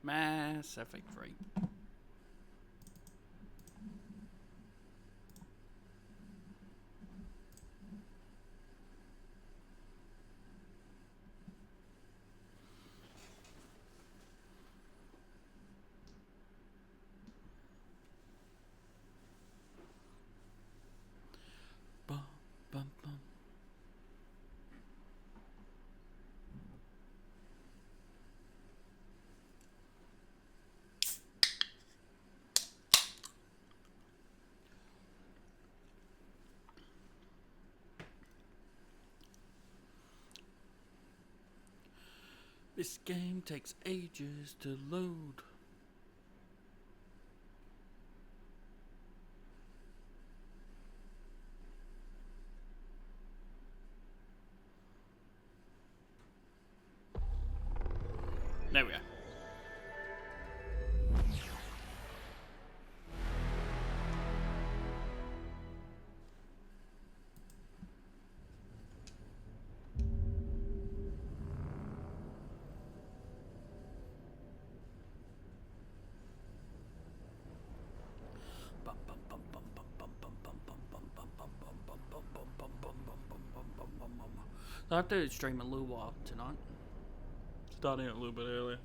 Mass Effect 3. Bum, bum, bum. This game takes ages to load. There we are. I have to stream a little while tonight. Starting a little bit earlier.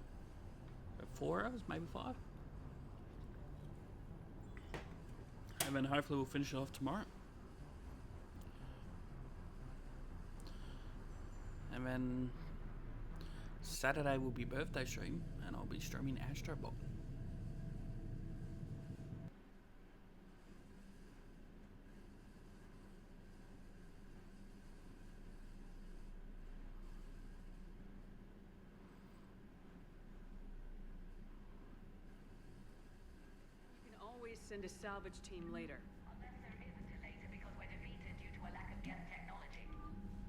4 hours, maybe 5. And then hopefully we'll finish it off tomorrow. And then Saturday will be birthday stream, and I'll be streaming Astro Bot. Send a salvage team later. Unless there isn't a later because we're defeated due to a lack of Geth technology.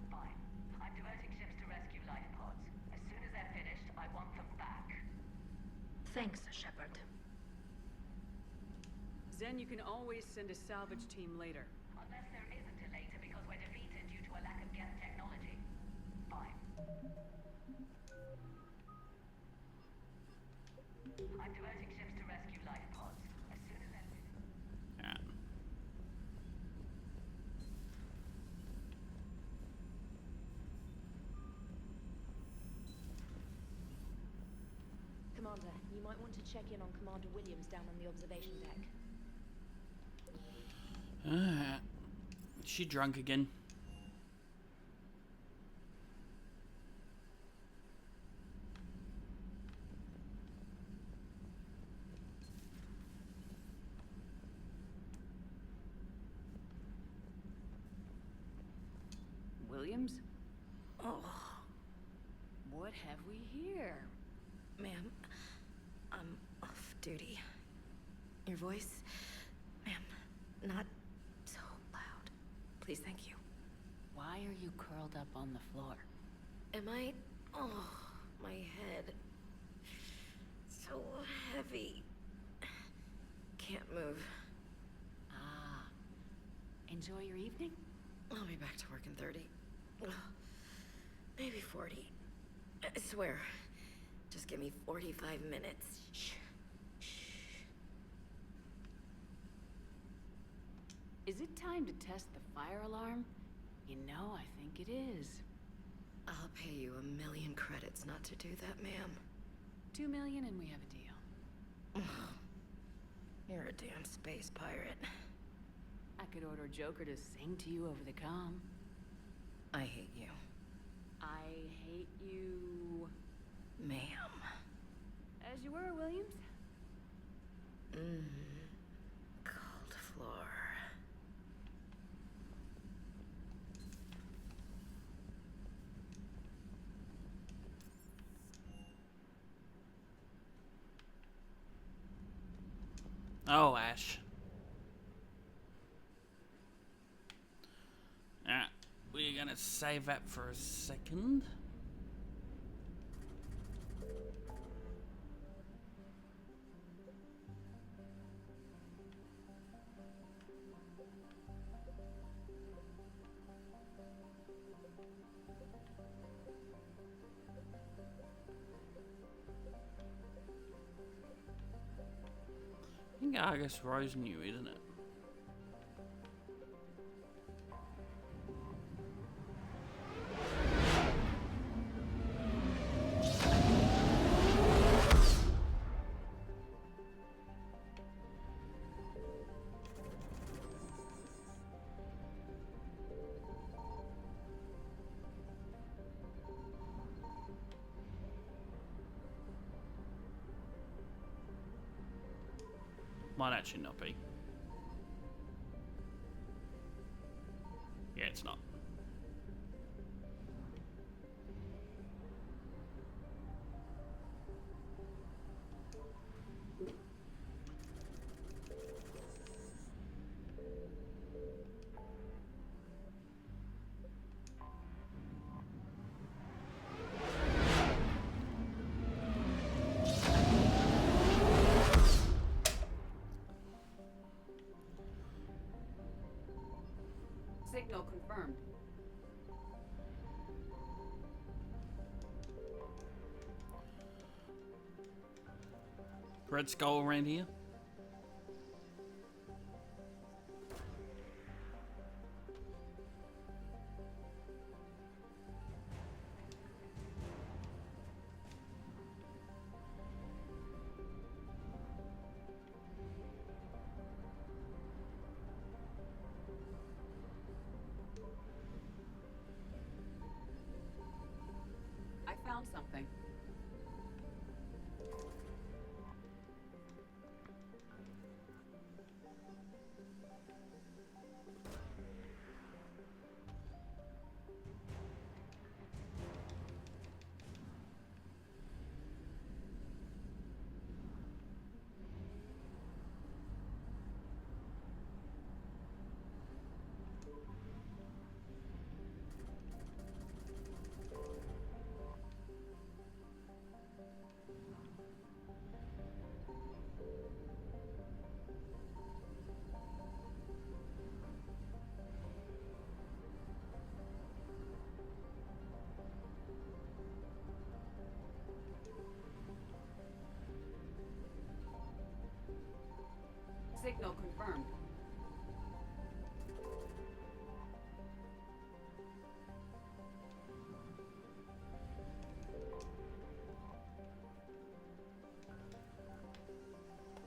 Fine. I'm diverting ships to rescue life pods. As soon as they're finished, I want them back. Thanks, Shepard. Zen, you can always send a salvage team later. Unless there isn't a later because we're defeated due to a lack of Geth technology. Fine. I'm diverting ships to rescue life pods. As soon as they're finished. Yeah. Commander, you might want to check in on Commander Williams down on the observation deck. Is she drunk again? Williams? Oh. What have we here? Ma'am, I'm off duty. Your voice, ma'am, not so loud. Please, thank you. Why are you curled up on the floor? Am I? Oh, my head. So heavy. Can't move. Ah. Enjoy your evening? I'll be back to work in 30. Ugh, maybe 40. I swear. Just give me 45 minutes. Shh. Shh. Is it time to test the fire alarm? You know, I think it is. I'll pay you 1,000,000 credits not to do that, ma'am. 2 million and we have a deal. Ugh. You're a damn space pirate. I could order Joker to sing to you over the comm. I hate you. I hate you... Ma'am. As you were, Williams. Cold floor. Oh, Ash. Alright, we're gonna save that for a second. think Argus Rose knew, isn't it? Might actually not be. Yeah, it's not. Signal confirmed. Red Skull around here. I found something. Signal confirmed.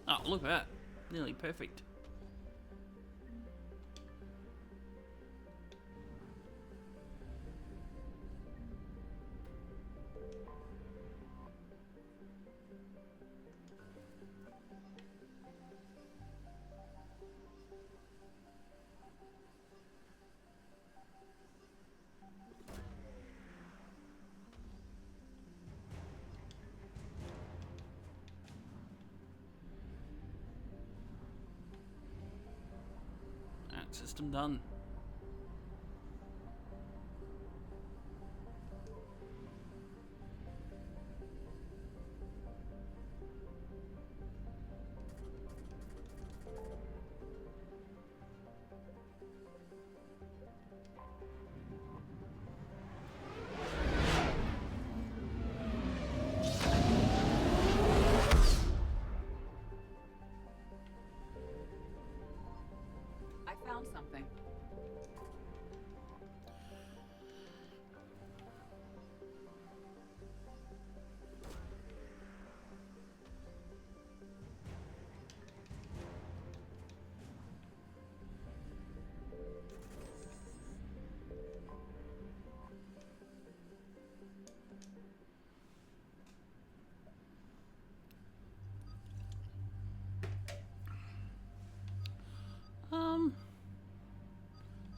Oh, look at that. Nearly perfect. That system done. I found something.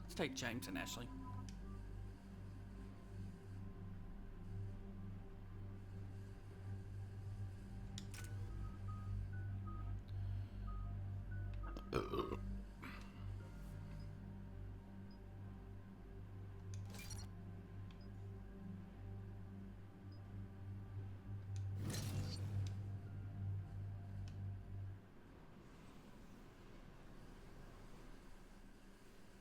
Let's take James and Ashley.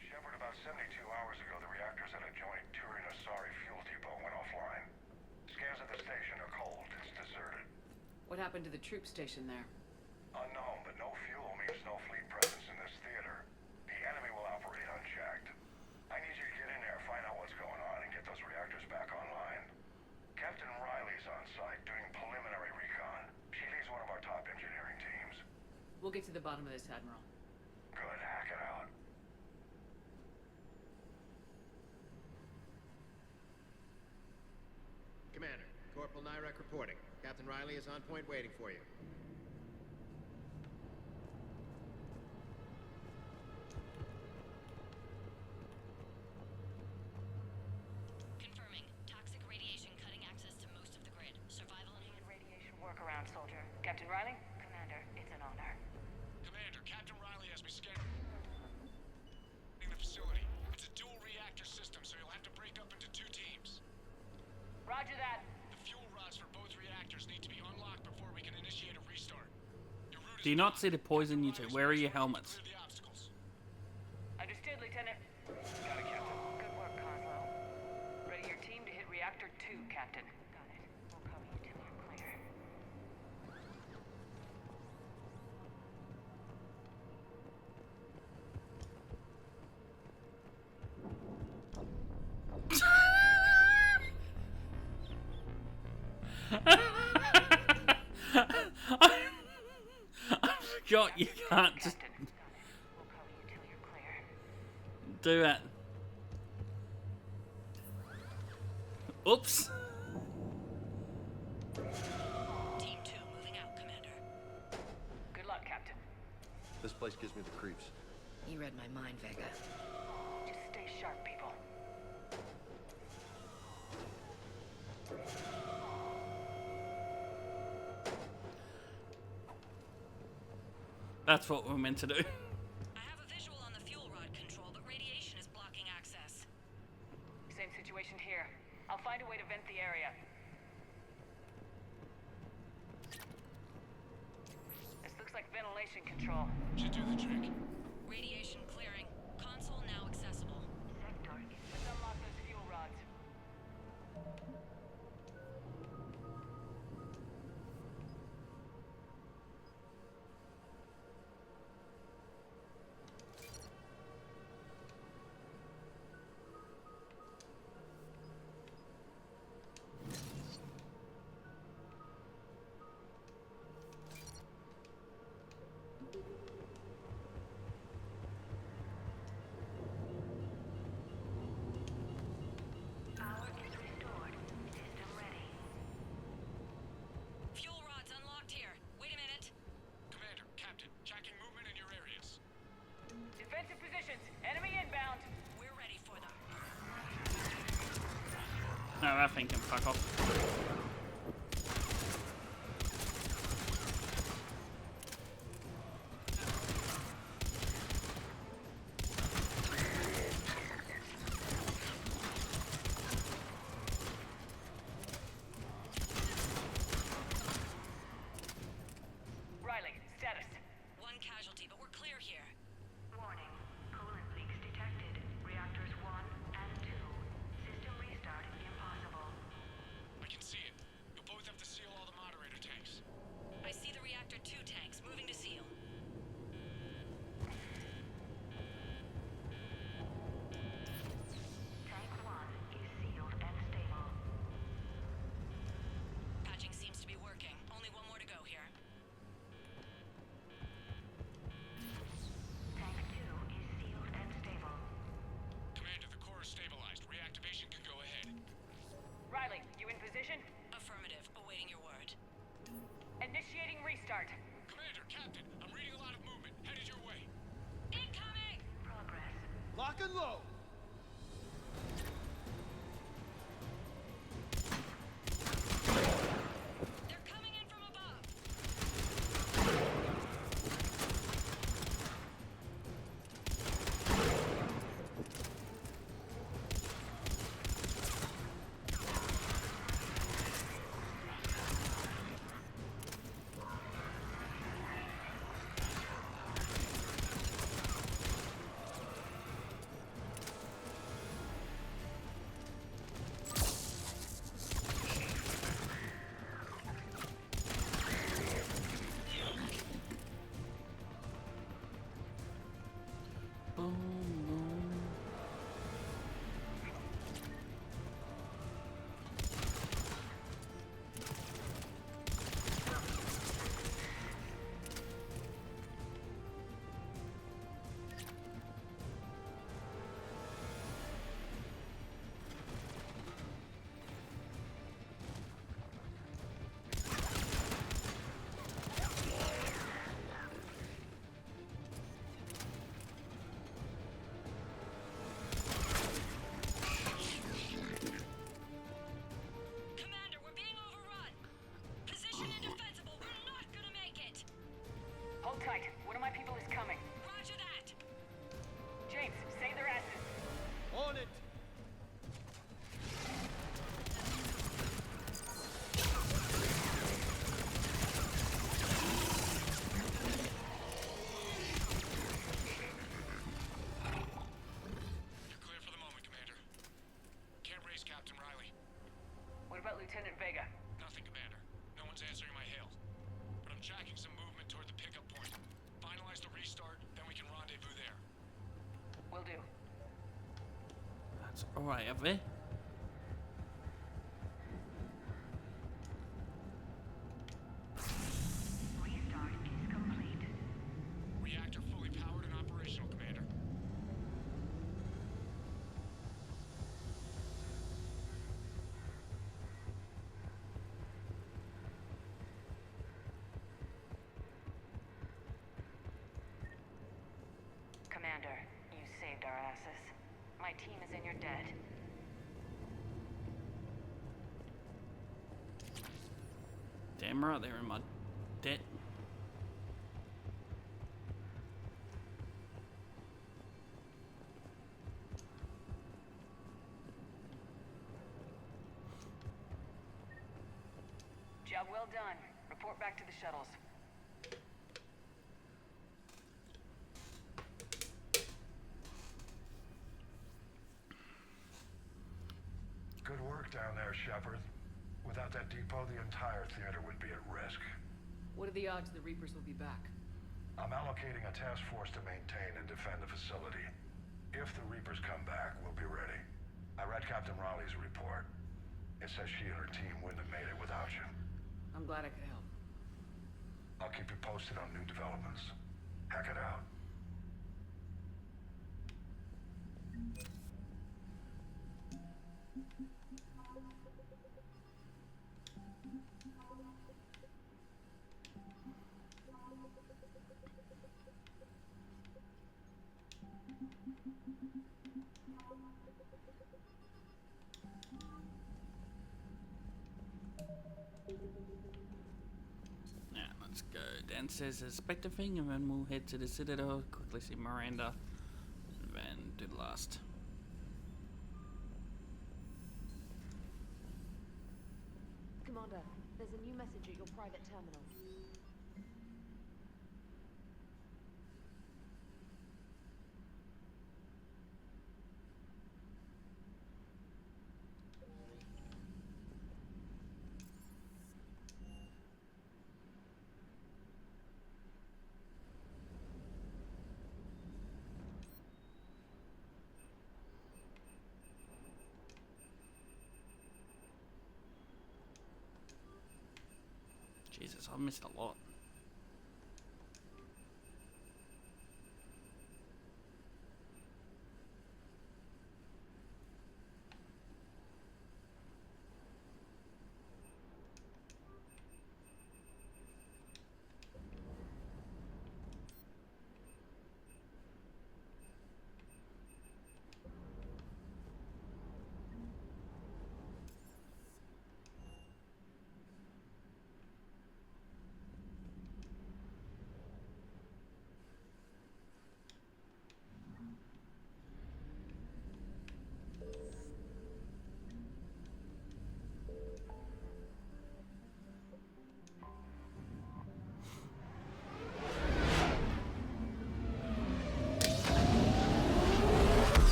Shepard, about 72 hours ago, the reactors at adjoining Turin-Asari fuel depot went offline. Scans at the station are cold. It's deserted. What happened to the troop station there? Unknown. but no fuel means no fleet presence in this theater. The enemy will operate unchecked. I need you to get in there, find out what's going on, and get those reactors back online. Captain Riley's on site doing preliminary recon. She leads one of our top engineering teams. We'll get to the bottom of this, Admiral. Good, hack it out. Commander, Corporal Nyrek reporting. Captain Riley is on point waiting for you. Confirming. Toxic radiation cutting access to most of the grid. Survival and Radiation workaround, soldier. Captain Riley? Commander, it's an honor. Commander, Captain Riley has me scanned the facility. It's a dual reactor system, so you'll have to break up into 2 teams. Roger that. The fuel rods for both reactors need to be unlocked before we can initiate a restart. Your route is Do you not see the poison you take? Where are your helmets? clear the obstacles. Understood, Lieutenant. Got it, Captain. Good work, Coslow. Ready your team to hit Reactor 2, Captain. Got it. We'll cover you till you're clear. I forgot you can't just Captain. Got it. We'll cover you till you're clear. do it. Oops. Team 2 moving out, Commander. Good luck, Captain. This place gives me the creeps. You read my mind, Vega. Just stay sharp, people. That's what we're meant to do. I have a visual on the fuel rod control, but radiation is blocking access. Same situation here. I'll find a way to vent the area. This looks like ventilation control. Should do the trick. Radiation clearing. Console now accessible. Sector. Let's unlock those fuel rods. Power is restored. System ready. Fuel rods unlocked here. Wait a minute. Commander, Captain, tracking movement in your areas. Defensive positions. Enemy inbound. We're ready for them. No, that thing can fuck off. Riley, status. One casualty, but we're clear here. Warning. Coolant leaks detected. Reactors 1 and 2. System restart impossible. I can see it. You'll both have to seal all the moderator tanks. I see the reactor 2 tanks moving to seal. Tank 1 is sealed and stable. Patching seems to be working. Only one more to go here. Tank 2 is sealed and stable. Commander, the core is stabilized. Reactivation can go ahead. Riley, you in position? Affirmative. Awaiting your word. Initiating restart. Commander, Captain, I'm reading a lot of movement. Headed your way. Incoming! Progress. Lock and load! They're coming in from above. tight. One of my people is coming. Roger that! James, save their asses. On it! You're clear for the moment, Commander. Can't raise Captain Riley. What about Lieutenant Vega? Nothing, Commander. No one's answering my hail. But I'm tracking some movement toward the pickup point. Finalize the restart, then we can rendezvous there. Will do. That's alright, have we? Restart is complete. Reactor fully powered and operational, Commander. Commander, you saved our asses. My team is in your debt. Damn right they're in my debt. Job well done. Report back to the shuttles. Good work down there, Shepard. Without that depot, the entire theater would be at risk. What are the odds the Reapers will be back? I'm allocating a task force to maintain and defend the facility. If the Reapers come back, we'll be ready. I read Captain Raleigh's report. It says she and her team wouldn't have made it without you. I'm glad I could help. I'll keep you posted on new developments. Hack it out. Yeah, let's go downstairs, inspect the thing, and then we'll head to the Citadel, quickly see Miranda, and then do the last. Commander, there's a new message at your private terminal. Jesus, I've missed a lot.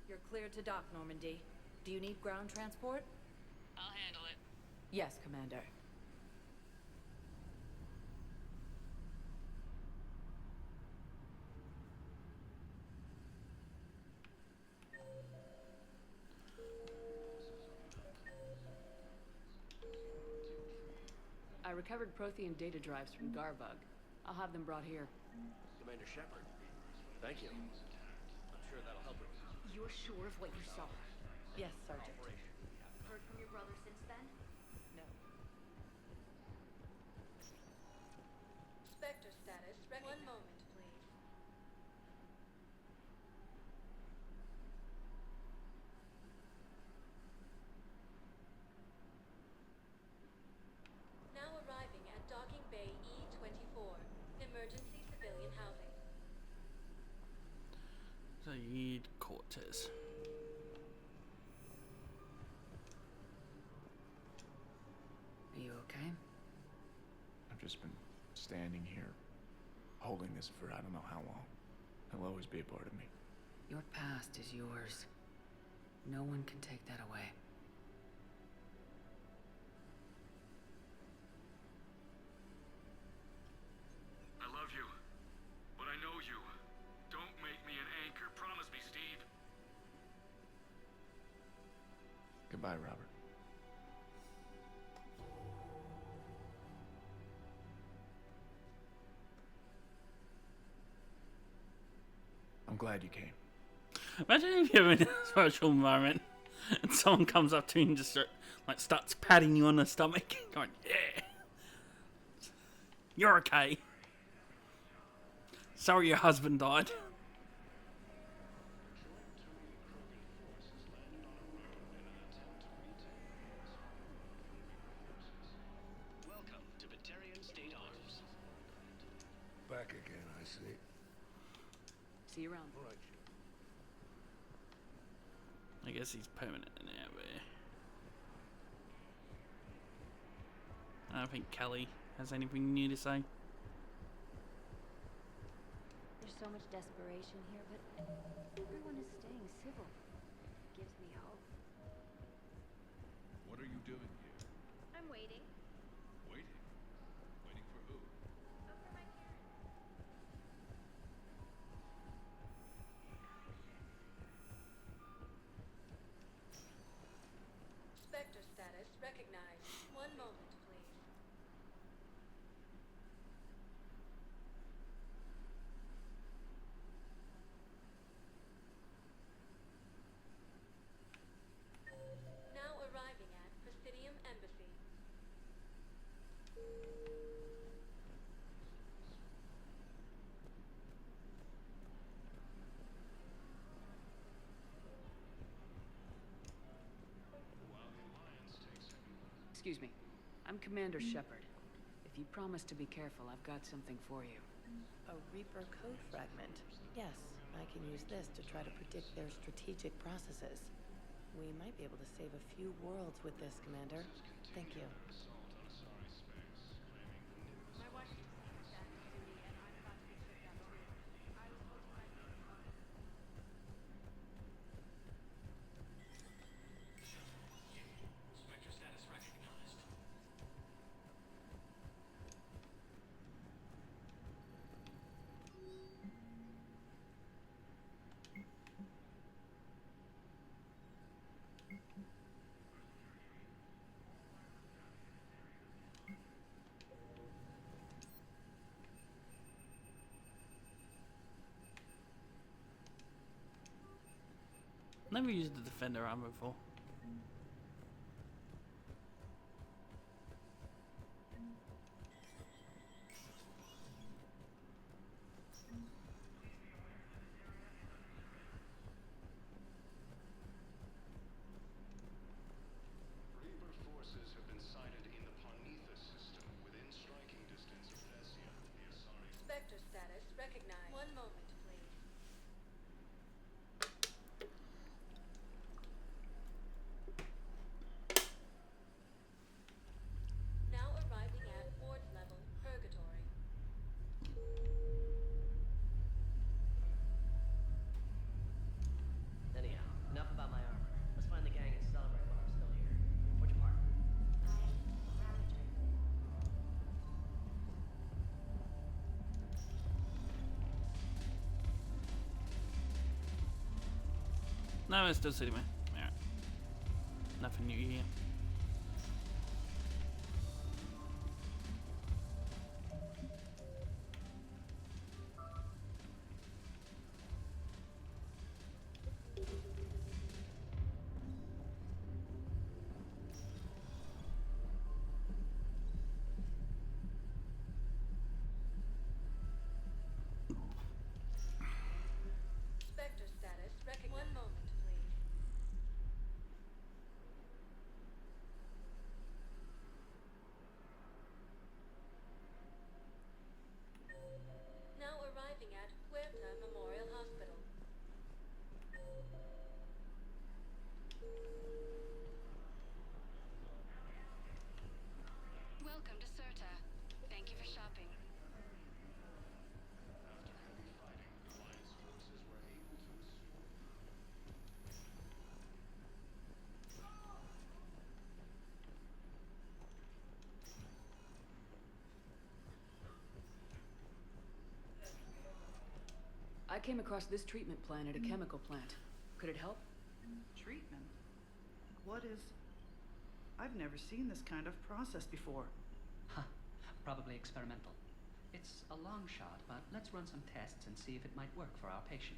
You're cleared to dock, Normandy. Do you need ground transport? I'll handle it. Yes, Commander. I recovered Prothean data drives from Garbug. I'll have them brought here. Commander Shepard, thank you. I'm sure that'll help her. You're sure of what you saw? Yes, Sergeant. Heard from your brother since then? No. Spectre staff. Saeed Cortez. Are you okay? I've just been standing here, holding this for I don't know how long. It'll always be a part of me. Your past is yours. No one can take that away. I love you, but I know you. Don't make me an anchor. Promise me, Steve. Goodbye, Robert. I'm glad you came. Imagine if you're in a social environment and someone comes up to you and just like starts patting you on the stomach, going, "Yeah, you're okay. Sorry your husband died." Welcome to Batarian State Arms. Back again, I see. See you around. All right. I guess he's permanent now, but I don't think Kelly has anything new to say. There's so much desperation here, but everyone is staying civil. It gives me hope. What are you doing here? I'm waiting. Waiting? Waiting for who? For my parents. Spectre status recognized. One moment, please. Now arriving at Presidium Embassy. Excuse me. I'm Commander Shepard. If you promise to be careful, I've got something for you. A Reaper code fragment. Yes, I can use this to try to predict their strategic processes. We might be able to save a few worlds with this, Commander. Thank you. My wife is back to duty, and I'm about to be shipped out soon. I was hoping I could... Spectre status recognized. Never used the Defender armor before. Reaper forces have been sighted in the Parnitha system within striking distance of Thessia, the Asari. Spectre status recognized. One moment, please. Now arriving at ward level Purgatory. Anyhow, enough about my armor. Let's find the gang and celebrate while I'm still here. What'd you park? No, it's still City Man. Alright. Nothing new here. Spectre status recognized. One moment, please. Welcome to Serta. Thank you for shopping. After heavy fighting, Alliance forces were able to I came across this treatment plant at a chemical plant. Could it help? Treatment? What is... I've never seen this kind of process before. Huh. Probably experimental. It's a long shot, but let's run some tests and see if it might work for our patient.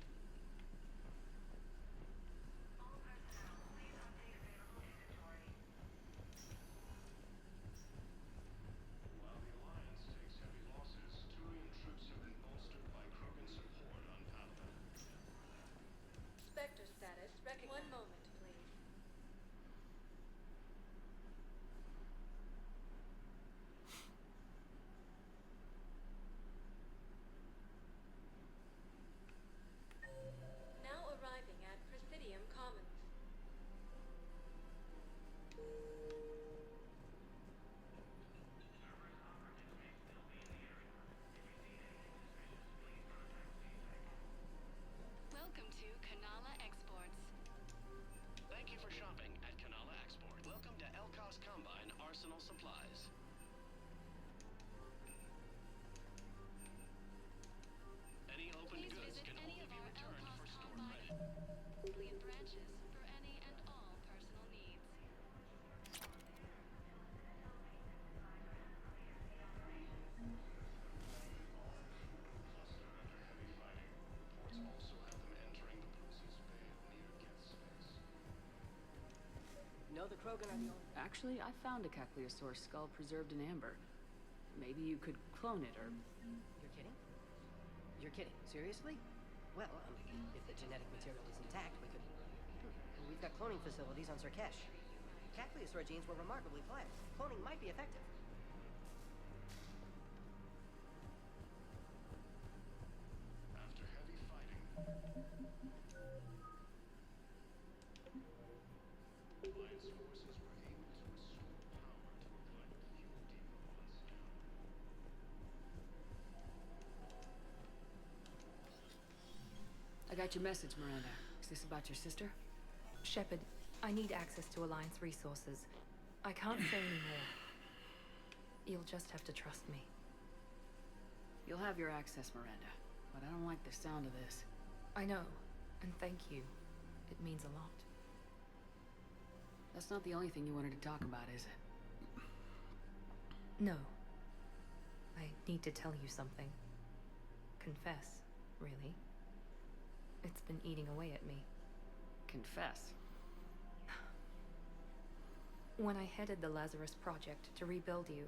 While the Alliance takes heavy losses, Turian troops have been bolstered by Krogan support on Pavda. Spectre status recognized. One moment, please. Now arriving at Presidium Commons. Welcome to Kanala Exports. Thank you for shopping at Kanala Export. Welcome to Elkos Combine Arsenal Supplies. Any open Please goods visit can any only of be our returned Elkos for store Combine credit. and branches for any and all personal needs. Reports also have them entering the Bruce's Bay near Geth space. No, the Krogan are the only... Actually, I found a Capliosaurus skull preserved in amber. Maybe you could clone it, or... You're kidding? You're kidding. Seriously? Well, if the genetic material is intact, we could... We've got cloning facilities on Serkesh. Capliosaur genes were remarkably flat. Cloning might be effective. After heavy fighting, Alliance forces were able to restore power to a private fuel depot on Seattle. I got your message, Miranda. Is this about your sister? Shepard, I need access to Alliance resources. I can't say any more. You'll just have to trust me. You'll have your access, Miranda. But I don't like the sound of this. I know, and thank you. It means a lot. That's not the only thing you wanted to talk about, is it? No. I need to tell you something. Confess, really. It's been eating away at me. Confess. When I headed the Lazarus Project to rebuild you,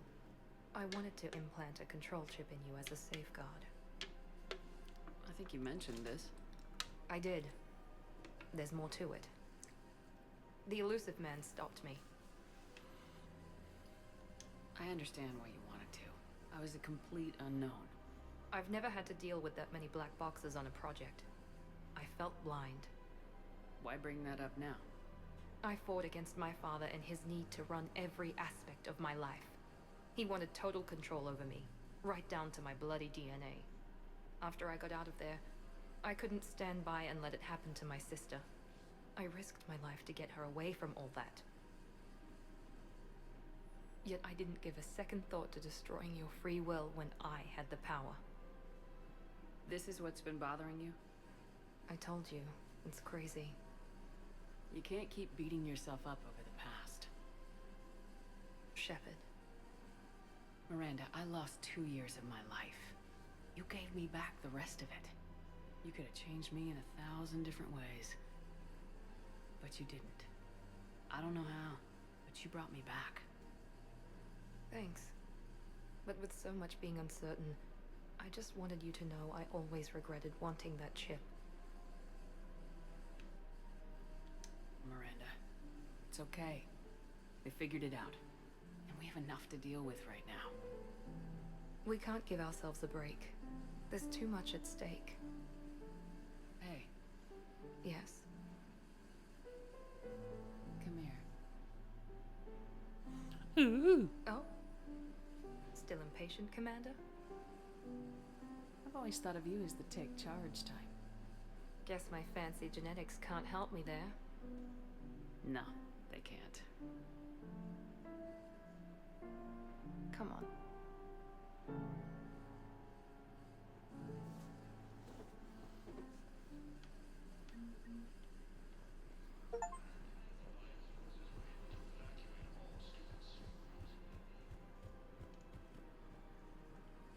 I wanted to implant a control chip in you as a safeguard. I think you mentioned this. I did. There's more to it. The Elusive Man stopped me. I understand why you wanted to. I was a complete unknown. I've never had to deal with that many black boxes on a project. I felt blind. Why bring that up now? I fought against my father and his need to run every aspect of my life. He wanted total control over me, right down to my bloody DNA. After I got out of there, I couldn't stand by and let it happen to my sister. I risked my life to get her away from all that. Yet I didn't give a second thought to destroying your free will when I had the power. This is what's been bothering you? I told you, it's crazy. You can't keep beating yourself up over the past. Shepard. Miranda, I lost 2 years of my life. You gave me back the rest of it. You could have changed me in 1,000 different ways. But you didn't. I don't know how, but you brought me back. Thanks. But with so much being uncertain, I just wanted you to know I always regretted wanting that chip. Miranda, it's okay. We figured it out. And we have enough to deal with right now. We can't give ourselves a break. There's too much at stake. Hey. Yes. Come here. Oh? Still impatient, Commander? I've always thought of you as the take charge type. Guess my fancy genetics can't help me there. No, they can't. Come on.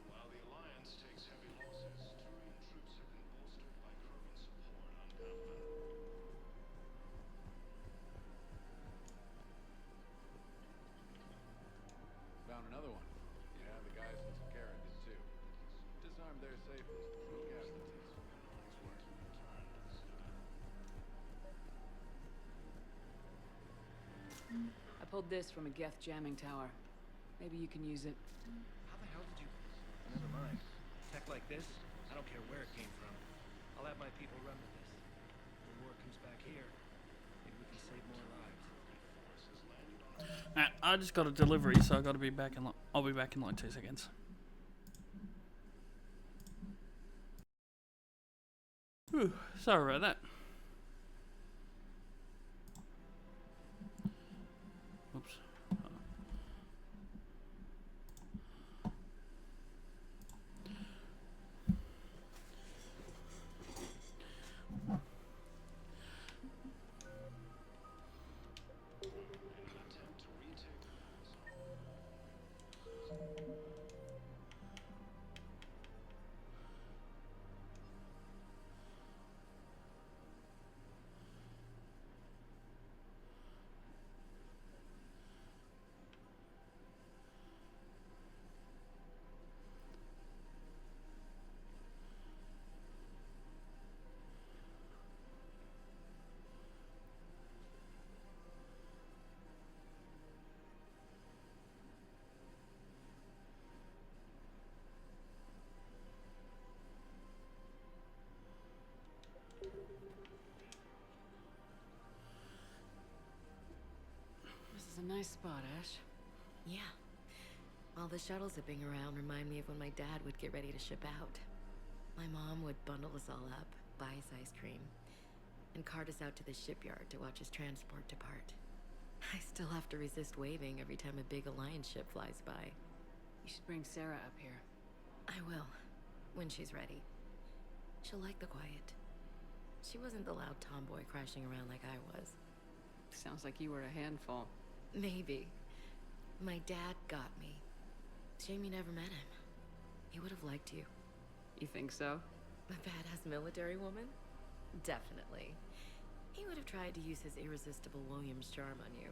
While the Alliance takes heavy losses, Turian troops have been bolstered by Krogan support on Palaven. Found another one. Yeah, the guys in Sakara did too. Disarmed their safely. No casualties. Nice work. I pulled this from a Geth jamming tower. Maybe you can use it. How the hell did you... Never mind. Tech like this, I don't care where it came from. I'll have my people run with this. When war comes back here, maybe we can save more lives. I just got a delivery, so I got to be back in. I'll be back in like 2 seconds. Whew, sorry about that. Oops. This is a nice spot, Ash. Yeah. All the shuttles zipping around remind me of when my dad would get ready to ship out. My mom would bundle us all up, buy us ice cream, and cart us out to the shipyard to watch his transport depart. I still have to resist waving every time a big Alliance ship flies by. You should bring Sarah up here. I will, when she's ready. She'll like the quiet. She wasn't the loud tomboy crashing around like I was. Sounds like you were a handful. Maybe. My dad got me. Shame you never met him. He would have liked you. You think so? A badass military woman? Definitely. He would have tried to use his irresistible Williams charm on you.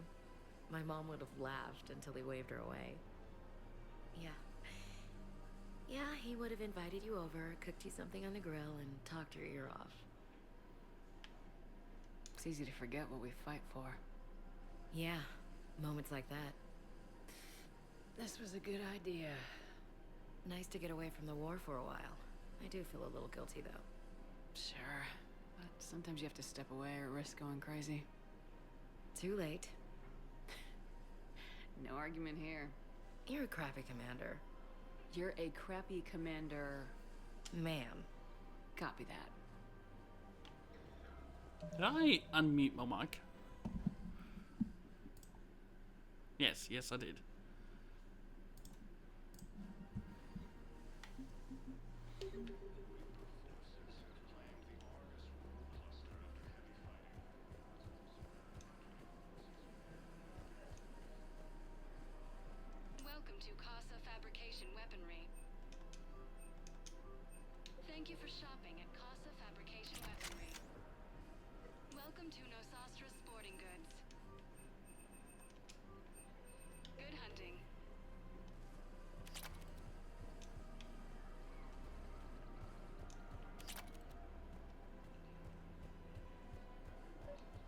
My mom would have laughed until he waved her away. Yeah. Yeah, he would have invited you over, cooked you something on the grill, and talked your ear off. It's easy to forget what we fight for. Yeah, moments like that. This was a good idea. Nice to get away from the war for a while. I do feel a little guilty, though. Sure. But sometimes you have to step away or risk going crazy. Too late. No argument here. You're a crappy commander. You're a crappy commander... Ma'am. Copy that. Did I unmute my mic? Yes, I did. Welcome to Casa Fabrication Weaponry. Thank you for shopping at Casa Fabrication Weaponry. Welcome to Nosastra Sporting Goods. Good hunting.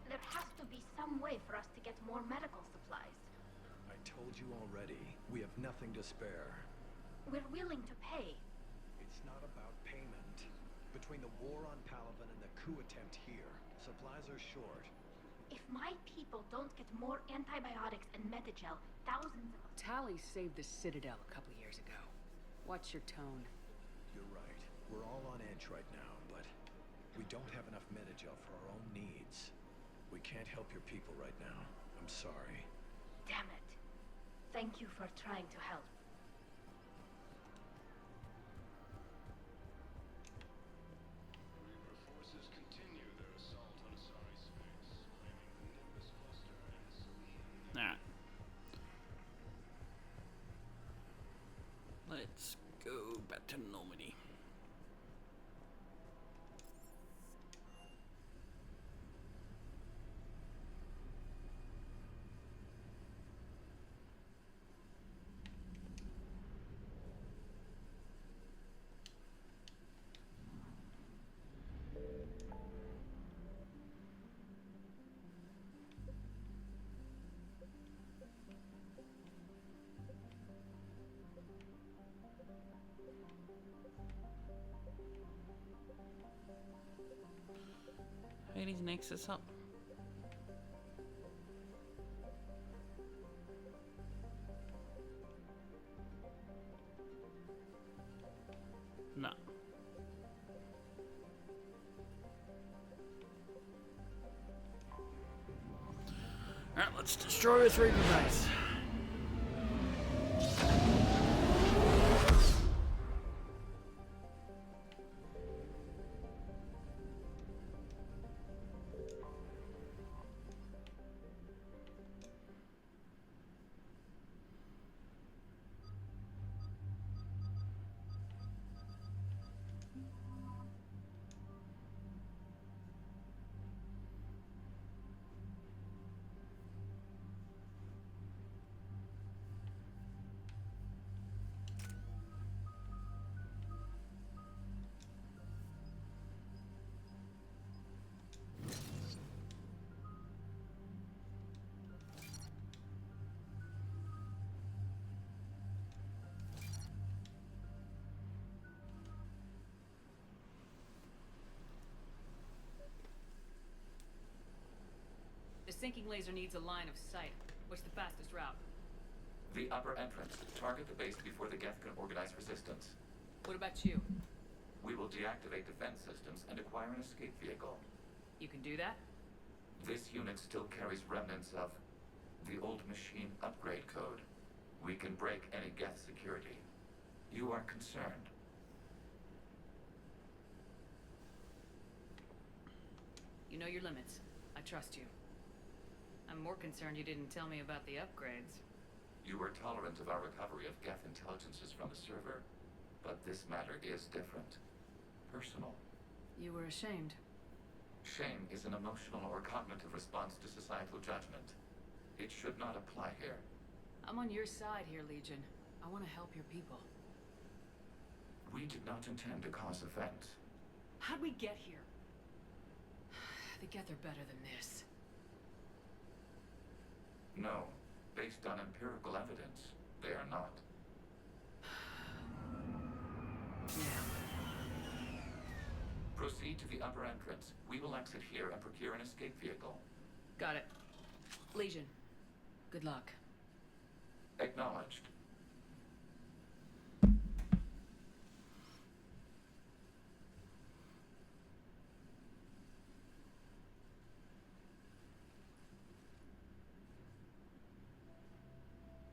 There has to be some way for us to get more medical supplies. I told you already, we have nothing to spare. We're willing to pay. It's not about payment. Between the war on Palaven and the coup attempt here, supplies are short. If my people don't get more antibiotics and Metagel, thousands of... Tali saved the Citadel a couple years ago. Watch your tone. You're right. We're all on edge right now, but we don't have enough Metagel for our own needs. We can't help your people right now. I'm sorry. Damn it. Thank you for trying to help. Reaper forces continue their assault on Asari space, claiming the Nimbus cluster and Selene. Alright. Let's go back to Normandy. Hades Nexus up. No. Alright, let's destroy this Reaper base. The sinking laser needs a line of sight. What's the fastest route? The upper entrance. Target the base before the Geth can organize resistance. What about you? We will deactivate defense systems and acquire an escape vehicle. You can do that? This unit still carries remnants of the old machine upgrade code. We can break any Geth security. You are concerned. You know your limits. I trust you. I'm more concerned you didn't tell me about the upgrades. You were tolerant of our recovery of Geth intelligences from the server, but this matter is different. Personal. You were ashamed. Shame is an emotional or cognitive response to societal judgment. It should not apply here. I'm on your side here, Legion. I want to help your people. We did not intend to cause offense. How'd we get here? The Geth are better than this. No. Based on empirical evidence, they are not. Proceed to the upper entrance. We will exit here and procure an escape vehicle. Got it. Legion, good luck. Acknowledged.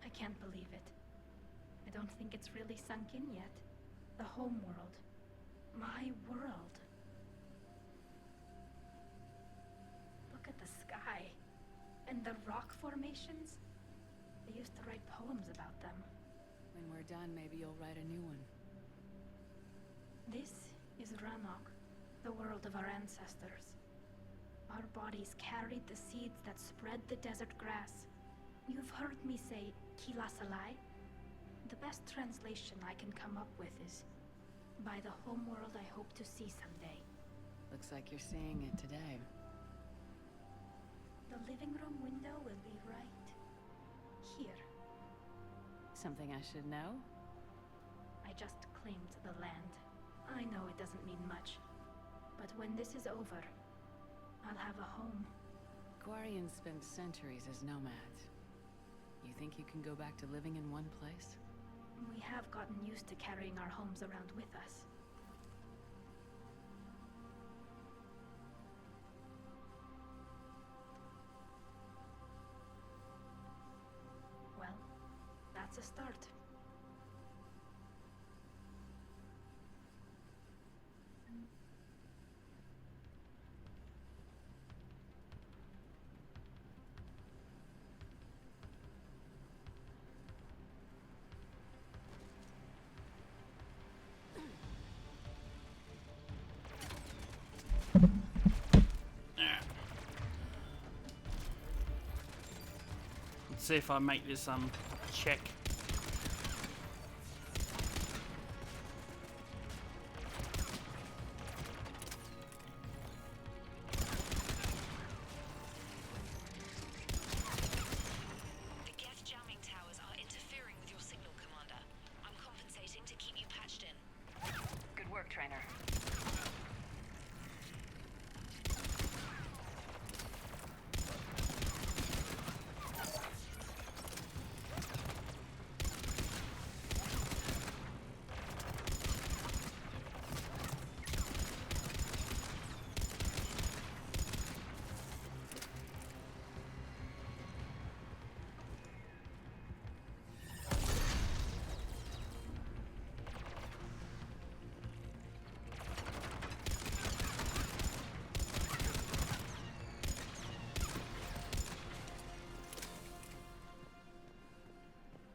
I can't believe it. I don't think it's really sunk in yet. The home world. My world. Look at the sky. And the rock formations. They used to write poems about them. When we're done, maybe you'll write a new one. This is Ranok, the world of our ancestors. Our bodies carried the seeds that spread the desert grass. You've heard me say Kila Salai? The best translation I can come up with is, by the homeworld I hope to see someday. Looks like you're seeing it today. The living room window will be right here. Something I should know? I just claimed the land. I know it doesn't mean much, but when this is over, I'll have a home. Quarians spent centuries as nomads. You think you can go back to living in one place? We have gotten used to carrying our homes around with us. Well, that's a start. Let's see if I make this check. The Geth jamming towers are interfering with your signal, Commander. I'm compensating to keep you patched in. Good work, Trainer.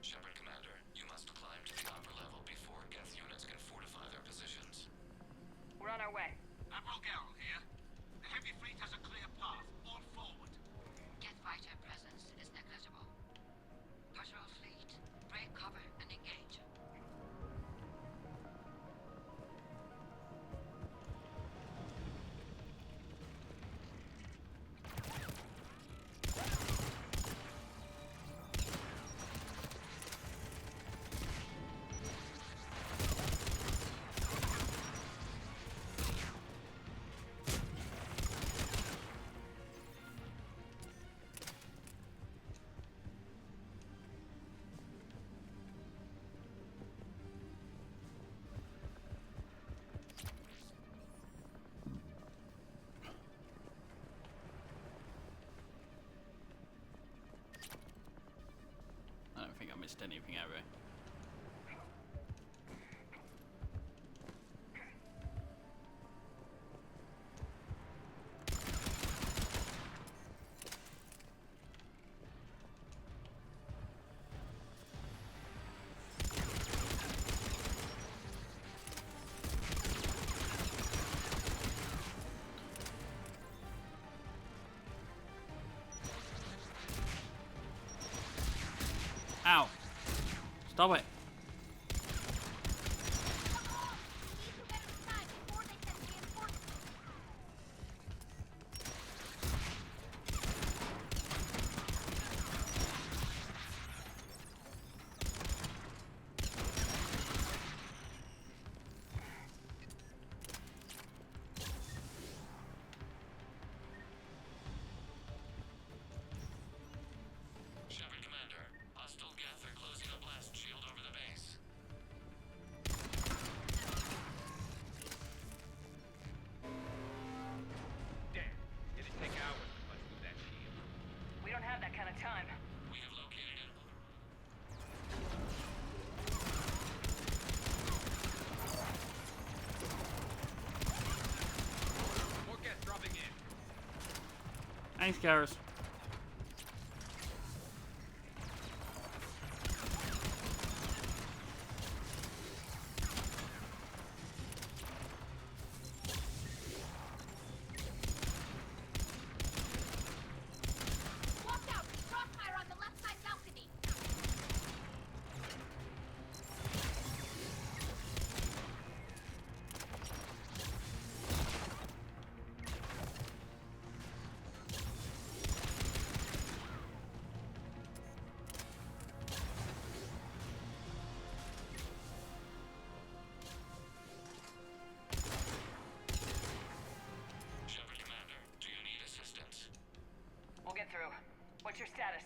Shepard Commander, you must climb to the upper level before Geth units can fortify their positions. We're on our way. Admiral Garrel here. The heavy fleet has a clear path. All forward. Geth fighter presence is negligible. Patrol fleet, break cover and engage. I don't think I missed anything, have I? Ow! Stop it! Shepard Commander, hostile Geth are closing a blast shield over the base. Damn. It'd take hours to punch through that shield. We don't have that kind of time. We have located it. More Geth dropping in. Thanks, Garrus. Watch out! Crossfire on the left side balcony! your status?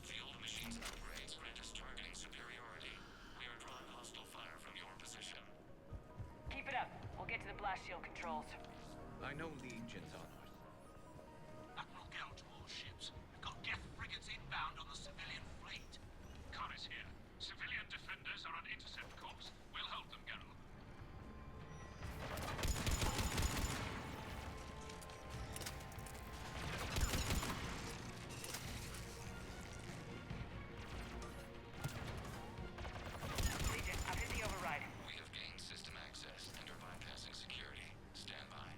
The old machine's upgrades grant us targeting superiority. We are drawing hostile fire from your position. Keep it up. We'll get to the blast shield controls. I know legions on. Admiral Gell to all ships. We've got Geth frigates inbound on the civilian fleet. Connor's here. Civilian defenders are on intercept course. We'll hold them, Gell. Legion, I've hit the override. We have gained system access and are bypassing security. Stand by.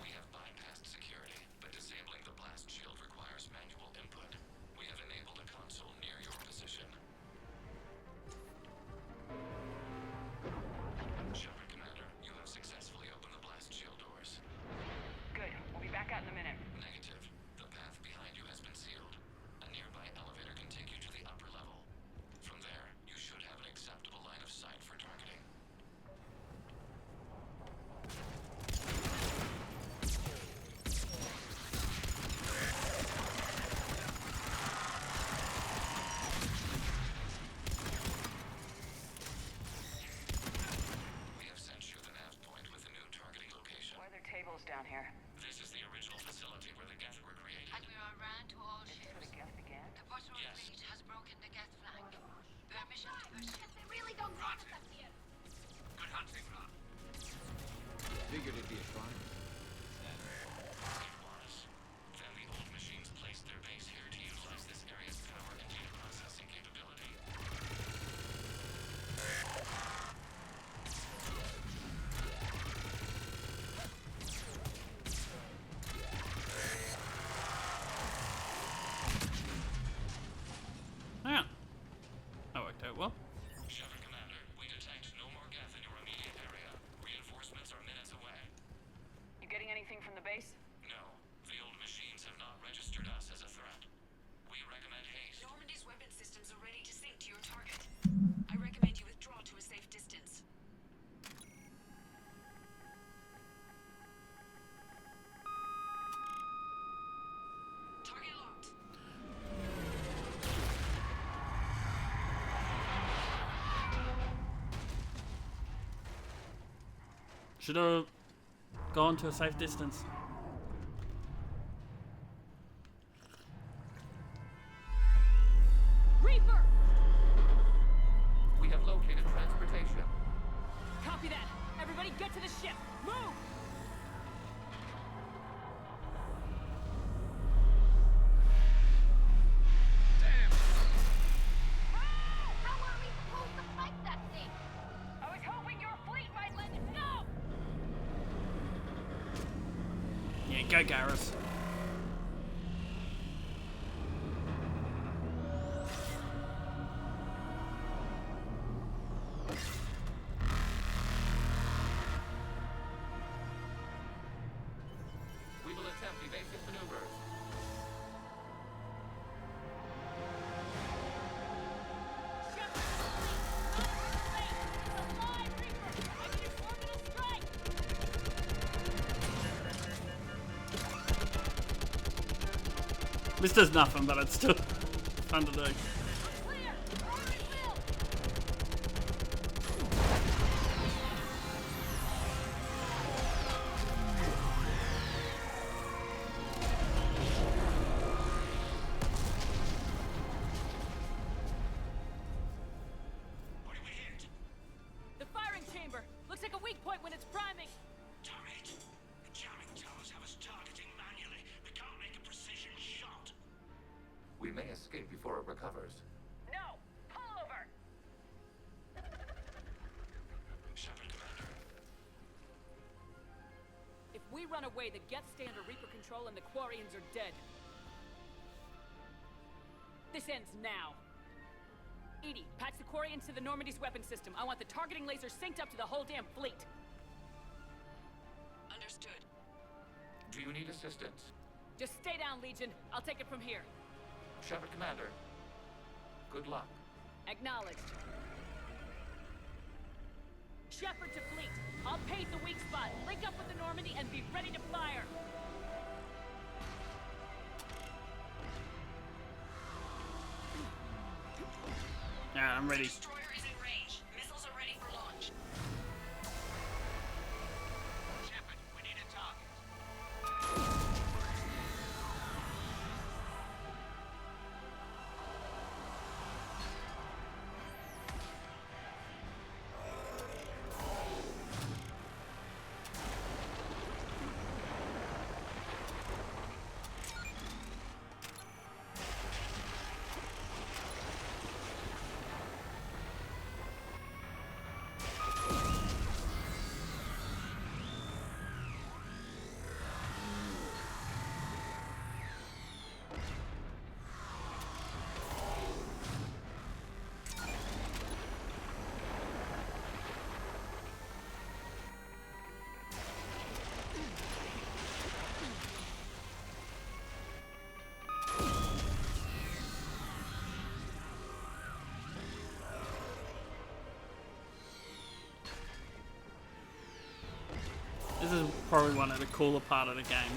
We have bypassed security, but disabling the blast shield requires manual input. We have enabled a console near your position. Shepard Commander, you have successfully opened the blast shield doors. Good. We'll be back out in a minute. Negative. The path behind you has been sealed. A nearby elevator can take you to the upper level. From there, you should have an acceptable line of sight for targeting. We have sent you the nav point with a new targeting location. Why are there tables down here? This is the original facility where the Geth were created. Admiral Rand to all This is ships. where the Geth began? The bottom Yes. fleet has broken the Geth flank. Permission to pursue. They really don't want us up here. Good hunting, Ron. Figured it'd be a crime. It was. Then the old machines placed their base here to utilize this area's power and data processing capability. Yeah. That worked out well. Shepard Commander, we detect no more Geth in your immediate area. Reinforcements are minutes away. You getting anything from the base? No, the old machines have not registered us as a threat. We recommend haste. Normandy's weapon systems are ready to sync to your target. I recommend you withdraw to a safe distance. Target locked. Should have gone to a safe distance. Reaper! We have located transportation. Copy that. Everybody get to the ship. Move! How are we supposed to fight that thing? I was hoping your fleet might let us know! Yeah, go Garrus. We will attempt evasive maneuvers. This does nothing, but it's still fun to do. What do we hit? The firing chamber. Looks like a weak point when it's priming. Damn it! The jamming towers have us targeting manually. We can't make a precision shot. We may escape before it recovers. No! Pull over! Shepard Commander, If we run away, the Geth stay under Reaper control and the Quarians are dead. This ends now. EDI, patch the Quarians to the Normandy's weapon system. I want the targeting laser synced up to the whole damn fleet. Understood. Do you need assistance? Just stay down, Legion. I'll take it from here. Shepard Commander, good luck. Acknowledged. Shepard to fleet. I'll pave the weak spot, link up with the Normandy, and be ready to fire. Alright, I'm ready. Destroyer is in range. Missiles are ready for launch. Shepard, we need a target. This is probably one of the cooler part of the game.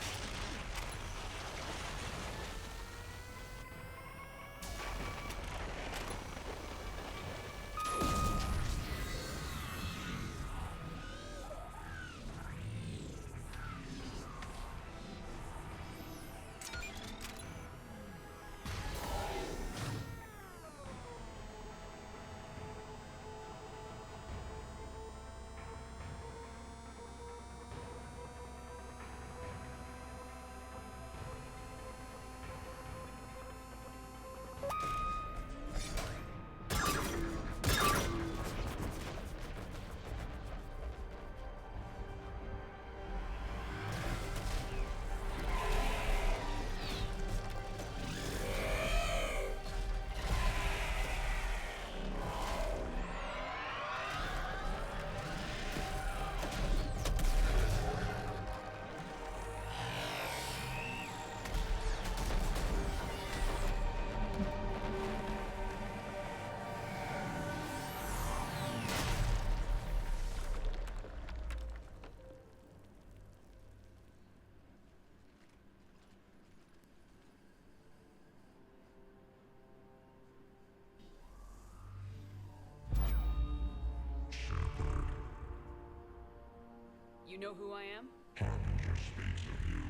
You know who I am? Harbinger speaks of you.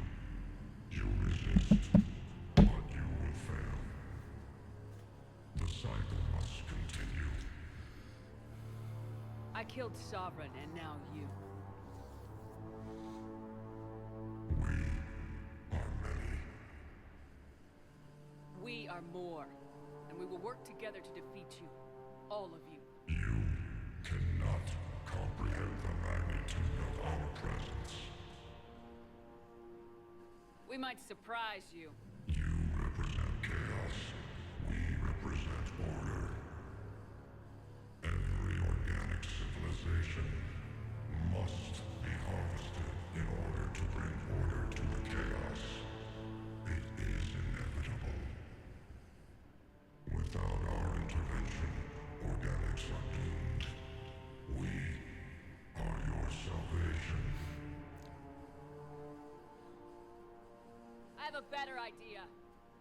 You resist, but you will fail. The cycle must continue. I killed Sovereign, and now you. We are many. We are more, and we will work together to defeat you. All of you. You cannot comprehend the magnitude of our presence. We might surprise you. You represent chaos. We represent order. Every organic civilization must be harvested in order to bring order to the chaos. It is inevitable. Without our intervention, organics are doomed. We are your salvation. I have a better idea.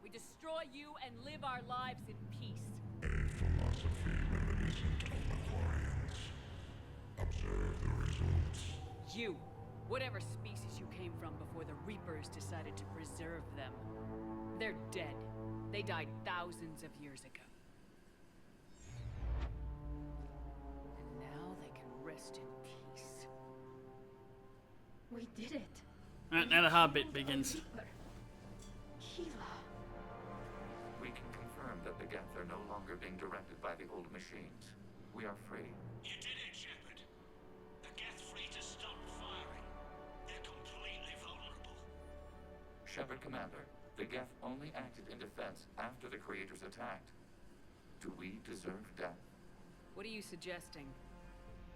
We destroy you and live our lives in peace. A philosophy reminiscent of the Quarians. Observe the results. You, whatever species you came from before the Reapers decided to preserve them. They're dead. They died thousands of years ago. And now they can rest in peace. We did it. Right, now the hard bit begins. Keela. We can confirm that the Geth are no longer being directed by the old machines. We are free. You did it, Shepard. The Geth fleet has stopped firing. They're completely vulnerable. Shepard Commander, the The Geth only acted in defense after the creators attacked. Do we deserve death? What are you suggesting?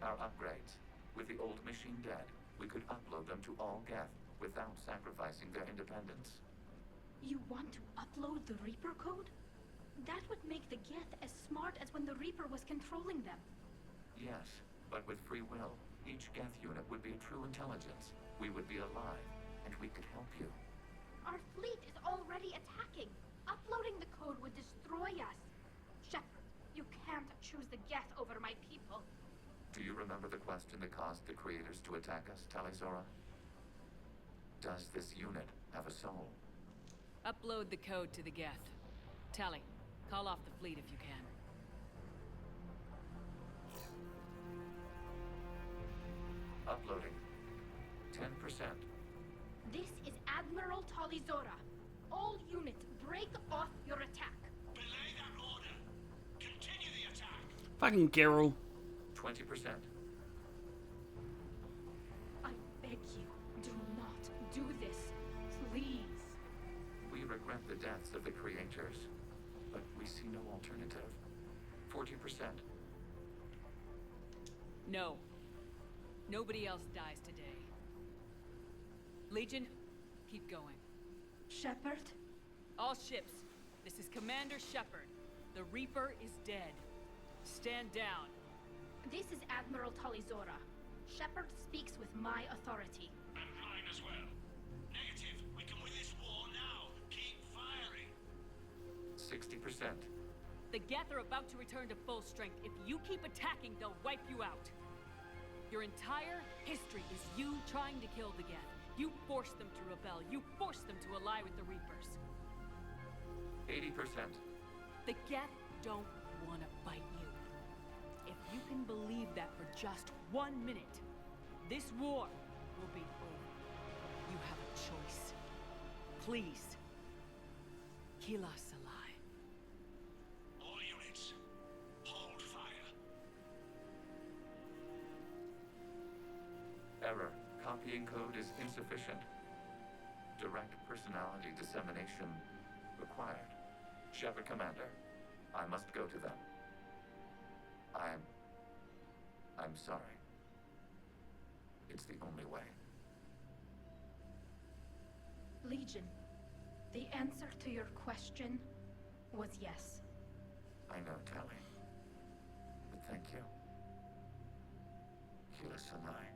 Our upgrades. With the old machine dead, we could upload them to all Geth without sacrificing their independence. You want to upload the Reaper code? That would make the Geth as smart as when the Reaper was controlling them. Yes, but with free will, each Geth unit would be a true intelligence. We would be alive, and we could help you. Our fleet is already attacking. Uploading the code would destroy us. Shepard, you can't choose the Geth over my people. Do you remember the question that caused the creators to attack us, Tali'Zorah? Does this unit have a soul? Upload the code to the Geth. Tali, call off the fleet if you can. Uploading. 10%. This is Admiral Tali'Zorah. All units, break off your attack. Belay that order. Continue the attack. Fucking Geralt. 20%. I beg you, do not do this. Please. We regret the deaths of the creators, but we see no alternative. 40%. No. Nobody else dies today. Legion, keep going. Shepard? All ships, this is Commander Shepard. The Reaper is dead. Stand down. This is Admiral Tali'Zorah. Shepard speaks with my authority. And mine as well. Negative. We can win this war now. Keep firing. 60%. The Geth are about to return to full strength. If you keep attacking, they'll wipe you out. Your entire history is you trying to kill the Geth. You forced them to rebel. You forced them to ally with the Reapers. 80%. The Geth don't want to fight you. If you can believe that for just 1 minute, this war will be over. You have a choice. Please. Kila Salai. All units, hold fire. Error. Copying code is insufficient. Direct personality dissemination required. Shepard Commander, I must go to them. I'm sorry. It's the only way. Legion, the answer to your question was yes. I know, Tali. But thank you. Kila Salai.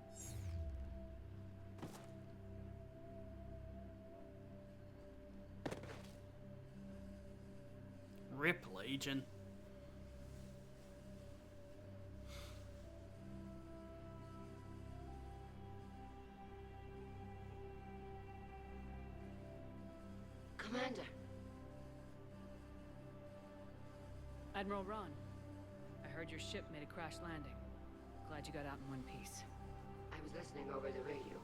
Rip, Legion. Commander. Admiral Ron, I heard your ship made a crash landing. Glad you got out in one piece. I was listening over the radio.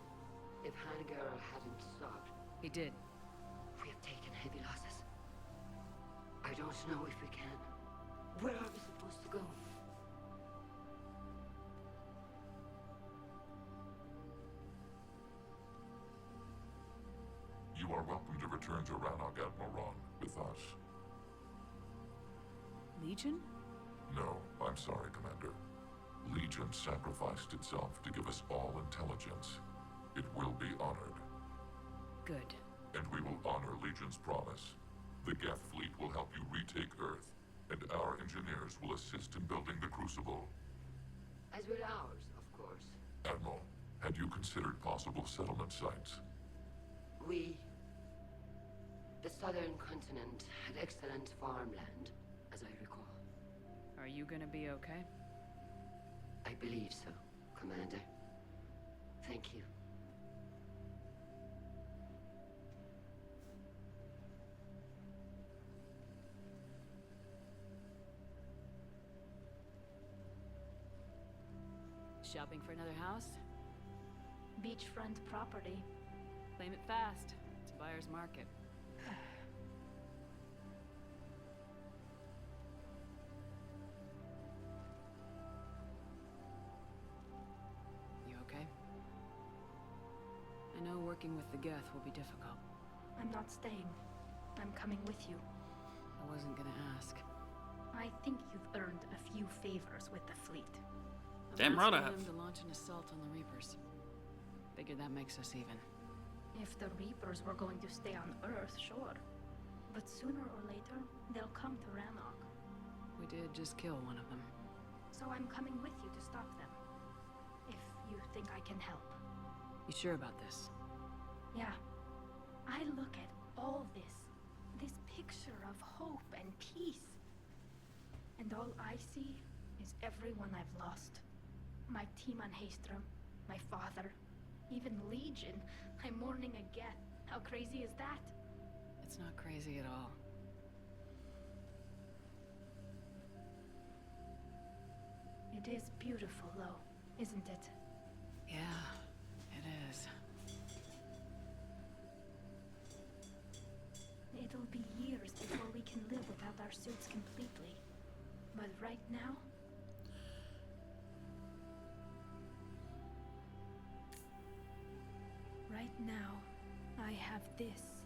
If Hangar hadn't stopped... He did. We have taken heavy losses. I don't know if we can. Where are we supposed to go? You are welcome to return to Rannoch, Admiral Ron, with us. Legion? No, I'm sorry, Commander. Legion sacrificed itself to give us all intelligence. It will be honored. Good. And we will honor Legion's promise. The Geth fleet will help you retake Earth, and our engineers will assist in building the Crucible. As will ours, of course. Admiral, had you considered possible settlement sites? The southern continent had excellent farmland, as I recall. Are you gonna be okay? I believe so, Commander. Thank you. Shopping for another house? Beachfront property. Claim it fast. It's a buyer's market. You okay? I know working with the Geth will be difficult. I'm not staying. I'm coming with you. I wasn't gonna ask. I think you've earned a few favors with the fleet. Damn right I have. them to launch an assault on the Reapers. Figure that makes us even. If the Reapers were going to stay on Earth, sure. But sooner or later, they'll come to Rannoch. We did just kill one of them. So I'm coming with you to stop them. If you think I can help. You sure about this? Yeah. I look at all this picture of hope and peace. And all I see is everyone I've lost. My team on Haestrom, my father, even Legion. I'm mourning a Geth. How crazy is that? It's not crazy at all. It is beautiful, though, isn't it? Yeah, it is. It'll be years before we can live without our suits completely. But right now... Right now, I have this.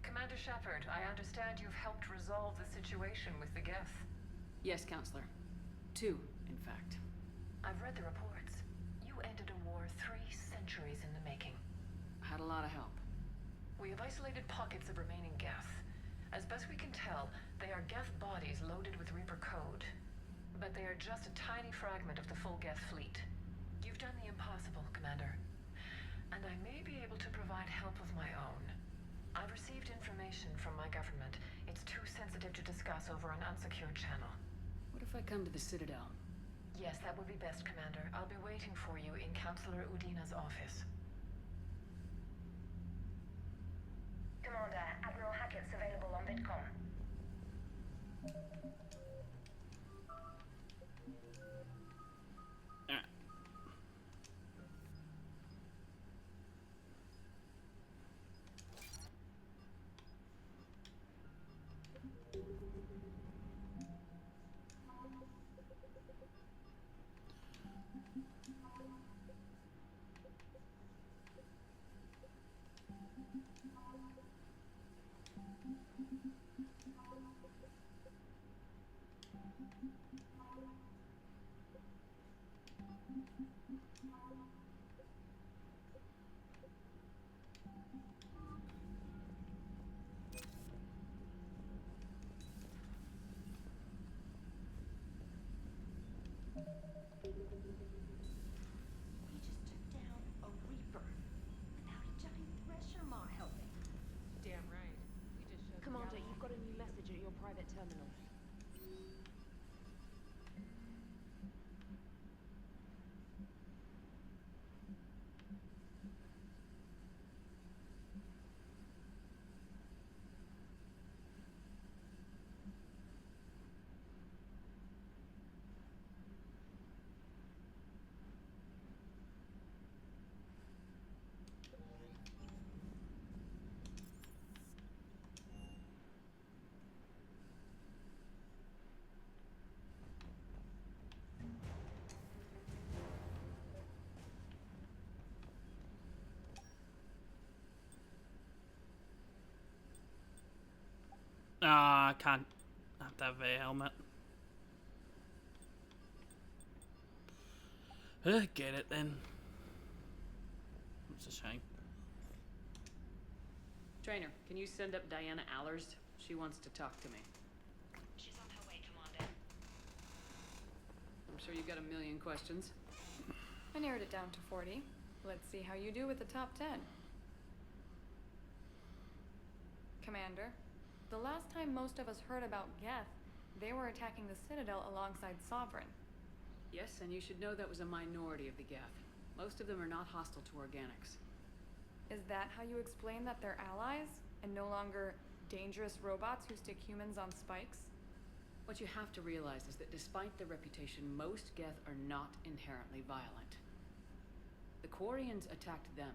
Commander Shepard, I understand you've helped resolve the situation with the Geth. Yes, Counselor. 2, in fact. I've read the reports. You ended a war 3 centuries in the making. Had a lot of help. We have isolated pockets of remaining Geth. As best we can tell, they are Geth bodies loaded with Reaper code. But they are just a tiny fragment of the full Geth fleet. You've done the impossible, Commander. And I may be able to provide help of my own. I've received information from my government. It's too sensitive to discuss over an unsecured channel. What if I come to the Citadel? Yes, that would be best, Commander. I'll be waiting for you in Counselor Udina's office. Commander, Admiral Hackett's available on VidCom. We just took down a Reaper without a giant thresher maw helping. Damn right. We just showed Commander, you've got a new message at your private terminal. I can't have to have a helmet. Get it then. It's a shame. Trainer, can you send up Diana Allers? She wants to talk to me. She's on her way, Commander. I'm sure you've got a million questions. I narrowed it down to 40. Let's see how you do with the top 10. Commander, the last time most of us heard about Geth, they were attacking the Citadel alongside Sovereign. Yes, and you should know that was a minority of the Geth. Most of them are not hostile to organics. Is that how you explain that they're allies, and no longer dangerous robots who stick humans on spikes? What you have to realize is that despite their reputation, most Geth are not inherently violent. The Quarians attacked them.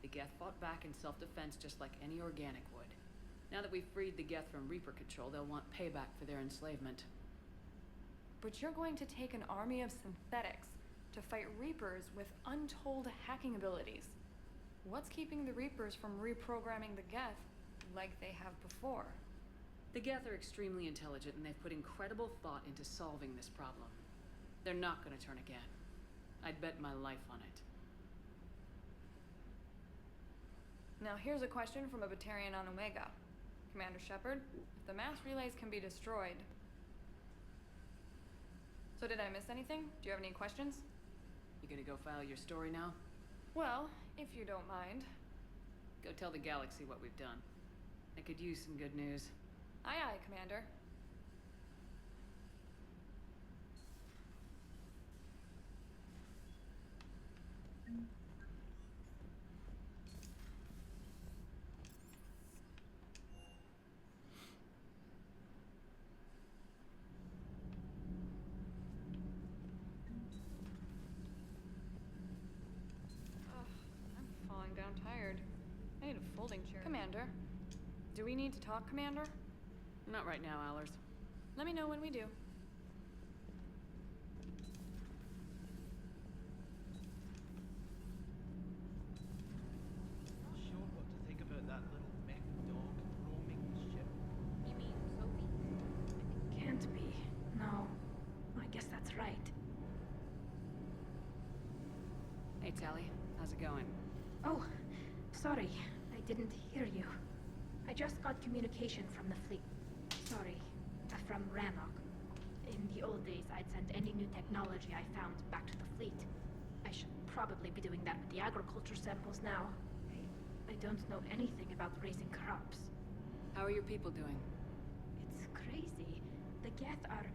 The Geth fought back in self-defense just like any organic would. Now that we've freed the Geth from Reaper control, they'll want payback for their enslavement. But you're going to take an army of synthetics to fight Reapers with untold hacking abilities. What's keeping the Reapers from reprogramming the Geth like they have before? The Geth are extremely intelligent, and they've put incredible thought into solving this problem. They're not gonna turn again. I'd bet my life on it. Now here's a question from a Batarian on Omega. Commander Shepard, if the mass relays can be destroyed... So did I miss anything? Do you have any questions? You gonna go file your story now? Well, if you don't mind. Go tell the galaxy what we've done. I could use some good news. Aye aye, Commander. I'm falling down tired. I need a folding chair. Commander. Do we need to talk, Commander? Not right now, Allers. Let me know when we do. Not sure what to think about that little mech dog roaming the ship. You mean Sophie? Can't be. No. I guess that's right. Hey, Tally. How's it going? Oh, sorry. I didn't hear you. I just got communication from the fleet. Sorry, from Rannoch. In the old days, I'd send any new technology I found back to the fleet. I should probably be doing that with the agriculture samples now. I don't know anything about raising crops. How are your people doing? It's crazy. The Geth are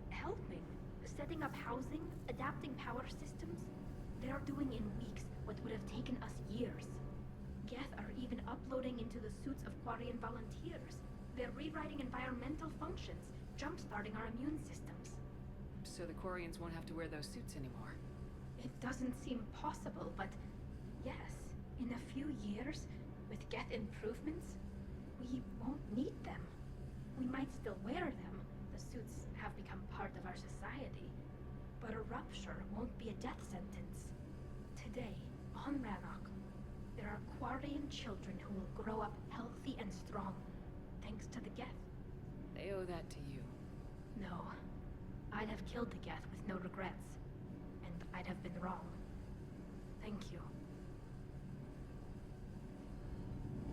helping. Setting up housing, adapting power systems. They are doing in weeks what would have taken us years. Geth are even uploading into the suits of Quarian volunteers. They're rewriting environmental functions, jump-starting our immune systems. So the Quarians won't have to wear those suits anymore. It doesn't seem possible, but yes, in a few years, with Geth improvements, we won't need them. We might still wear them. The suits have become part of our society. But a rupture won't be a death sentence. Today, on Rannoch, there are Quarian children who will grow up healthy and strong, thanks to the Geth. They owe that to you. No. I'd have killed the Geth with no regrets. And I'd have been wrong. Thank you.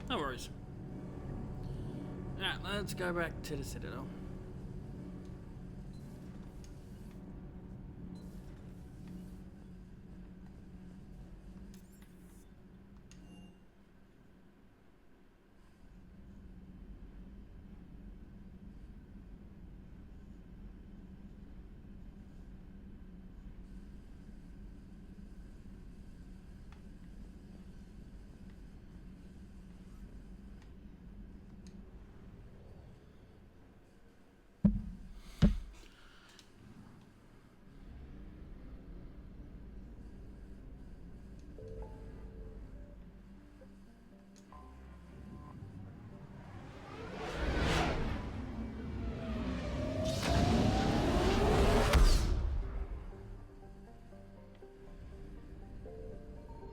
No worries. Alright, let's go back to the Citadel.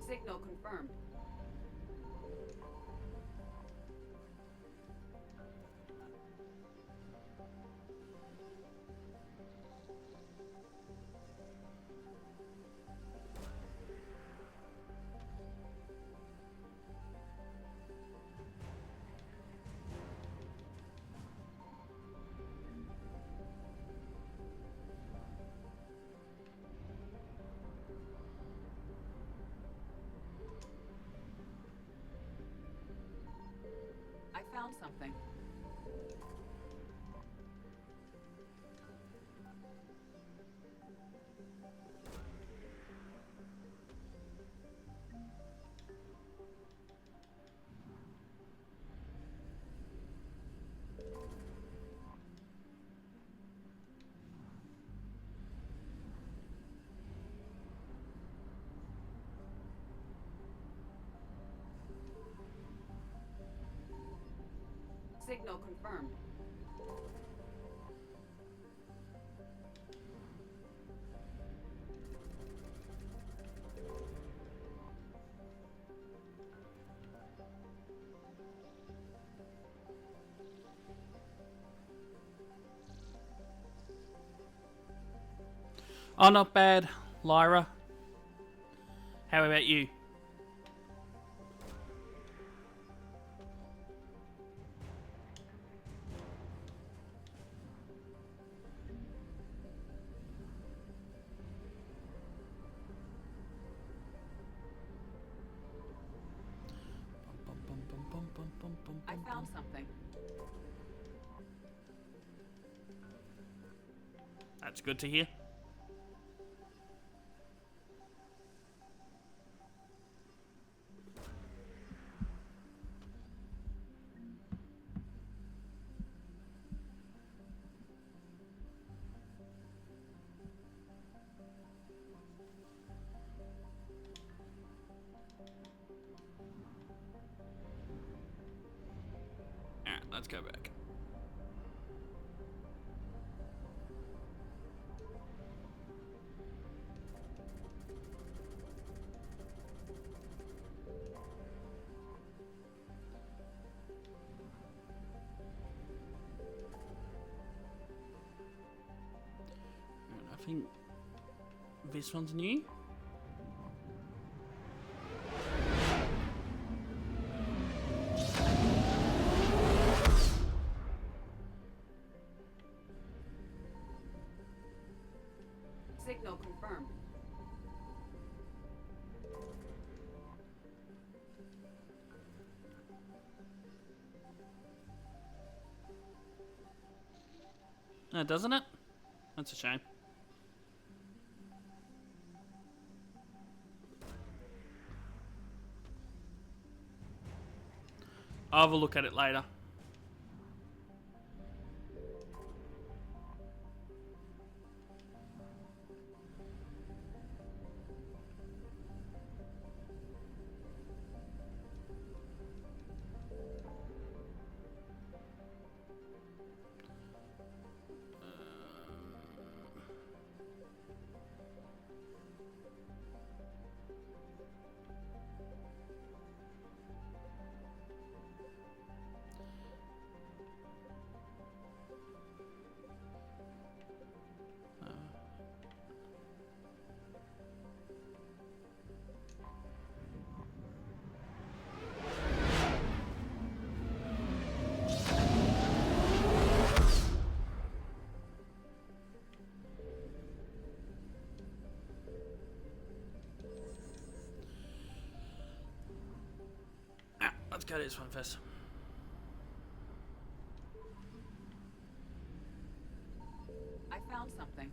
Signal confirmed. I found something. Signal confirmed. Oh, not bad, Lyra. How about you? I found something. That's good to hear. Alright, let's go back. I think this one's new. Signal confirmed. Doesn't it? That's a shame. I'll have a look at it later. Let's go to this one first. I found something.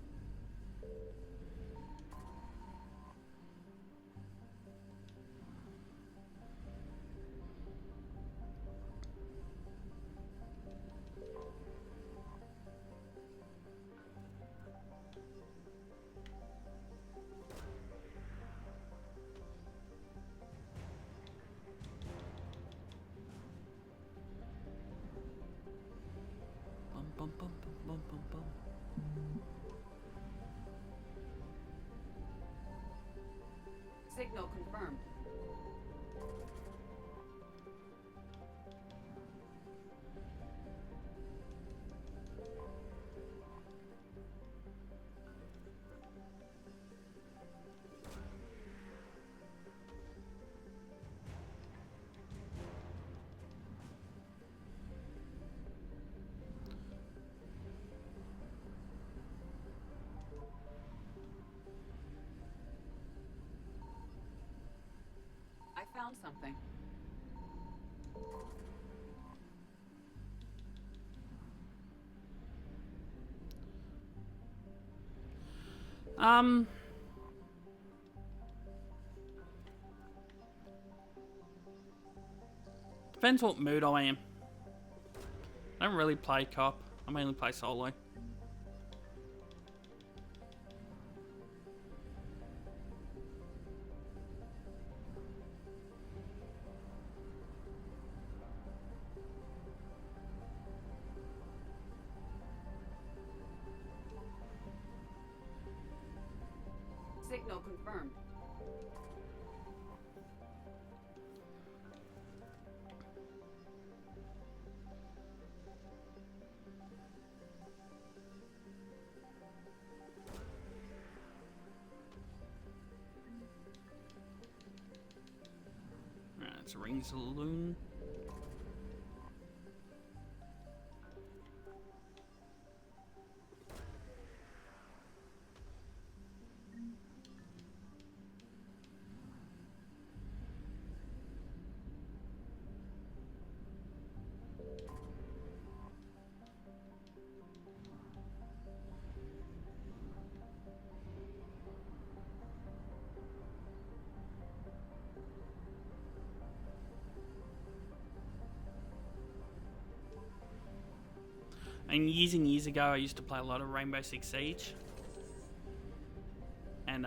Bum, bum, bum, bum, bum, bum. Signal confirmed. I found something. Depends what mood I am. I don't really play co-op. I mainly play solo. Signal confirmed. Right, it's a ring saloon. And years ago, I used to play a lot of Rainbow Six Siege. And,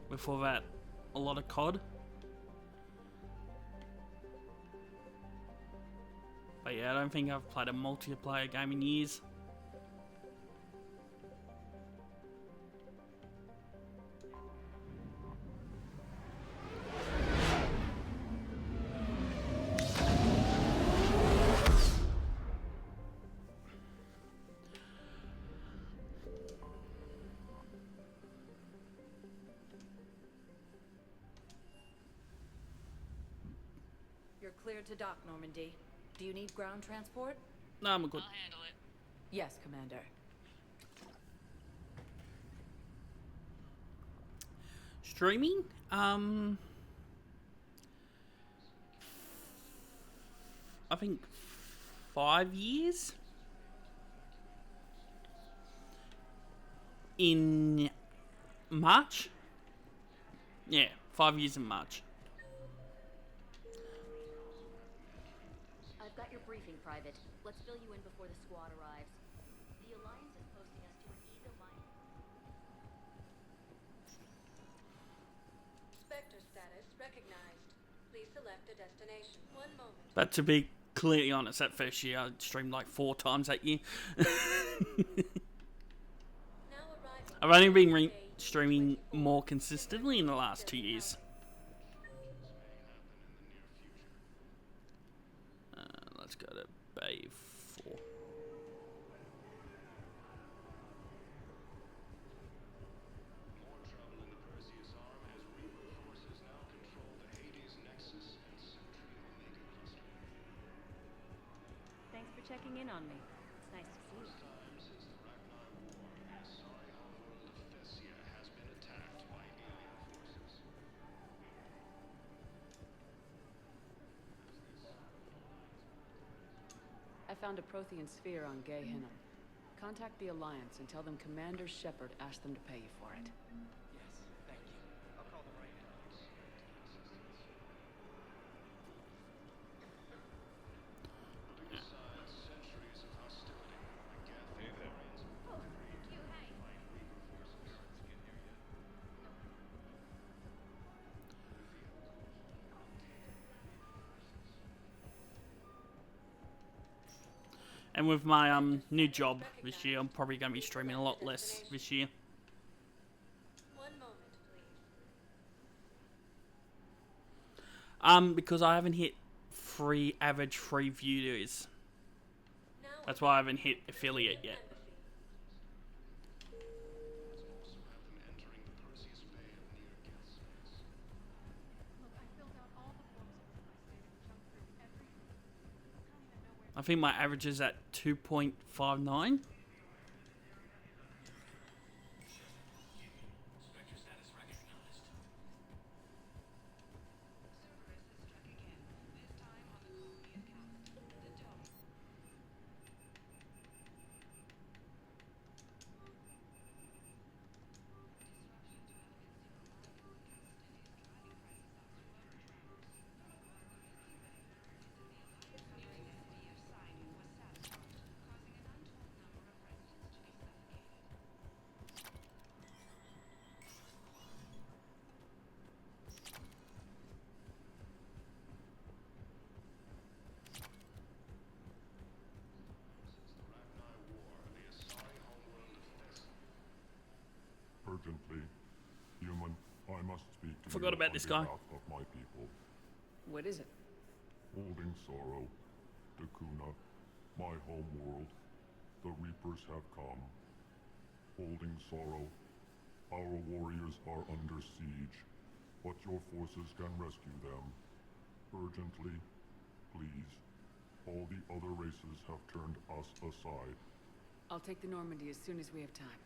before that, a lot of COD. But yeah, I don't think I've played a multiplayer game in years. You're cleared to dock, Normandy. Do you need ground transport? No, I'm good. I'll handle it. Yes, Commander. Streaming? I think 5 years? In March? Yeah, 5 years in March. I've got your briefing, Private. Let's fill you in before the squad arrives. The Alliance is posting us to an Eagle mine. Spectre status recognized. Please select a destination. 1 moment. But to be completely honest, that first year I streamed like 4 times that year. I've only been streaming more consistently in the last 2 years. Let's go to Bay 4. Thanks for checking in on me. It's nice to see you. I found a Prothean sphere on Gehinnom. Contact the Alliance and tell them Commander Shepard asked them to pay you for it. Yes, thank you. I'll call them right now. And with my new job this year, I'm probably going to be streaming a lot less this year. 1 moment, please. Because I haven't hit average free viewers. That's why I haven't hit affiliate yet. I think my average is at 2.59. forgot about this guy. On behalf of my people, What is it? holding sorrow, Dakuna, my home world, the Reapers have come. Holding sorrow, our warriors are under siege, but your forces can rescue them. Urgently, please. All the other races have turned us aside. I'll take the Normandy as soon as we have time.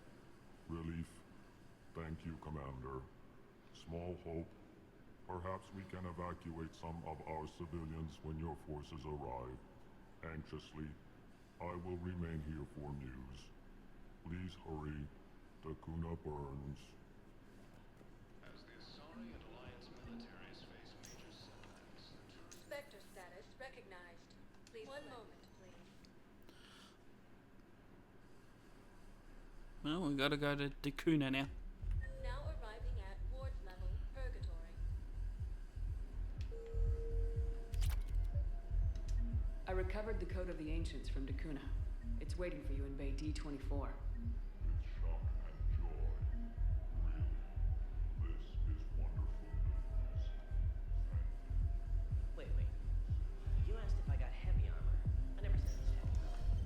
Relief. Thank you, Commander. Small hope. Perhaps we can evacuate some of our civilians when your forces arrive. Anxiously, I will remain here for news. Please hurry. Dakuna burns. As the Asari and Alliance militaries face major setbacks, Spectre status recognized. Please. One moment, please. Well, we gotta go to Dakuna now. Now arriving at ward level purgatory. I recovered the Code of the Ancients from Dakuna. It's waiting for you in Bay D-24. Wait. You asked if I got heavy armor. I never said it was heavy.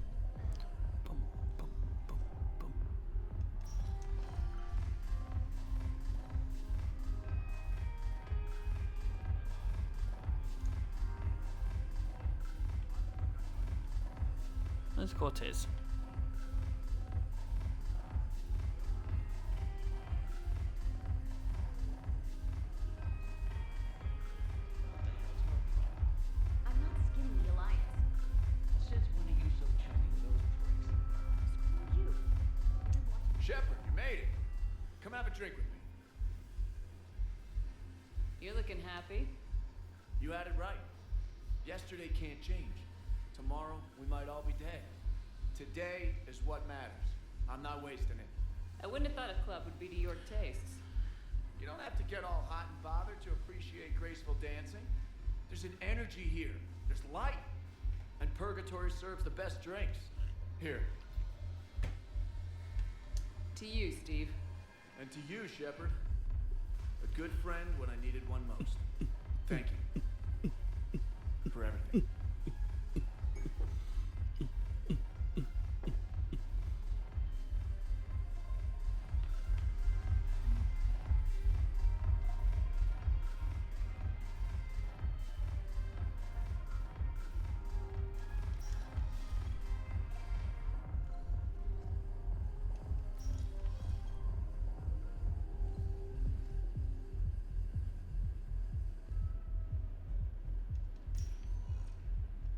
There's Cortez. I'm not skinning the Alliance. Since when are you so chummy with those pricks? Screw you. Shepard, you made it. Come have a drink with me. You're looking happy. You had it right. Yesterday can't change. Tomorrow, we might all be dead. Today is what matters. I'm not wasting it. I wouldn't have thought a club would be to your tastes. You don't have to get all hot and bothered to appreciate graceful dancing. There's an energy here. There's light. And Purgatory serves the best drinks. Here. To you, Steve. And to you, Shepard. A good friend when I needed one most. Thank you. For everything.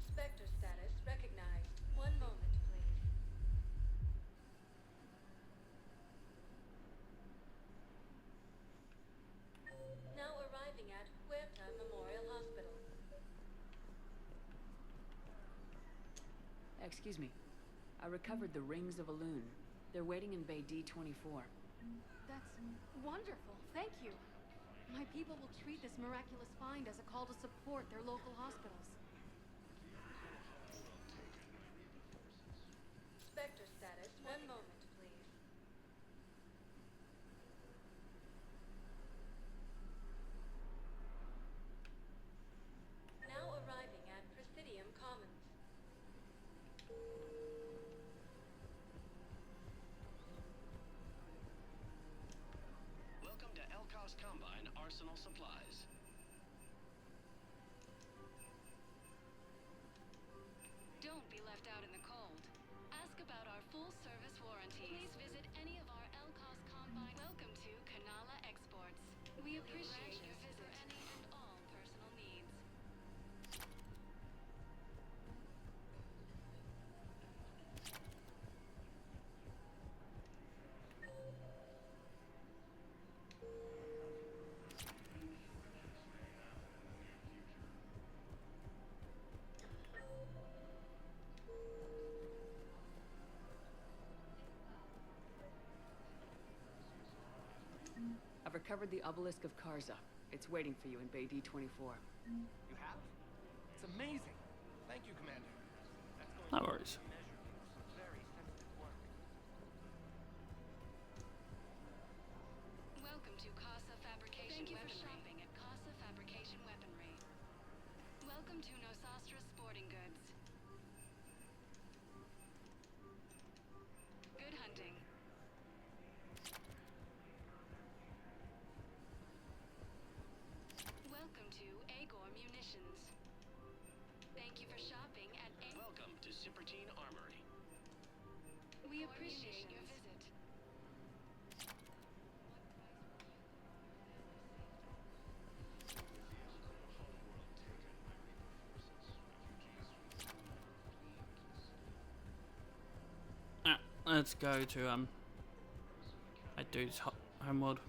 Spectre status recognized. One moment, please. Now arriving at Huerta Memorial Hospital. Excuse me. I recovered the Rings of Elune. They're waiting in Bay D-24. That's wonderful. Thank you. My people will treat this miraculous find as a call to support their local hospitals. Spectre status. One moment, please. Now arriving at Presidium Commons. Welcome to Elkos Combine Arsenal Supplies. Don't be left out in the cold. Ask about our full-service warranty. Please visit any of our Elkos Combine. Welcome to Kanala Exports. We appreciate your visit for any and all personal needs. I've recovered the Obelisk of Karza. It's waiting for you in Bay D-24. You have? It's amazing. Thank you, Commander. That's going No to worries. measure some very sensitive work. Welcome to Casa Fabrication. Thank you for shopping sporting goods. Good hunting. Welcome to Agor Munitions. Thank you for shopping at Welcome to Zippertine Armory. We appreciate your visit. Let's go to that dude's homeworld.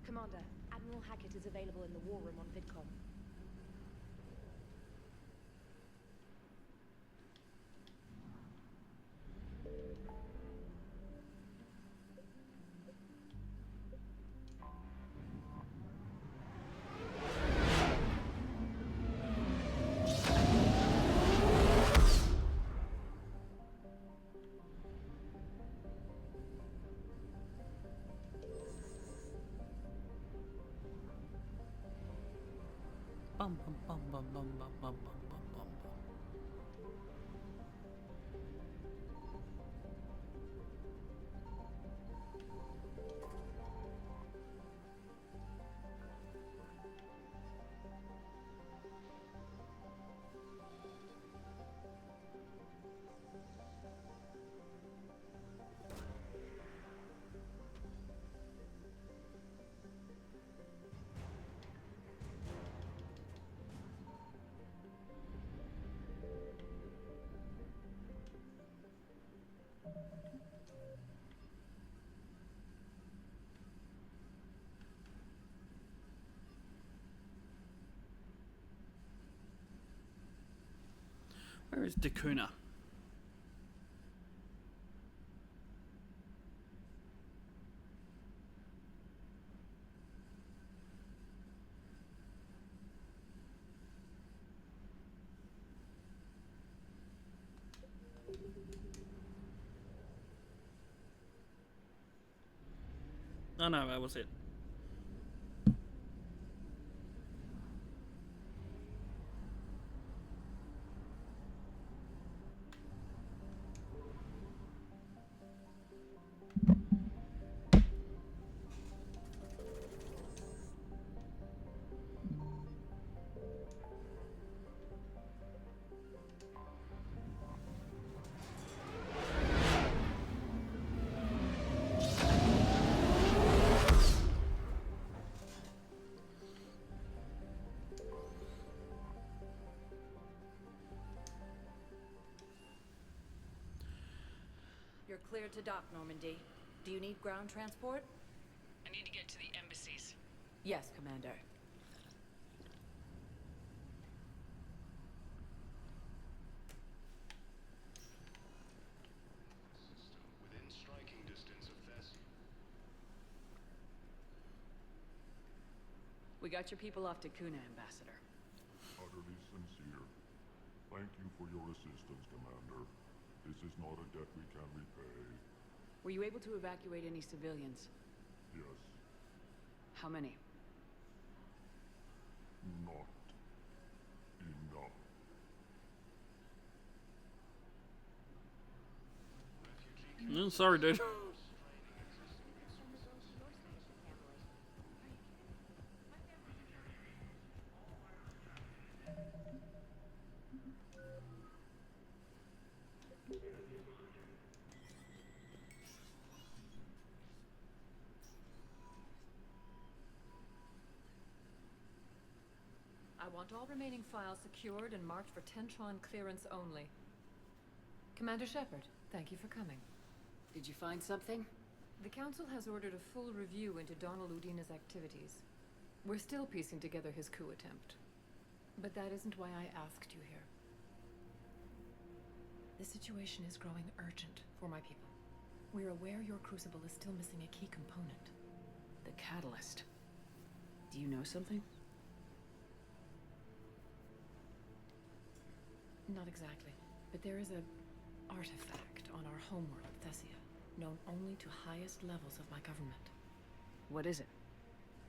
Commander, Admiral Hackett is available in the war room on VidCom. Bum bum bum bum bum bum bum bum bum bum. Where is Dakuna? Oh no, that was it. You're cleared to dock, Normandy. Do you need ground transport? I need to get to the embassies. Yes, Commander. Within striking distance of Thessia. We got your people off Dakuna, Ambassador. Utterly sincere. Thank you for your assistance, Commander. This is not a debt we can repay. Were you able to evacuate any civilians? Yes, How many? not enough. Sorry, dude. I want all remaining files secured and marked for Tentron clearance only. Commander Shepard, thank you for coming. Did you find something? The Council has ordered a full review into Donald Udina's activities. We're still piecing together his coup attempt. But that isn't why I asked you here. The situation is growing urgent for my people. We're aware your crucible is still missing a key component. The catalyst. Do you know something? Not exactly, but there is a artifact on our homeworld, Thessia, known only to highest levels of my government. What is it?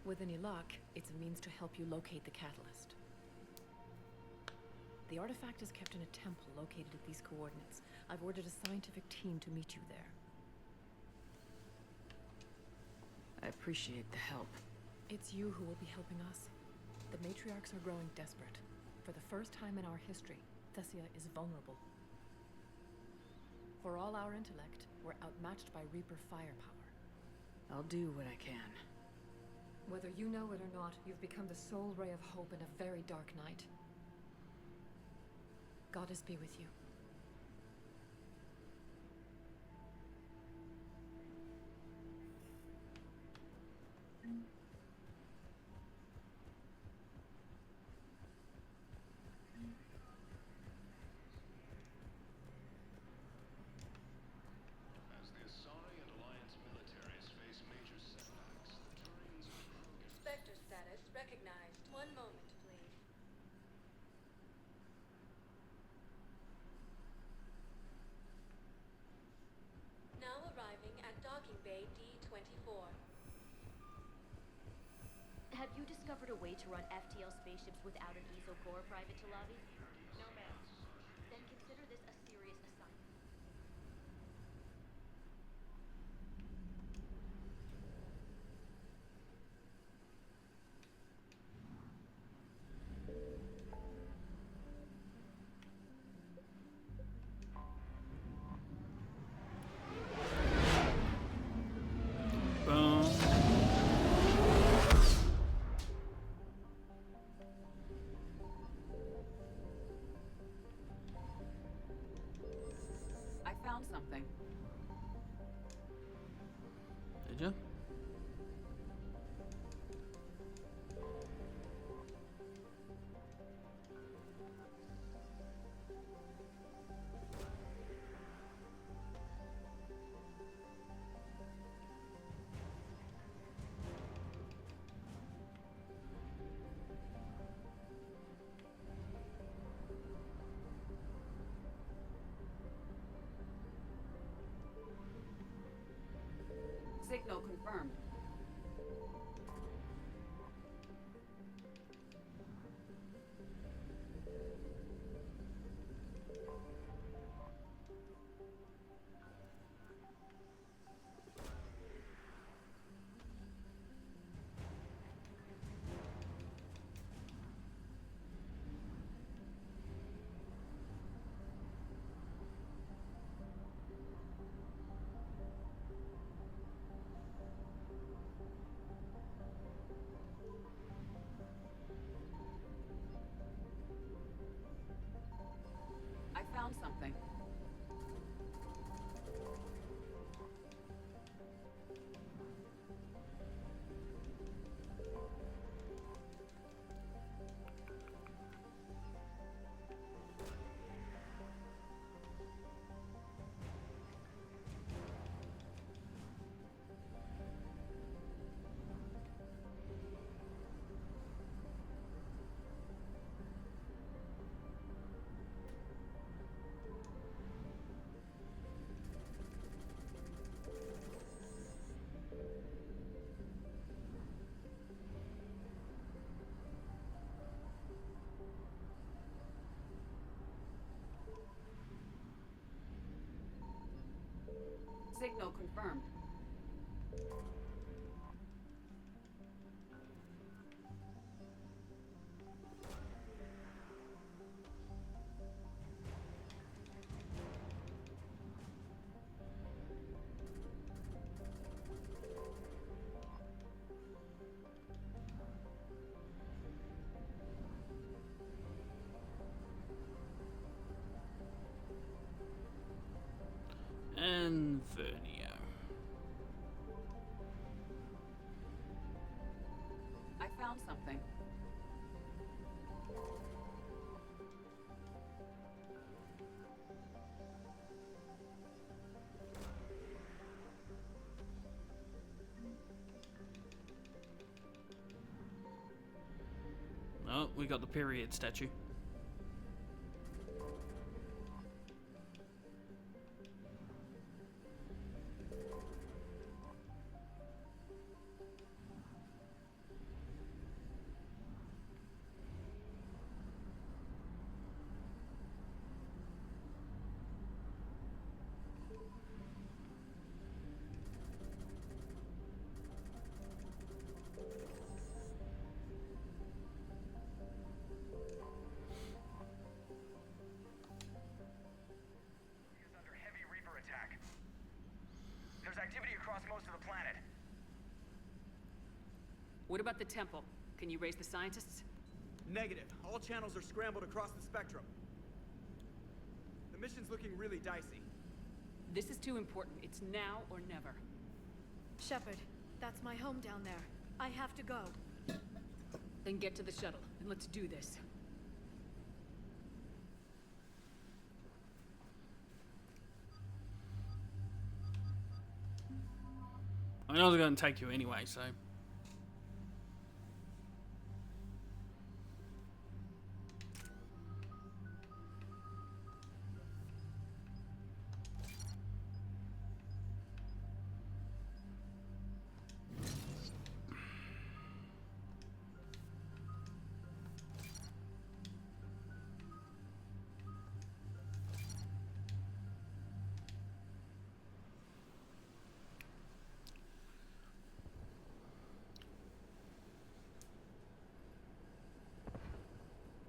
With any luck, it's a means to help you locate the catalyst. The artifact is kept in a temple located at these coordinates. I've ordered a scientific team to meet you there. I appreciate the help. It's you who will be helping us. The matriarchs are growing desperate. For the first time in our history, Thessia is vulnerable. For all our intellect, we're outmatched by Reaper firepower. I'll do what I can. Whether you know it or not, you've become the sole ray of hope in a very dark night. Goddess be with you. As the Asari and Alliance militaries face major setbacks, the Turians and Krogan... Spectre status recognized. One moment, please. Now arriving at docking bay D-24. Have you discovered a way to run FTL spaceships without an ESO core, Private Talavi? No, ma'am. Then consider this a serious assignment. Boom. I found something. Did you? Signal confirmed. I found something. Signal confirmed. Invernio. I found something. Oh, we got the period statue. Under heavy Reaper attack. There's activity across most of the planet. What about the temple? Can you raise the scientists? Negative. All channels are scrambled across the spectrum. The mission's looking really dicey. This is too important. It's now or never. Shepard, that's my home down there. I have to go. Then get to the shuttle, and let's do this. I know they're going to take you anyway, so.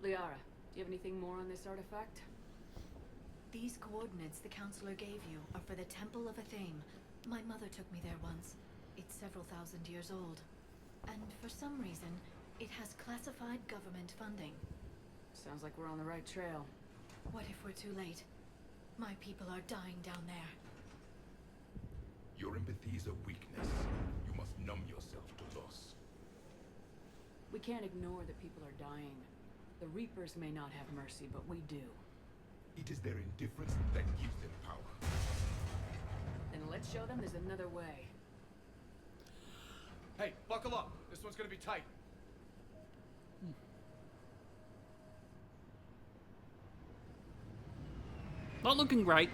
Liara, do you have anything more on this artifact? These coordinates the Counselor gave you are for the Temple of Athame. My mother took me there once. It's several thousand years old. And for some reason, it has classified government funding. Sounds like we're on the right trail. What if we're too late? My people are dying down there. Your empathy is a weakness. You must numb yourself to loss. We can't ignore that people are dying. The Reapers may not have mercy, but we do. It is their indifference that gives them power. Then let's show them there's another way. Hey, buckle up. This one's gonna be tight. Not looking great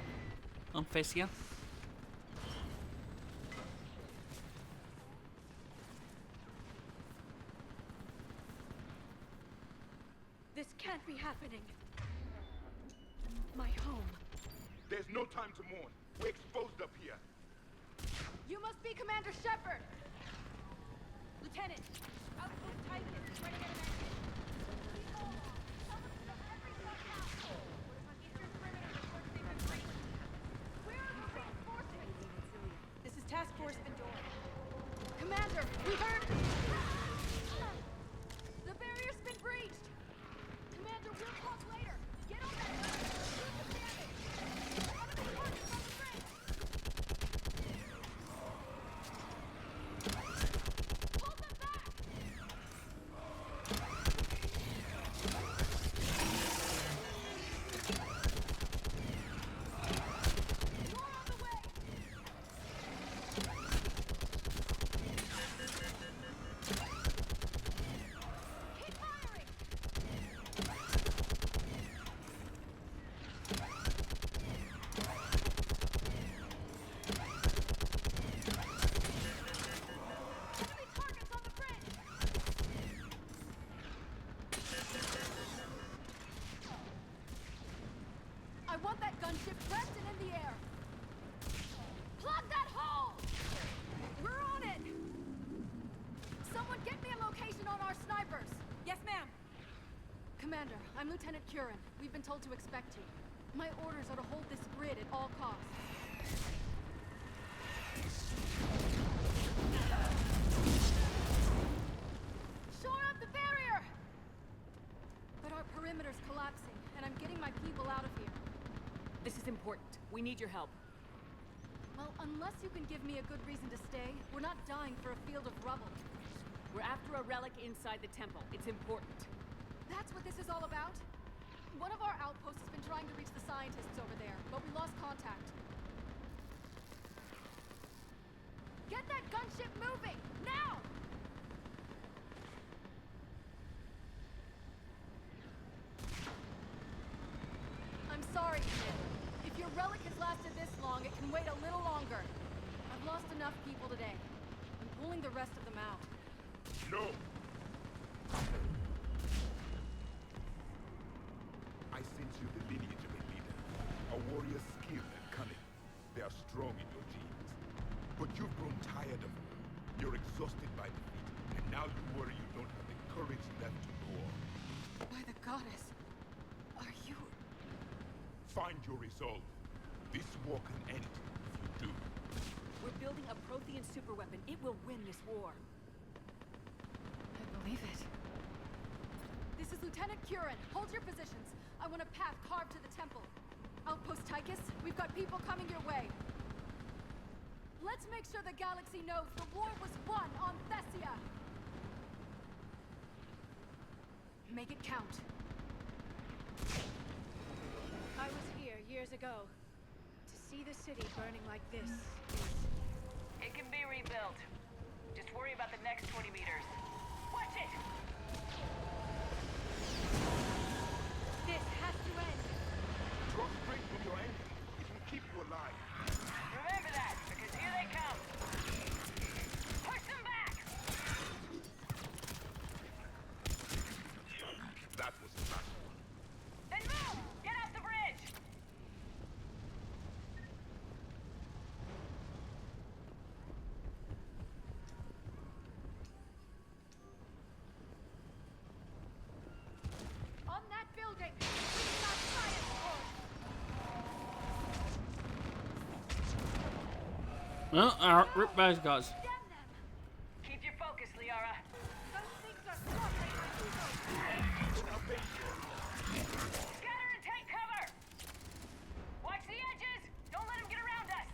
on Fessia. This can't be happening. My home. There's no time to mourn. We're exposed up here. You must be Commander Shepard! Lieutenant, Outpost Titan is ready to This is Task Force Vendora. Commander, we heard... The barrier's been breached! Commander, we'll talk later! Get on that ladder! Do some damage! Enemy targets on the bridge! Hold them back! More on the way! Keep firing! Enemy targets on the bridge! I want that gunship pressed and in the air! Plug that hole! We're on it! Someone get me a location on our snipers! Yes, ma'am! Commander, I'm Lieutenant Curran. We've been told to expect you. My orders are to hold this grid at all costs. Shore up the barrier! But our perimeter's collapsing, and I'm getting my people out of here. This is important. We need your help. Well, unless you can give me a good reason to stay, we're not dying for a field of rubble. We're after a relic inside the temple. It's important. That's what this is all about? One of our outposts has been trying to reach the scientists over there, but we lost contact. Get that gunship moving! Now! I'm sorry, Smith. If your relic has lasted this long, it can wait a little longer. I've lost enough people today. I'm pulling the rest of them out. No! I sense you the lineage of a leader. A warrior's skill and cunning. They are strong in your genes. But you've grown tired of them. You're exhausted by defeat, and now you worry you don't have the courage left to go on. By the goddess, are you... Find your resolve. This war can end if you do. We're building a Prothean superweapon. It will win this war. I believe it. This is Lieutenant Curran. Hold your positions. I want a path carved to the temple. Outpost Tychus, we've got people coming your way. Let's make sure the galaxy knows the war was won on Thessia. Make it count. I was here years ago. To see the city burning like this is... It can be rebuilt. Just worry about the next 20 meters. Watch it! This has to end. Draw straight from your engine. It will keep you alive. Remember that, because here they come. Push them back! That was a fast one. Then move! Get off the bridge! On that building! Bring that science force! Well, alright, rip those guys. Keep your focus, Liara. Those things are swamping my ego! Scatter and take cover! Watch the edges! Don't let them get around us!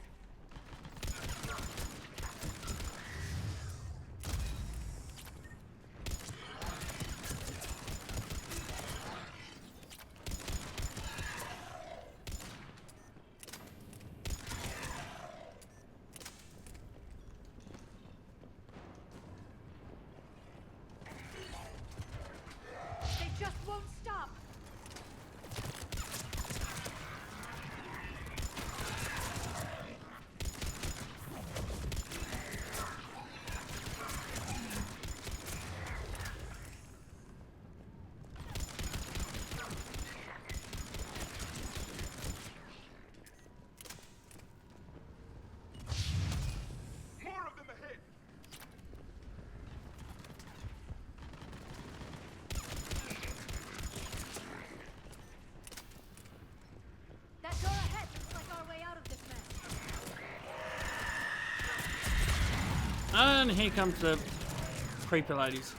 They just won't stop! More of them ahead! That door ahead looks like our way out of this mess. And here comes the creepy ladies.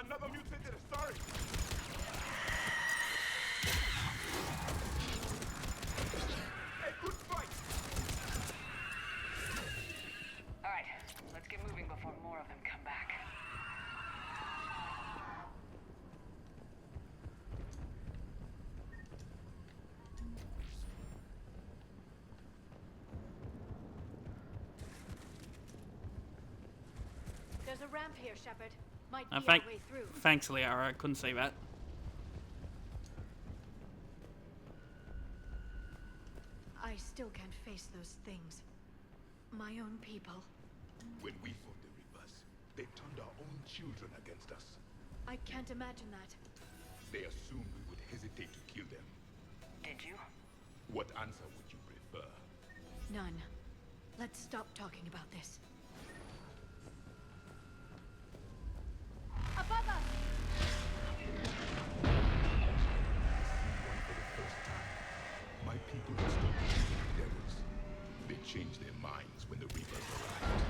Another mutated Astari! Hey, good fight! Alright, let's get moving before more of them come back. There's a ramp here, Shepard. Might be And our way through. thanks, Liara. I couldn't see that. I still can't face those things. My own people. When we fought the Reapers, they turned our own children against us. I can't imagine that. They assumed we would hesitate to kill them. Did you? What answer would you prefer? None. Let's stop talking about this. Above us! For the first time, my people had stopped believing devils. They changed their minds when the Reapers arrived.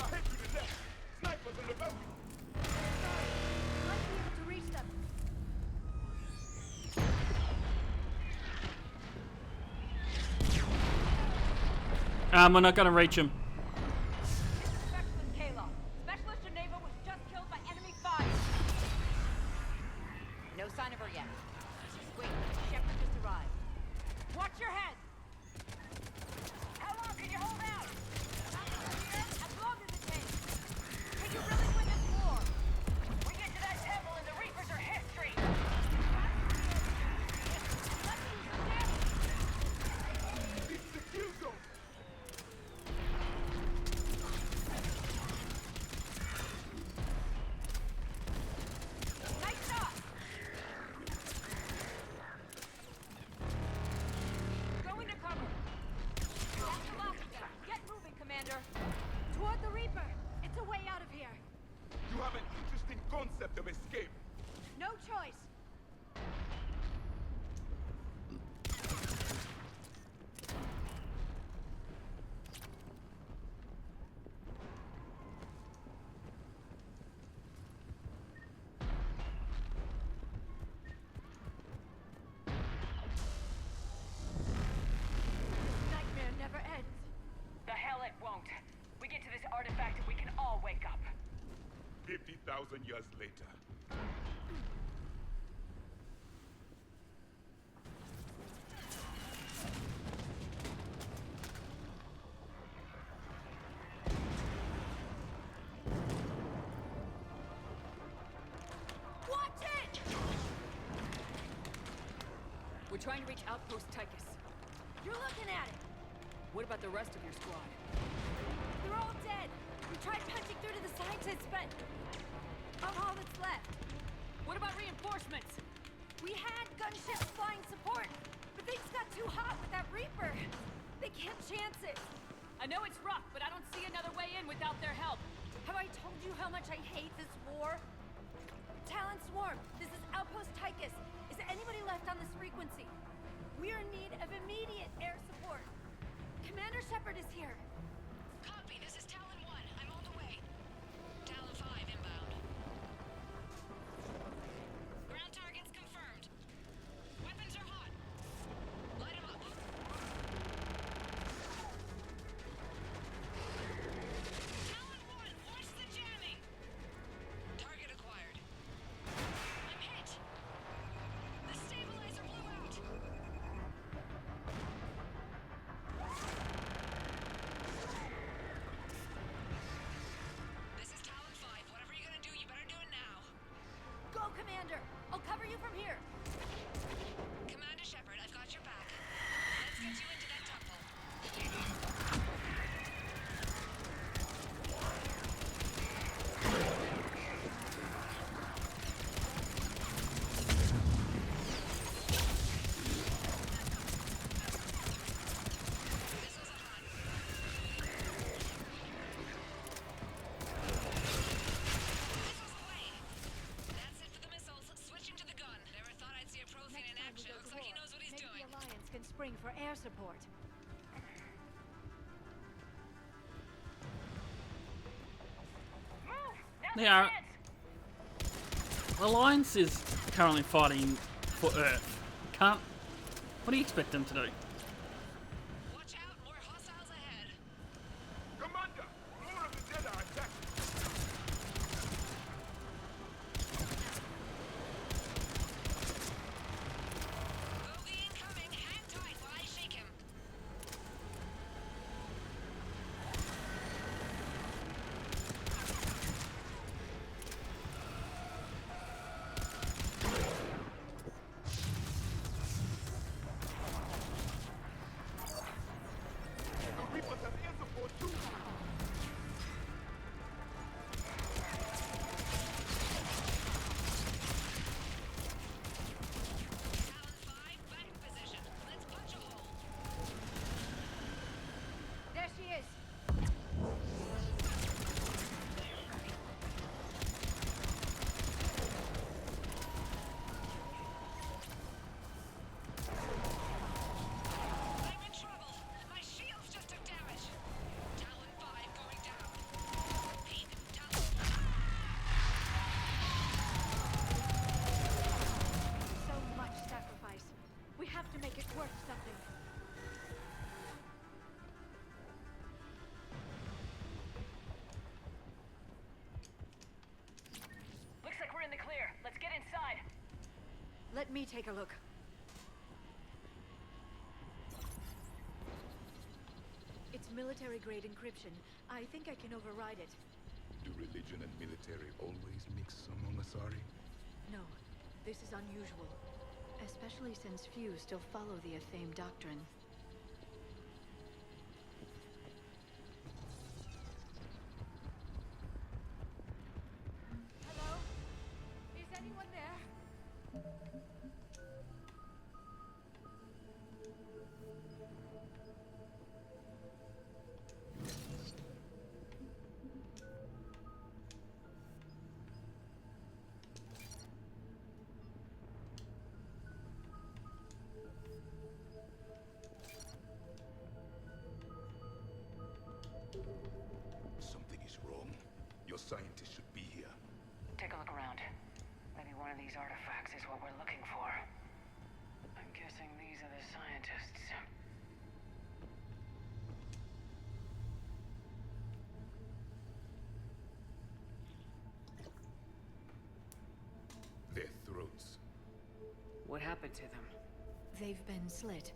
Ahead to the left! Snipers on the balcony! Might be able to reach them. We're not gonna reach him. Specialist Kayla. Specialist Geneva was just killed by enemy fire. No sign of her yet. Wait, Shepard just arrived. Watch your head! How long can you hold out? As long as it takes. Can you really win this war? We get to that temple and the Reapers are history. Let's do some damage. It's the kill zone! Nice shot! Going to cover. That's the last of them. Get moving, Commander. Toward the Reaper. It's a way out of here. You have an interesting concept of escape. No choice. Nightmare never ends. The hell it won't. We get to this artifact and we can all wake up. 50,000 years later. Watch it! We're trying to reach Outpost Tychus. You're looking at it. What about the rest of your squad? They're all dead. We tried punching through to the scientists, but I'm all that's left. What about reinforcements? We had gunships flying support, but things got too hot with that Reaper. They can't chance it. I know it's rough, but I don't see another way in without their help. Have I told you how much I hate this war? Talon Swarm, this is Outpost Tychus. Is there anybody left on this frequency? We're in need of immediate air support. Commander Shepard is here. Copy, this is Talon 1. I'm on the way. Talon 5 inbound. Ground targets confirmed. Weapons are hot. Light 'em up. Talon 1, watch the jamming. Target acquired. I'm hit. The stabilizer blew out. This is Talon 5. Whatever you're gonna do, you better do it now. Go, Commander. I'll cover you from here. Commander Shepard, I've got your back. Let's get you into that temple. That's it for the missiles. Switching to the gun. Never thought I'd see a Prothean in action. Looks like he knows what he's Maybe doing. the Alliance can spring for air support. Yeah. Alliance is currently fighting for Earth. Can't. What do you expect them to do? Watch out, more hostiles ahead. Commander, more of the dead are attacking. Bogey incoming. Hang tight while I shake him. me take a look. It's military-grade encryption. I think I can override it. Do religion and military always mix among Asari? No, this is unusual. Especially since few still follow the Athame doctrine. Hello? Is anyone there? Something is wrong. Your scientists should be here. Take a look around. Maybe one of these artifacts is what we're looking for. I'm guessing these are the scientists. Their throats. What happened to them? They've been slit.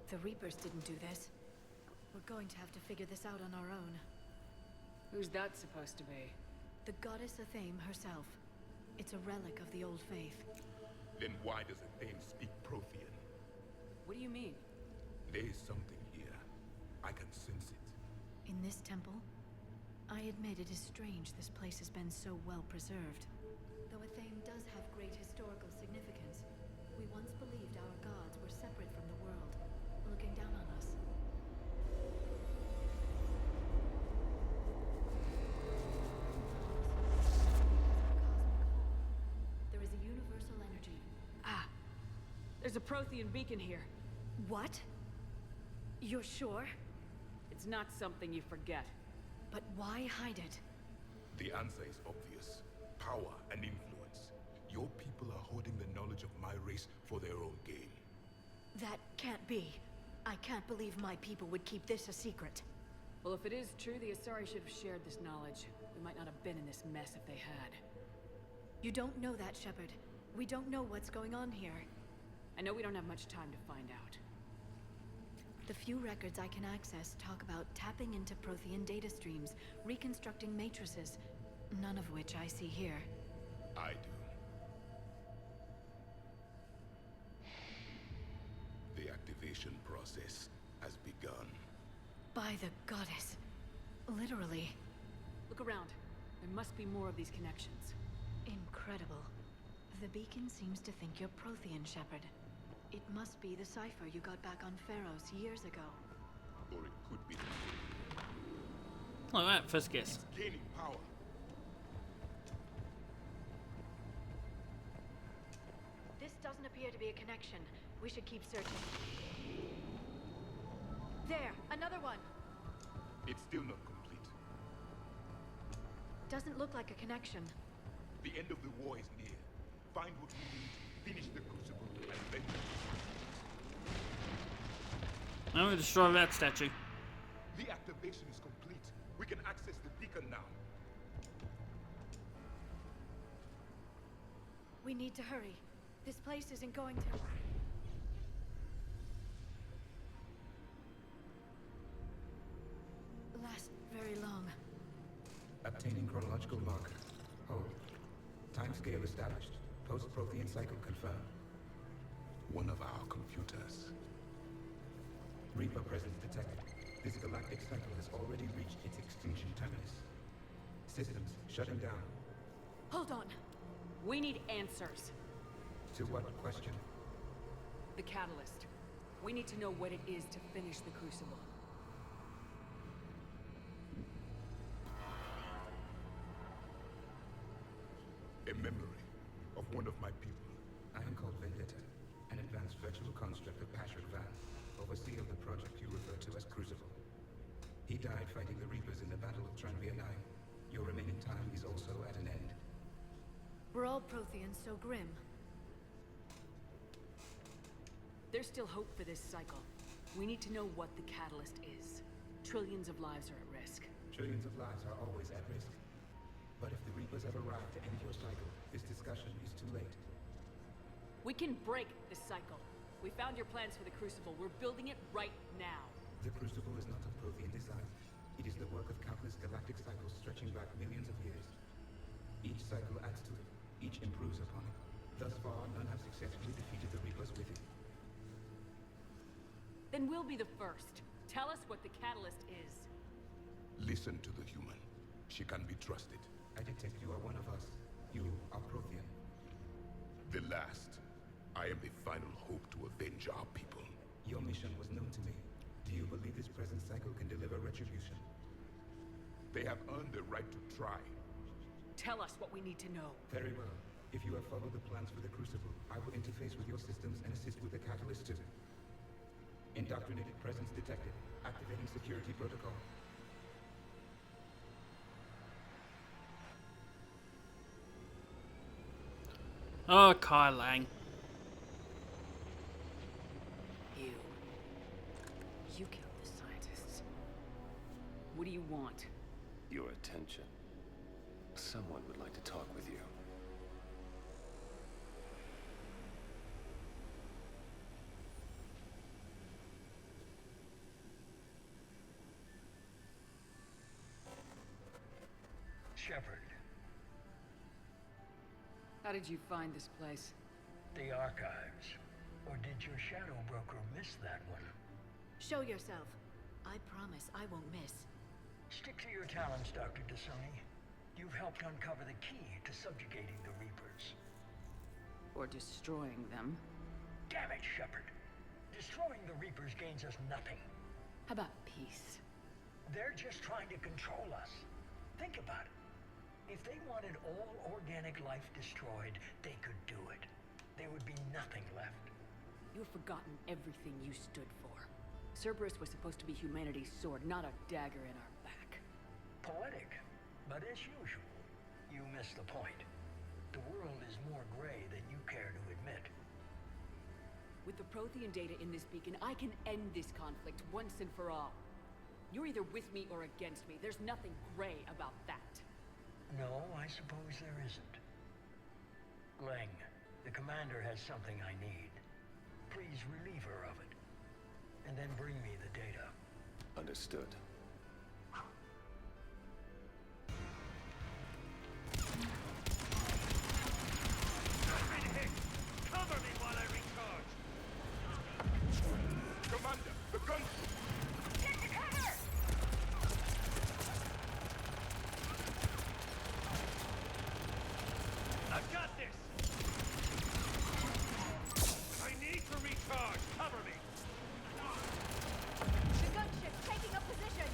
The Reapers didn't do this. We're going to have to figure this out on our own. Who's that supposed to be? The goddess Athame herself. It's a relic of the old faith. Then why does Athame speak Prothean? What do you mean? There is something here. I can sense it. In this temple? I admit it is strange this place has been so well preserved. Though Athame does have great historical significance, we once believed our gods were separate from the world, looking down on us. There is a universal energy. Ah! There's a Prothean beacon here. What? You're sure? It's not something you forget. But why hide it? The answer is obvious. Power and influence. Your people are hoarding the knowledge of my race for their own gain. That can't be. I can't believe my people would keep this a secret. Well, if it is true, the Asari should have shared this knowledge. We might not have been in this mess if they had. You don't know that, Shepard. We don't know what's going on here. I know we don't have much time to find out. The few records I can access talk about tapping into Prothean data streams, reconstructing matrices, none of which I see here. I do. The activation process has begun. By the goddess. Literally. Look around. There must be more of these connections. Incredible. The beacon seems to think you're Prothean, Shepard. It must be the cipher you got back on Pharos years ago. Or it could be. Like that, first guess. It's gaining power. This doesn't appear to be a connection. We should keep searching. There, another one. It's still not complete. Doesn't look like a connection. The end of the war is near. Find what we need, finish the Crucible, and then... I'm gonna destroy that statue. The activation is complete. We can access the beacon now. We need to hurry. This place isn't going to... last very long. Obtaining chronological marker. Hold. Timescale established. Post-Prothean cycle confirmed. One of our computers. Reaper presence detected. This galactic cycle has already reached its extinction terminus. Systems shutting down. Hold on. We need answers. To what question? The catalyst. We need to know what it is to finish the Crucible. A memory of one of my people. I am called Vendetta, an advanced virtual construct of Patrick Van, overseer of the project you refer to as Crucible. He died fighting the Reapers in the Battle of Tranvia 9. Your remaining time is also at an end. We're all Protheans so grim. There's still hope for this cycle. We need to know what the catalyst is. Trillions of lives are at risk. Trillions of lives are always at risk. But if the Reapers have arrived to end your cycle, this discussion is too late. We can break this cycle. We found your plans for the Crucible. We're building it right now. The Crucible is not of Prothean design. It is the work of countless galactic cycles stretching back millions of years. Each cycle adds to it. Each improves upon it. Thus far, none have successfully defeated the Reapers with it. Then we'll be the first. Tell us what the catalyst is. Listen to the human. She can be trusted. I detect you are one of us. You are Prothean. The last. I am the final hope to avenge our people. Your mission was known to me. Do you believe this present cycle can deliver retribution? They have earned the right to try. Tell us what we need to know. Very well. If you have followed the plans for the Crucible, I will interface with your systems and assist with the catalyst too. Indoctrinated presence detected. Activating security protocol. Oh, Kai Lang. You killed the scientists. What do you want? Your attention. Someone would like to talk with you. Shepard. How did you find this place? The archives. Or did your shadow broker miss that one? Show yourself. I promise I won't miss. Stick to your talents, Dr. Dasani. You've helped uncover the key to subjugating the Reapers. Or destroying them. Damn it, Shepard. Destroying the Reapers gains us nothing. How about peace? They're just trying to control us. Think about it. If they wanted all organic life destroyed, they could do it. There would be nothing left. You've forgotten everything you stood for. Cerberus was supposed to be humanity's sword, not a dagger in our back. Poetic, but as usual, you missed the point. The world is more gray than you care to admit. With the Prothean data in this beacon, I can end this conflict once and for all. You're either with me or against me. There's nothing gray about that. No, I suppose there isn't. Leng, the commander has something I need. Please relieve her of it. And then bring me the data. Understood. Cover me while I recharge! Commander, the gunship! Get to cover! I've got this! I need to recharge! Cover me! The gunship taking up position!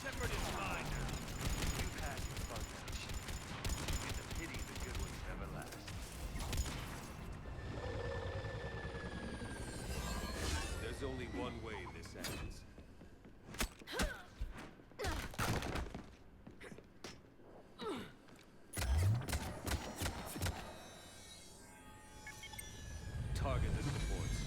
Shepard is mine now. You had your fun. It's a pity the good ones never last. There's only one way this ends. Target the supports.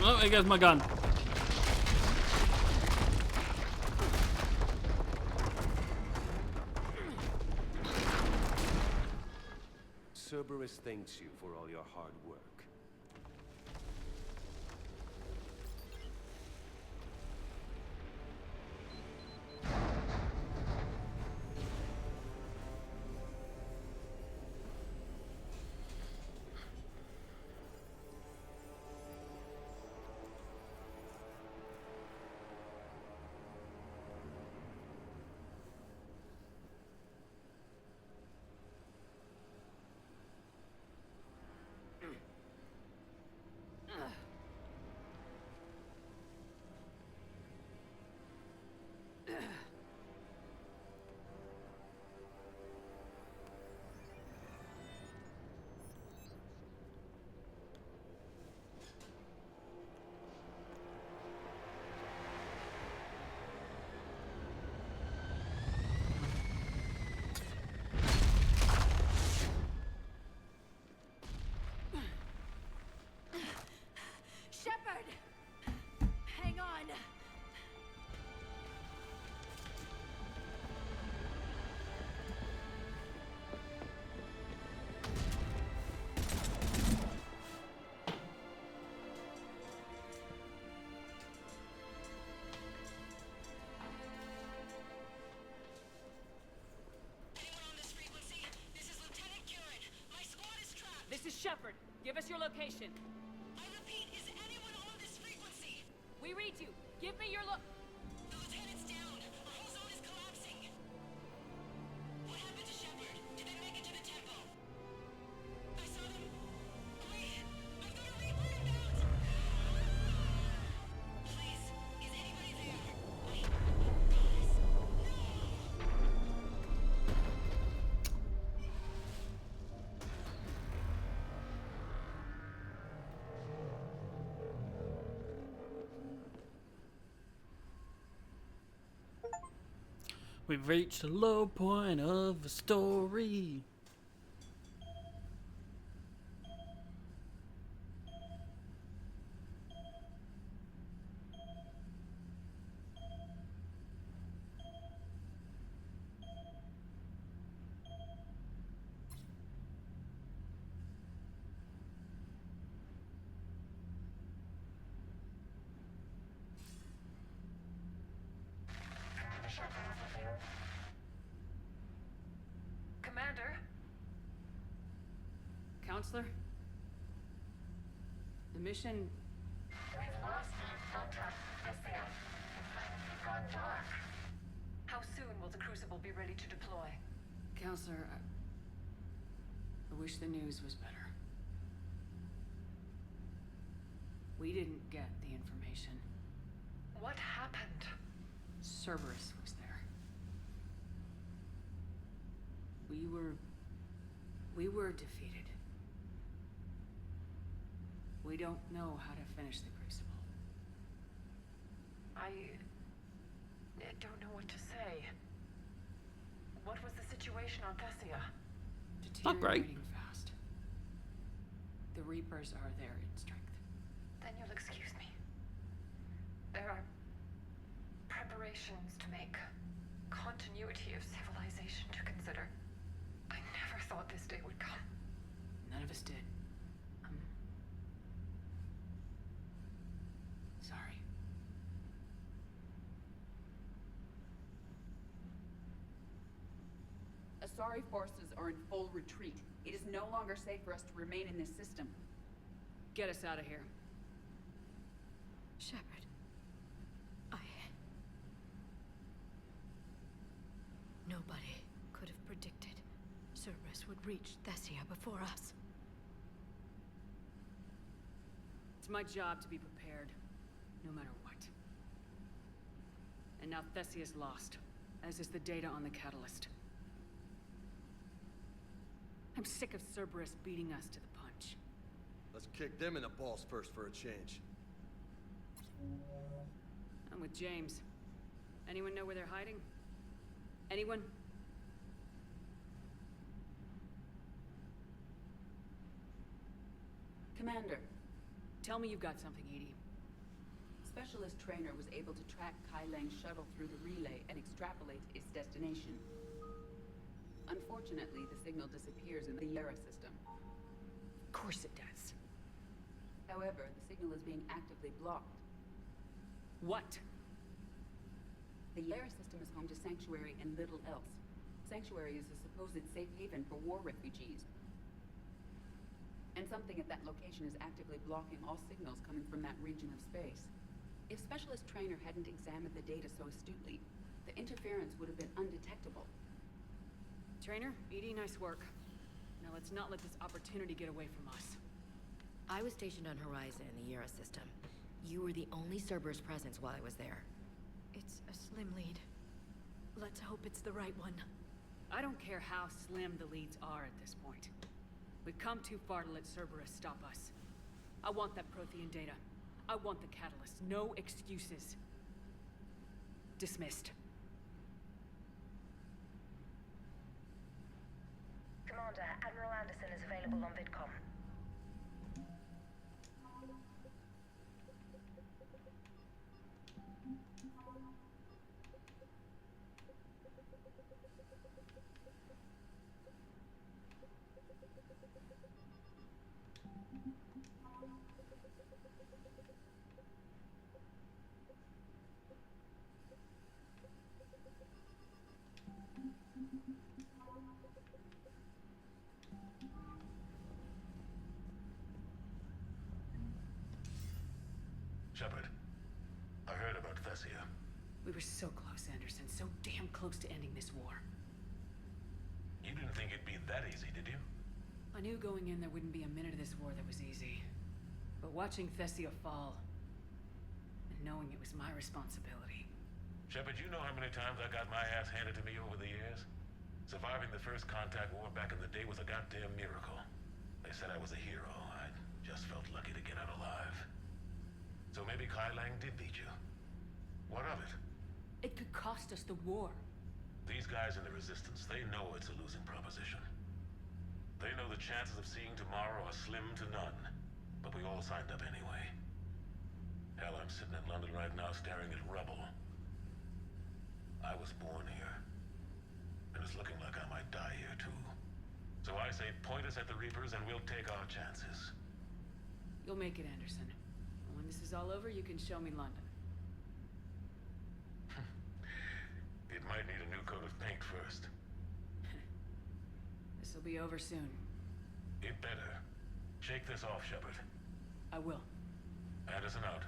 Oh, there goes my gun. Cerberus thanks you for all your hard work. Give us your location. I repeat, is anyone on this frequency? We read you. Give me your The lieutenant's down. Our whole zone is collapsing. What happened to Shepard? Did they make it to the temple? I saw them. Wait, I've got a Reaper inbound. Please, is anybody there? We've reached the low point of the story. Commander? Counselor? The mission... How soon will the Crucible be ready to deploy? Counselor, I wish the news was better. We didn't get the information. What happened? Cerberus was there. We were defeated. We don't know how to finish the Crucible. I don't know what to say. What was the situation on Thessia? Not great. Deteriorating fast. The Reapers are there in strength. Then you'll excuse me. There are preparations to make, continuity of civilization to consider. I never thought this day would come. None of us did. I'm sorry. Asari forces are in full retreat. It is no longer safe for us to remain in this system. Get us out of here. Shepard. Nobody could have predicted Cerberus would reach Thessia before us. It's my job to be prepared, no matter what. And now Thessia's lost, as is the data on the catalyst. I'm sick of Cerberus beating us to the punch. Let's kick them in the balls first for a change. I'm with James. Anyone know where they're hiding? Anyone? Commander. Tell me you've got something, Edie. Specialist Trainer was able to track Kai Lang's shuttle through the relay and extrapolate its destination. Unfortunately, the signal disappears in the Yara system. Of course it does. However, the signal is being actively blocked. What? The Yara system is home to Sanctuary and little else. Sanctuary is a supposed safe haven for war refugees. And something at that location is actively blocking all signals coming from that region of space. If Specialist Trainer hadn't examined the data so astutely, the interference would have been undetectable. Trainer, Edie, nice work. Now let's not let this opportunity get away from us. I was stationed on Horizon in the Yara system. You were the only Cerberus presence while I was there. It's a slim lead. Let's hope it's the right one. I don't care how slim the leads are at this point. We've come too far to let Cerberus stop us. I want that Prothean data. I want the catalyst. No excuses. Dismissed. Commander, Admiral Anderson is available on VidCom. We were so close, Anderson. So damn close to ending this war. You didn't think it'd be that easy, did you? I knew going in there wouldn't be a minute of this war that was easy. But watching Thessia fall, and knowing it was my responsibility. Shepard, you know how many times I got my ass handed to me over the years? Surviving the first contact war back in the day was a goddamn miracle. They said I was a hero. I just felt lucky to get out alive. So maybe Kai Lang did beat you. What of it? It could cost us the war. These guys in the Resistance, they know it's a losing proposition. They know the chances of seeing tomorrow are slim to none. But we all signed up anyway. Hell, I'm sitting in London right now staring at rubble. I was born here. And it's looking like I might die here too. So I say point us at the Reapers and we'll take our chances. You'll make it, Anderson. And when this is all over, you can show me London. It might need a new coat of paint first. This'll be over soon. It better. Shake this off, Shepard. I will. Anderson out.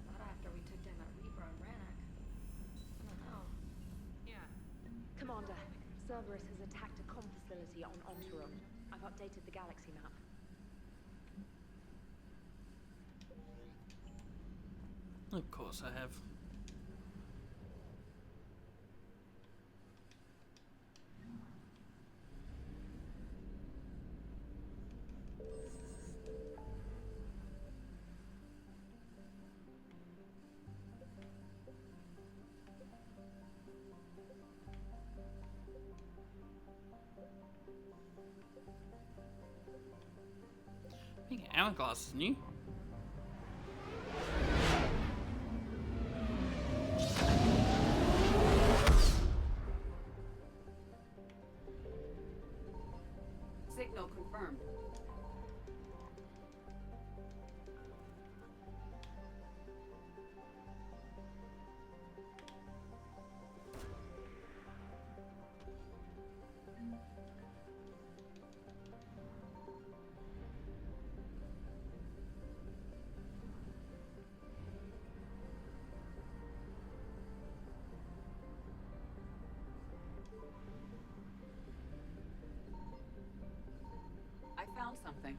Not after we took down that Reaper on Rannoch. I don't know. Yeah. Commander, Cerberus has attacked a comm facility on Ontarum. I've updated the galaxy map. Of course I have. I think Hourglass is new. Signal confirmed. I found something.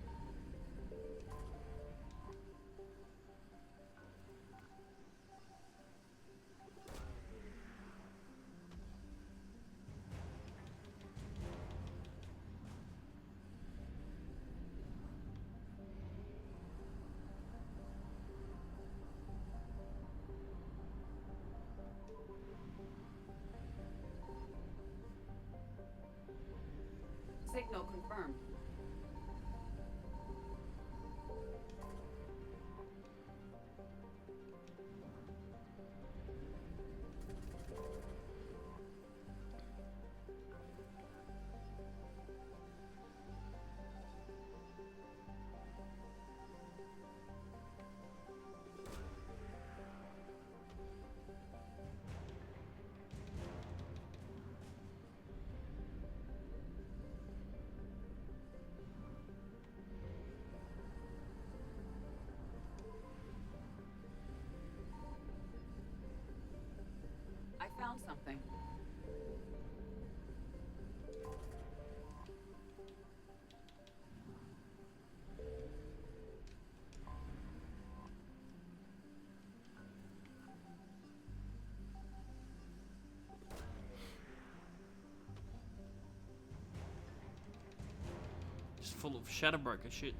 Signal confirmed. I found something. Just full of Shadowbroker shit.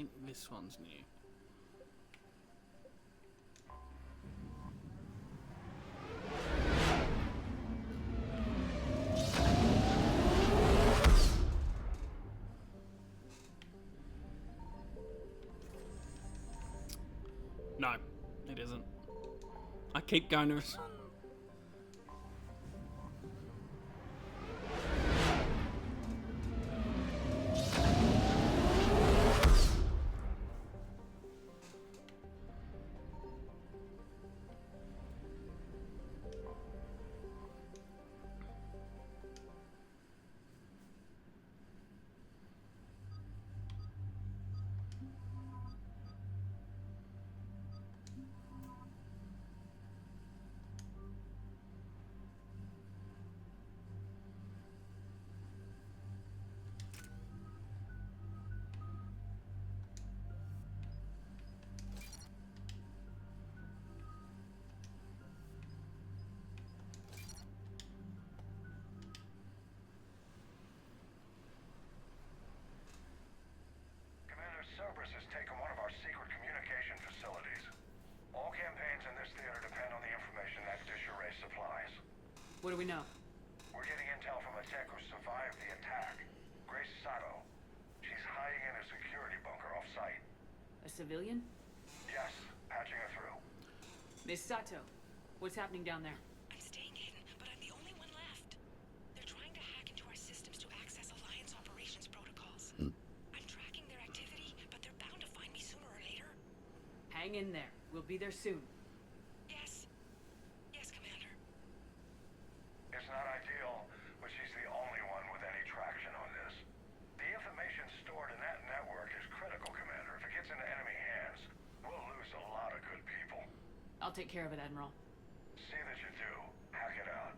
think this one's new. No, it isn't. I keep going to this one. Commander Cerberus has taken one of our secret communication facilities. All campaigns in this theater depend on the information that dish array supplies. What do we know? We're getting intel from a tech who survived the attack. Grace Sato. She's hiding in a security bunker off-site. A civilian? Yes, patching her through. Miss Sato, what's happening down there? I'm staying hidden, but I'm the only one left. They're trying to hack into our systems to access Alliance operations protocols. I'm tracking their activity, but they're bound to find me sooner or later. Hang in there. We'll be there soon. Yes. Yes, Commander. It's not ideal, but she's the only one with any traction on this. The information stored in that network is critical, Commander. If it gets into enemy hands, we'll lose a lot of good people. I'll take care of it, Admiral. See that you do. Hack it out.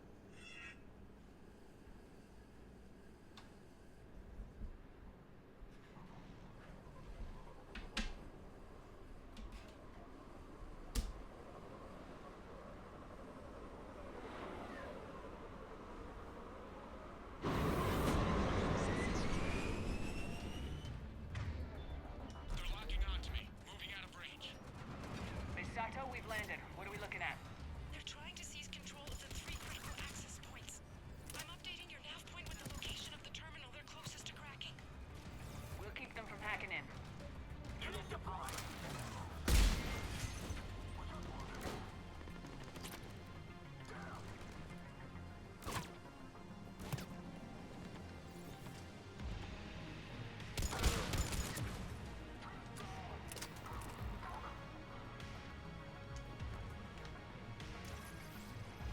Miss Sato, we've landed. What are we looking at? They're trying to seize control of the 3 critical access points. I'm updating your nav point with the location of the terminal they're closest to cracking. We'll keep them from hacking in.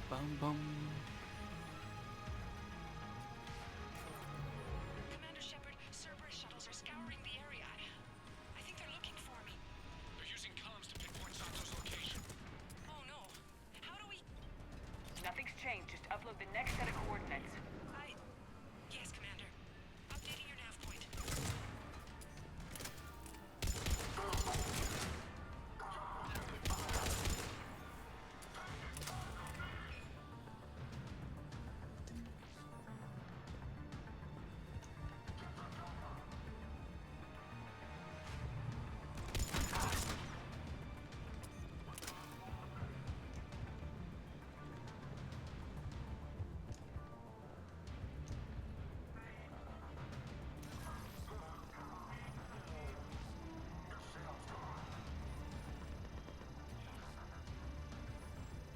Bum bum. Commander Shepard, Cerberus shuttles are scouring the area. I think they're looking for me. They're using comms to pinpoint Sato's location. Oh no. How do we... Nothing's changed. Just upload the next set of coordinates. Yes, Commander. Updating your nav point.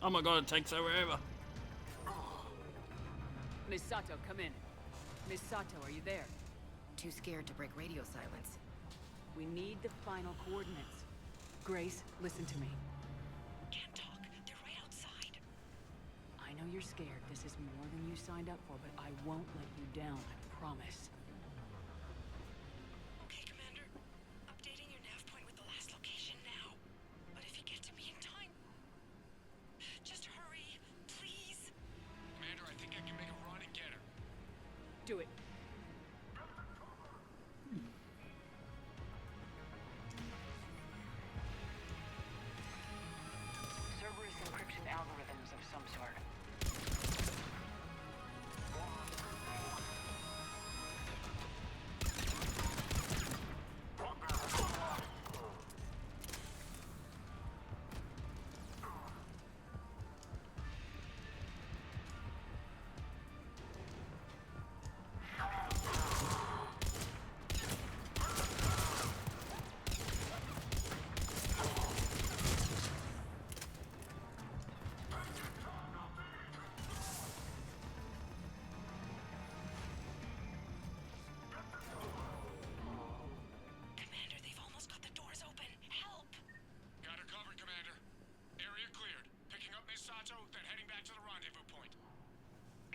Oh my god, it takes forever. Miss Sato, come in. Miss Sato, are you there? Too scared to break radio silence. We need the final coordinates. Grace, listen to me. Can't talk. They're right outside. I know you're scared. This is more than you signed up for, but I won't let you down, I promise. Okay, Commander. Updating your nav point with the last location now. But if you get to me in time... Just hurry, please. Commander, I think I can make a run and get her. Do it. Cerberus encryption algorithms of some sort.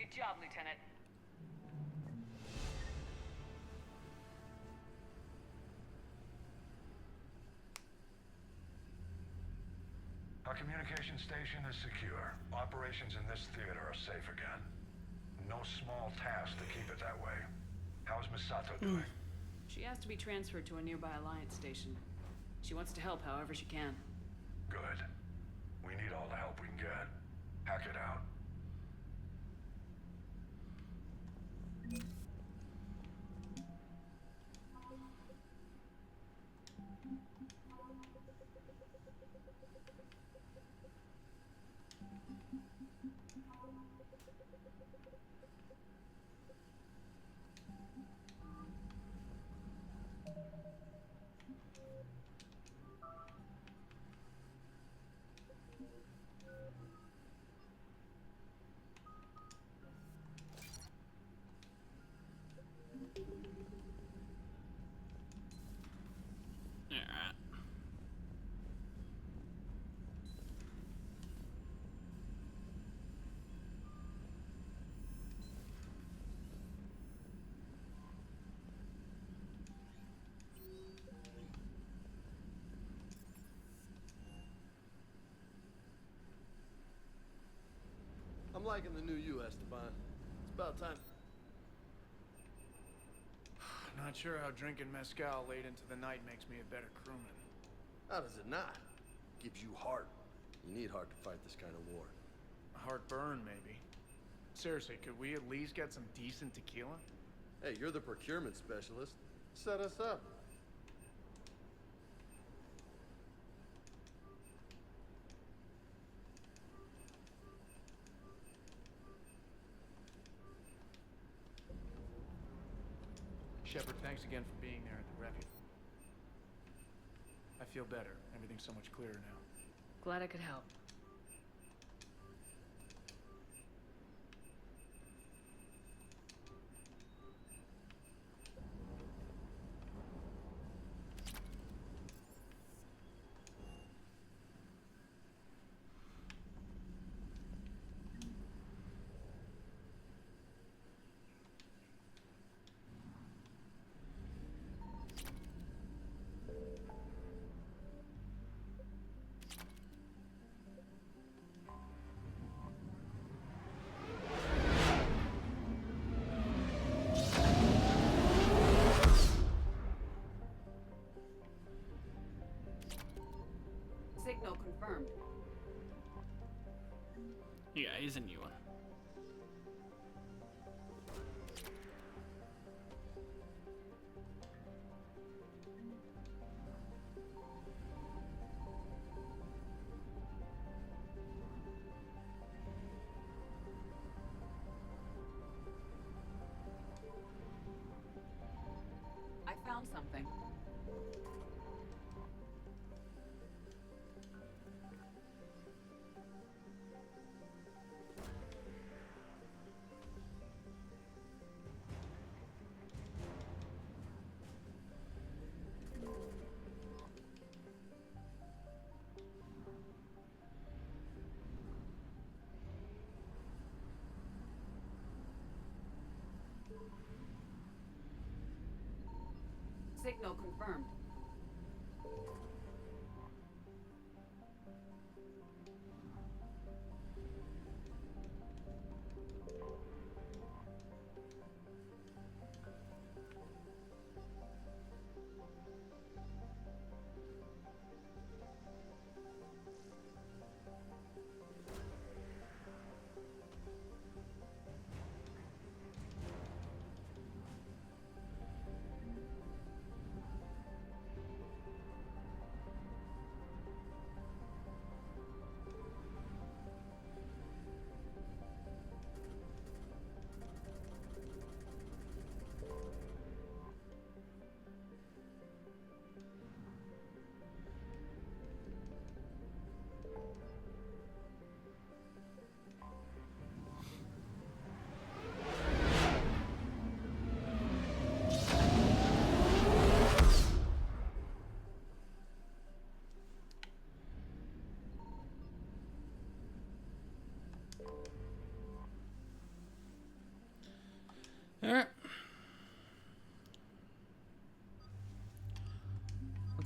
Good job, Lieutenant. Our communication station is secure. Operations in this theater are safe again. No small task to keep it that way. How's Misato doing? She has to be transferred to a nearby Alliance station. She wants to help however she can. Good. We need all the help we can get. Hack it out. Alright. I'm liking the new you, Esteban. It's about time. Not sure how drinking mezcal late into the night makes me a better crewman. How does it not? Gives you heart. You need heart to fight this kind of war. Heartburn, maybe. Seriously, could we at least get some decent tequila? Hey, you're the procurement specialist. Set us up. Shepard, thanks again for being there at the Refuge. I feel better. Everything's so much clearer now. Glad I could help. Signal confirmed. Yeah, he's a new one. I found something. Signal confirmed.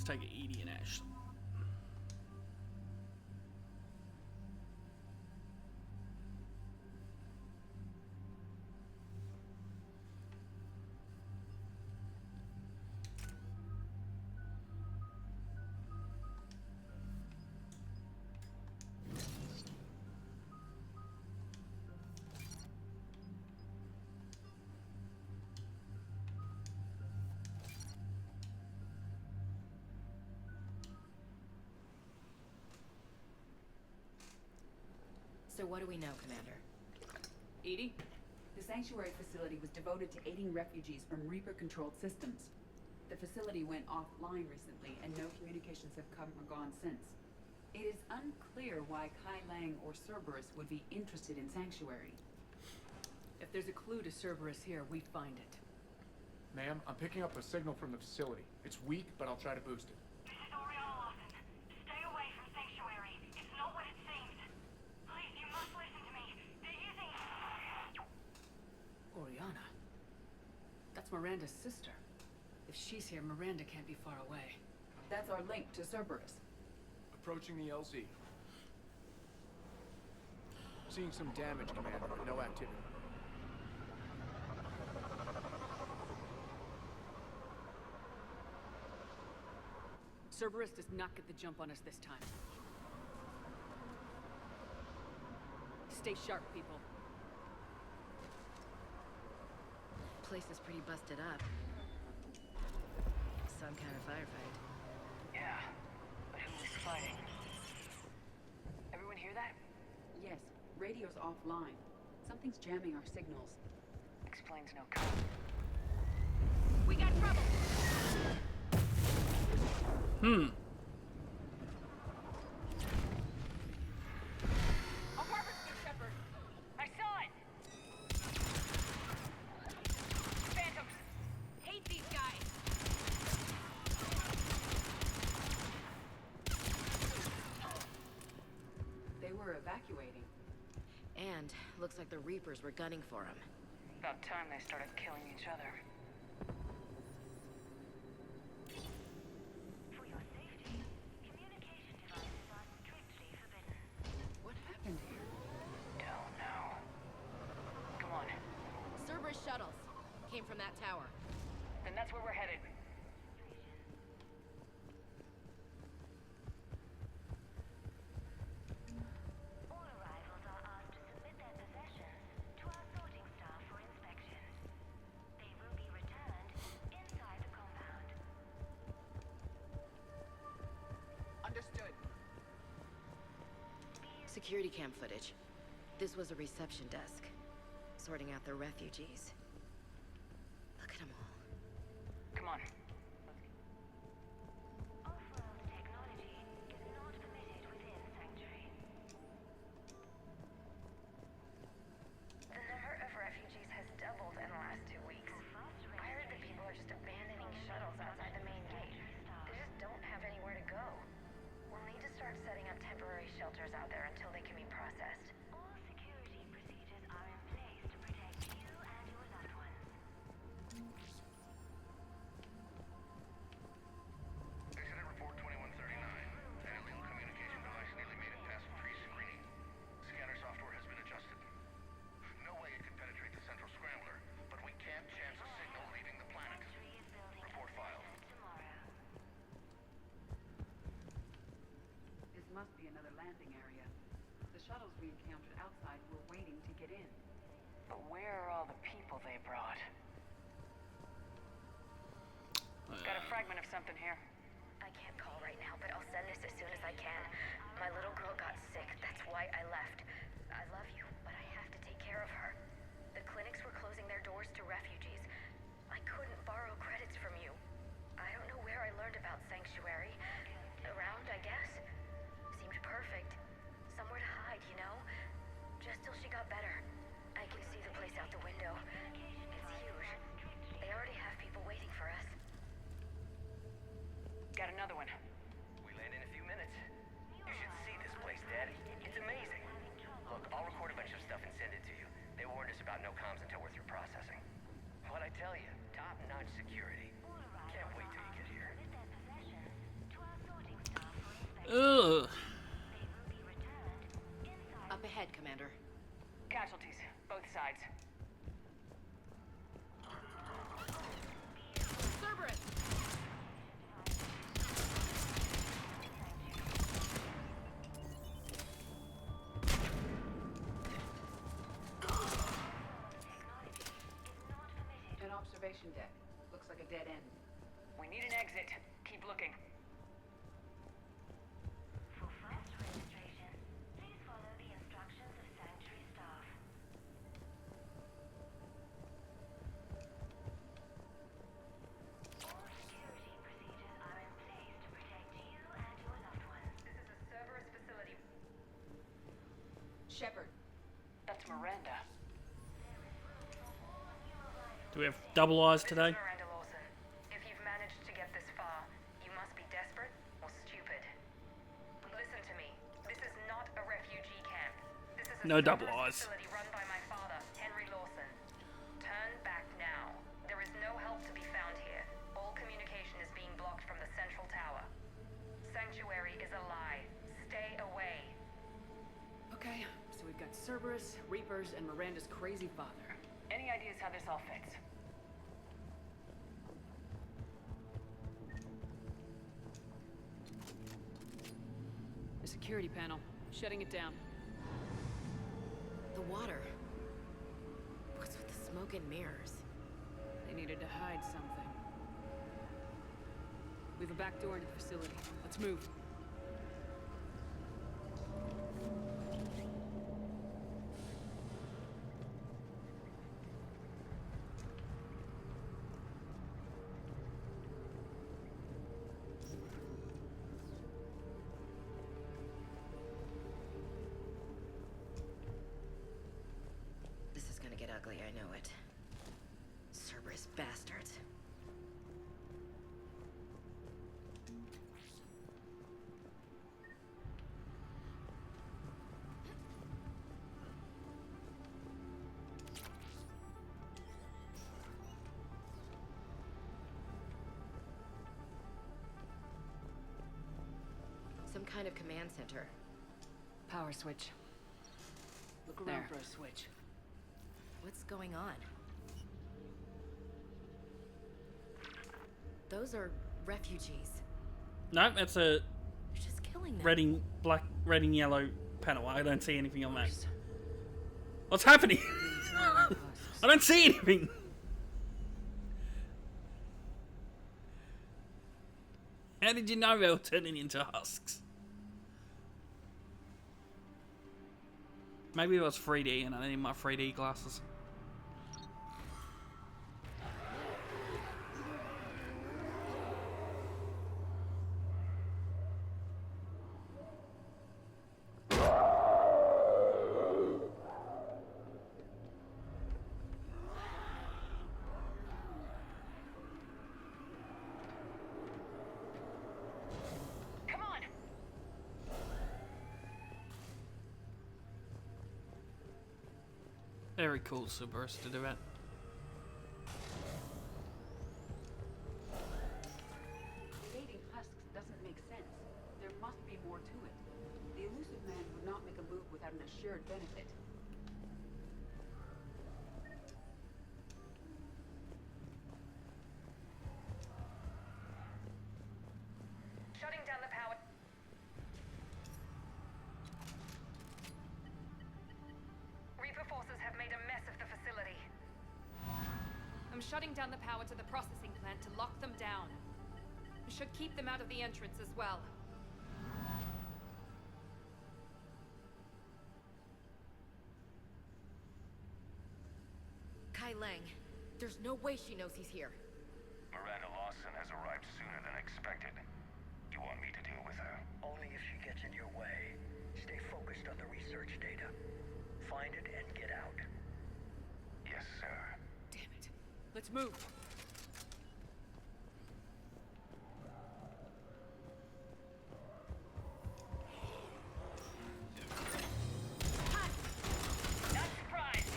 take Edie and Ashley. So what do we know, Commander? Edie? The Sanctuary facility was devoted to aiding refugees from Reaper-controlled systems. The facility went offline recently, and no communications have come or gone since. It is unclear why Kai Lang or Cerberus would be interested in Sanctuary. If there's a clue to Cerberus here, we find it. Ma'am, I'm picking up a signal from the facility. It's weak, but I'll try to boost it. This is Oriana Lawson. Stay away from Sanctuary. It's not what it seems. Please, you must listen to me. They're using... Oriana? That's Miranda's sister. If she's here, Miranda can't be far away. That's our link to Cerberus. Approaching the LZ. Seeing some damage, Commander, but no activity. Cerberus does not get the jump on us this time. Stay sharp, people. Place is pretty busted up. Some kind of firefight. Yeah, but who's fighting? Everyone hear that? Yes, radio's offline. Something's jamming our signals. Explains no code. We got trouble! Hmm. On purpose, Good Shepherd! I saw it! Phantoms! Hate these guys! They were evacuating. And looks like the Reapers were gunning for him. About time they started killing each other. For your safety, communication devices are strictly forbidden. What happened here? Don't know. Come on. Cerberus shuttles. Came from that tower. Then that's where we're headed. All arrivals are asked to submit their possessions to our sorting staff for inspection. They will be returned inside the compound. Understood. Security cam footage. This was a reception desk. Sorting out the refugees. Look at them all. Come on. Off-world technology is not permitted within Sanctuary. The number of refugees has doubled in the last 2 weeks. I heard that people are just abandoning shuttles outside the main gate. They just don't have anywhere to go. We'll need to start setting up temporary shelters out there until they can be processed. All security procedures are in place to protect you and your loved ones. Incident report 2139. An illegal communication device nearly made it past pre-screening. Scanner software has been adjusted. No way it can penetrate the central scrambler, but we can't chance a signal leaving the planet. Report filed. This must be another landing area. The shuttles we encountered outside were waiting to get in. But where are all the people they brought? Got a fragment of something here. I can't call right now, but I'll send this as soon as I can. My little girl got sick, that's why I left. I love you, but I have to take care of her. The clinics were closing their doors to refugees. I couldn't borrow credits from you. I don't know where I learned about Sanctuary. Around, I guess. Seemed perfect. Somewhere to hide, you know? Just till she got better. I can see the place out the window. It's huge. They already have people waiting for us. Got another one. We land in a few minutes. You should see this place, Daddy. It's amazing. Ugh. Up ahead, Commander. Casualties, both sides. Cerberus! An observation deck. Looks like a dead end. We need an exit. Keep looking. For first registration, please follow the instructions of Sanctuary staff. All security procedures are in place to protect you and your loved ones. This is a Cerberus facility. Shepard. That's Miranda. Do we have double eyes today? Miranda Lawson. If you've managed to get this far, you must be desperate or stupid. Listen to me. This is not a refugee camp. This is a No double Cerberus eyes. facility run by my father, Henry Lawson. Turn back now. There is no help to be found here. All communication is being blocked from the central tower. Sanctuary is a lie. Stay away. Okay, so we've got Cerberus, Reapers, and Miranda's crazy father. Any ideas how this all fits? The security panel, shutting it down. The water. What's with the smoke and mirrors? They needed to hide something. We have a back door into the facility. Let's move. This is gonna get ugly, I know it. Cerberus bastards. Some kind of command center. Power switch. Look around There. for a switch. What's going on? Those are refugees. No, that's a You're just killing them. red and yellow panel. I don't see anything on that. What's happening? I don't see anything. How did you know they were turning into husks? Maybe it was 3D and I need my 3D glasses. Come on! Very cool, Cerberus, to do that. Evading husks doesn't make sense. There must be more to it. The elusive man would not make a move without an assured benefit. Shutting down the power. Reaper forces have made a mess of the facility. I'm shutting down the power to the processing plant to lock them down. We should keep them out of the entrance as well. Kai Lang. There's no way she knows he's here. Miranda Lawson has arrived sooner than expected. You want me to deal with her? Only if she gets in your way. Stay focused on the research data. Find it and get out. Yes, sir. Damn it. Let's move. Not surprised!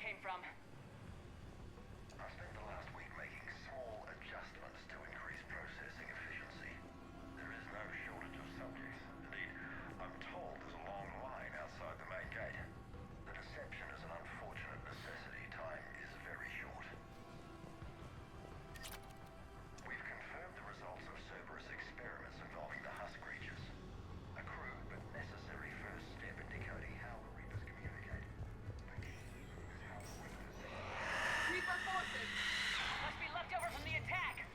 came from. I spent the last week making small adjustments to increase processing efficiency. There is no shortage of subjects. Indeed, I'm told there's a long line outside the main gate. The deception is an unfortunate necessity. Time is very short. We've confirmed the results of Cerberus experiments involving the husk creatures. A crude but necessary first step in decoding how the Reapers communicate. Reaper forces! Must be left over from the attack!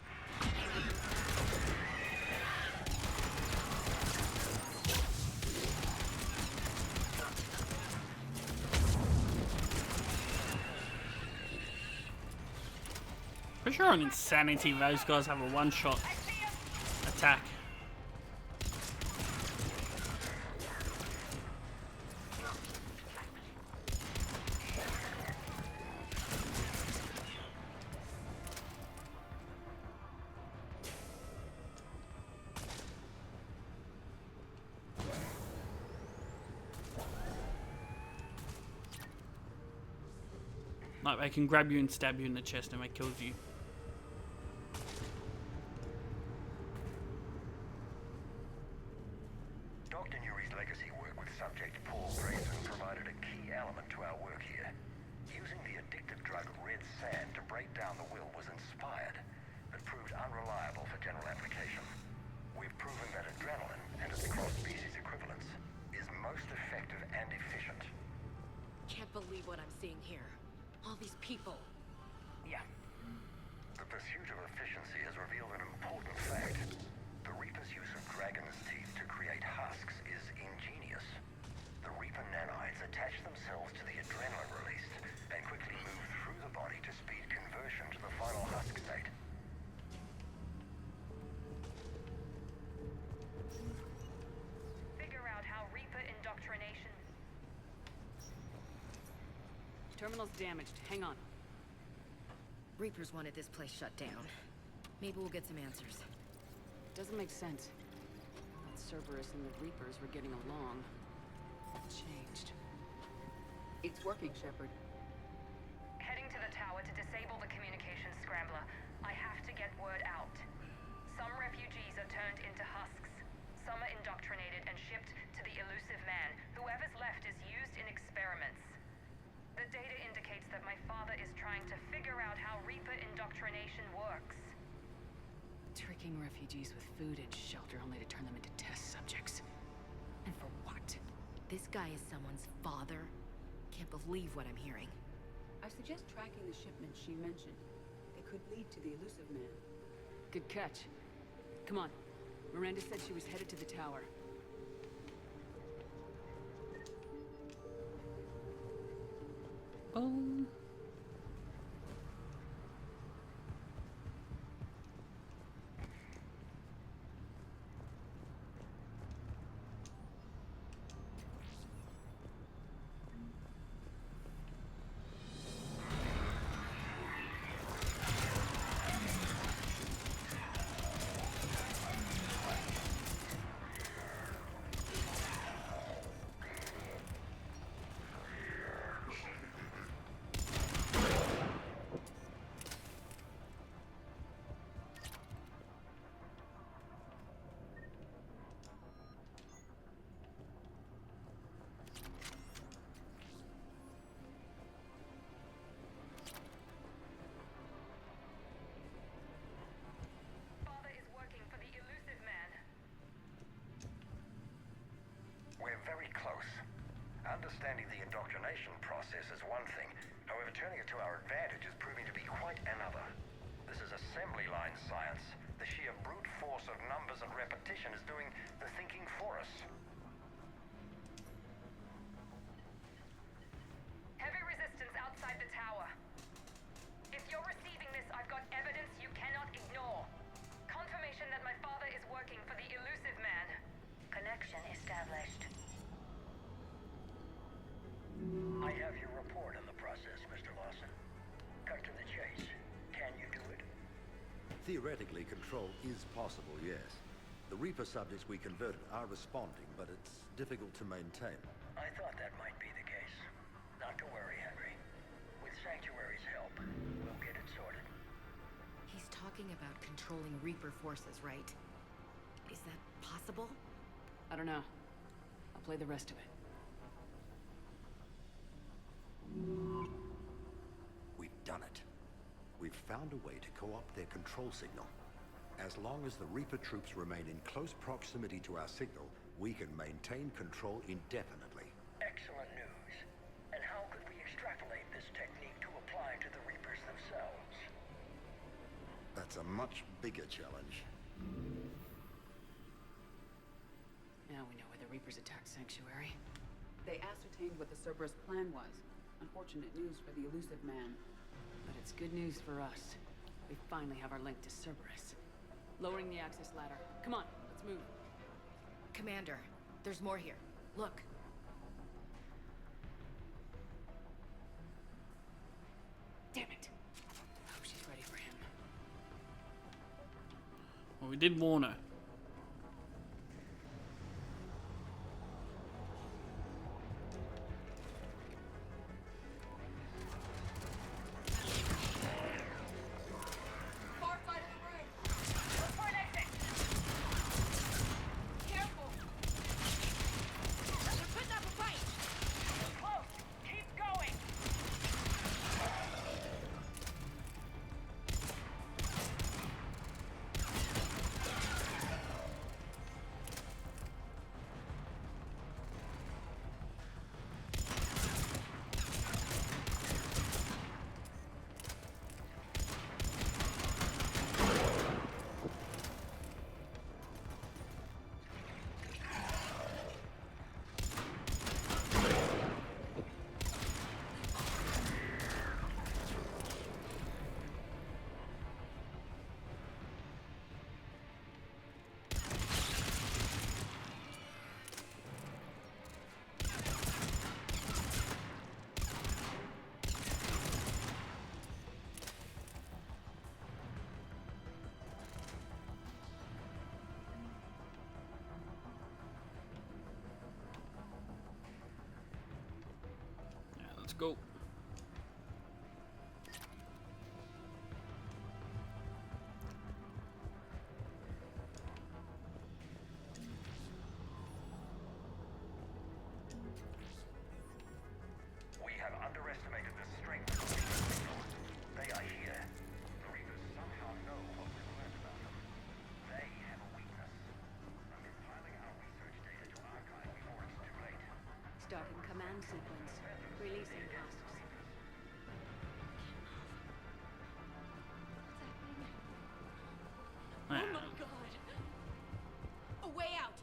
Pretty sure on Insanity those guys have a one-shot attack. Like they can grab you and stab you in the chest and they kills you. Dr. Nuri's legacy work with subject Paul Grayson provided a key element to our work here. Using the addictive drug red sand to break down the will was inspired, but proved unreliable for general application. We've proven that adrenaline and its cross-species equivalents is most effective and efficient. Can't believe what I'm seeing here. All these people. Yeah. The pursuit of efficiency has revealed an important fact. The Reaper's use of dragon's teeth to create husks is ingenious. The Reaper nanites attach themselves to the adrenaline released and quickly move through the body to speed conversion to the final husk state. Figure out how Reaper indoctrination. Terminal's damaged. Hang on. Reapers wanted this place shut down. Maybe we'll get some answers. Doesn't make sense. That Cerberus and the Reapers were getting along. What changed? It's working, Shepard. Heading to the tower to disable the communications scrambler. I have to get word out. Some refugees are turned into husks. Some are indoctrinated and shipped to the elusive man. Whoever's left is used in experiments. The data indicates that my father is trying to figure out how Reaper indoctrination works. Tricking refugees with food and shelter only to turn them into test subjects. And for what? This guy is someone's father? Can't believe what I'm hearing. I suggest tracking the shipment she mentioned. They could lead to the elusive man. Good catch. Come on. Miranda said she was headed to the tower. Boom. Father is working for the elusive man. We're very close. Understanding the indoctrination process is one thing. However, turning it to our advantage is proving to be quite another. This is assembly line science. The sheer brute force of numbers and repetition is doing the thinking for us. Heavy resistance outside the tower. If you're receiving this, I've got evidence you cannot ignore. Confirmation that my father is working for the elusive man. Connection established. I have your report on the process, Mr. Lawson. Cut to the chase. Can you do it? Theoretically, control is possible, yes. The Reaper subjects we converted are responding, but it's difficult to maintain. I thought that might be the case. Not to worry, Henry. With talking about controlling Reaper forces, right? Is that possible? I don't know. I'll play the rest of it. We've done it. We've found a way to co-opt their control signal. As long as the Reaper troops remain in close proximity to our signal, we can maintain control indefinitely. Excellent news. And how could we extrapolate this technique to apply to the Reapers themselves? That's a much bigger challenge. Now we know where the Reapers attacked Sanctuary. They ascertained what the Cerberus plan was. Unfortunate news for the elusive man. But it's good news for us. We finally have our link to Cerberus. Lowering the access ladder. Come on, let's move. Commander, there's more here. Look. Damn it. I hope she's ready for him. Well, we did warn her. Far side of the room. Look for an exit. Careful. They're putting up a fight. Close. Keep going. Yeah, let's go. We have underestimated the strength of the Reapers. They are here. The Reapers somehow know what we've learned about them. They have a weakness. I'm compiling our research data to archive before it's too late. Starting command sequence. Releasing tasks. Yeah. Oh my god. A way out.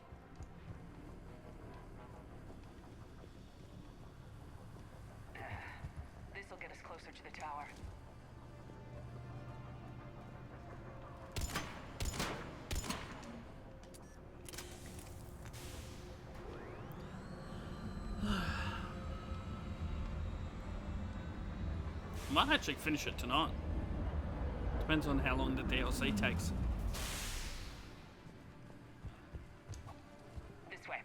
This'll get us closer to the tower. Might actually finish it tonight. Depends on how long the DLC takes. This way.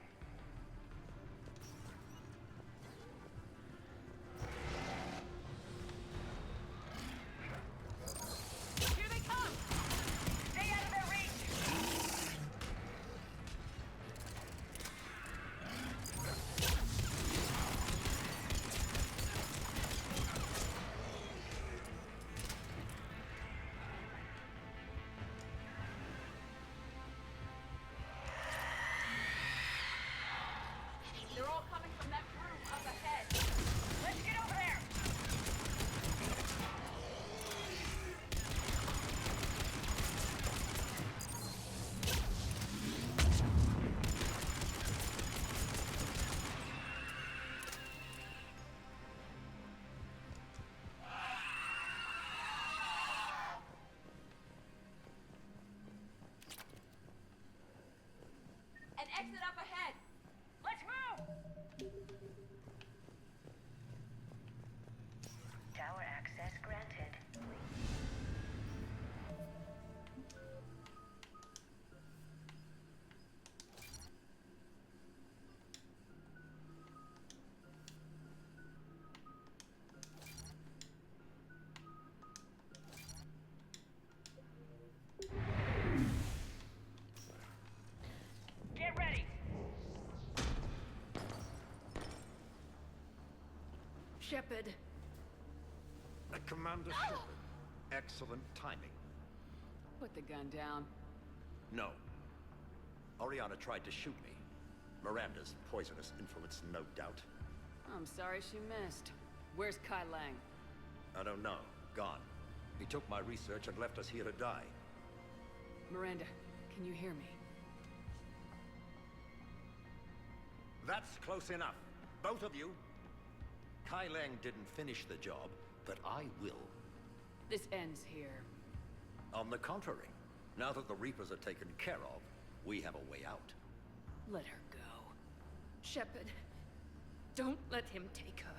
Here they come. Stay out of their reach. They're all coming from that room up ahead. Let's get over there. An exit up ahead. Let's move. Tower access granted. Shepard. Commander Shepard. Excellent timing. Put the gun down. No. Oriana tried to shoot me. Miranda's poisonous influence, no doubt. I'm sorry she missed. Where's Kai Lang? I don't know. Gone. He took my research and left us here to die. Miranda, can you hear me? That's close enough. Both of you. Kai Lang didn't finish the job, but I will. This ends here. On the contrary, now that the Reapers are taken care of, we have a way out. Let her go. Shepard, don't let him take her.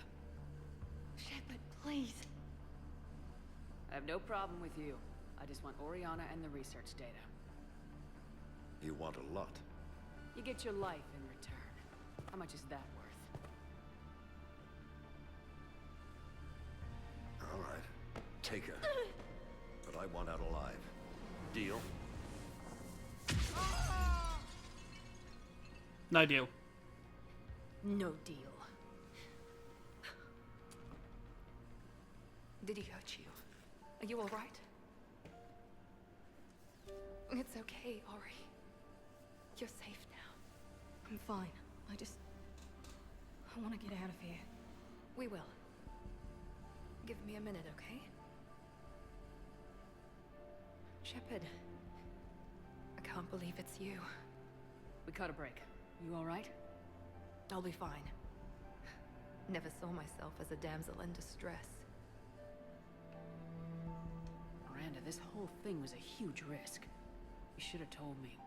Shepard, please. I have no problem with you. I just want Oriana and the research data. You want a lot. You get your life in return. How much is that worth? All right. Take her. But I want out alive. Deal? No deal. No deal. Did he hurt you? Are you all right? It's okay, Ori. You're safe now. I'm fine. I want to get out of here. We will. Give me a minute, okay? Shepard. I can't believe it's you. We caught a break. You all right? I'll be fine. Never saw myself as a damsel in distress. Miranda, this whole thing was a huge risk. You should have told me.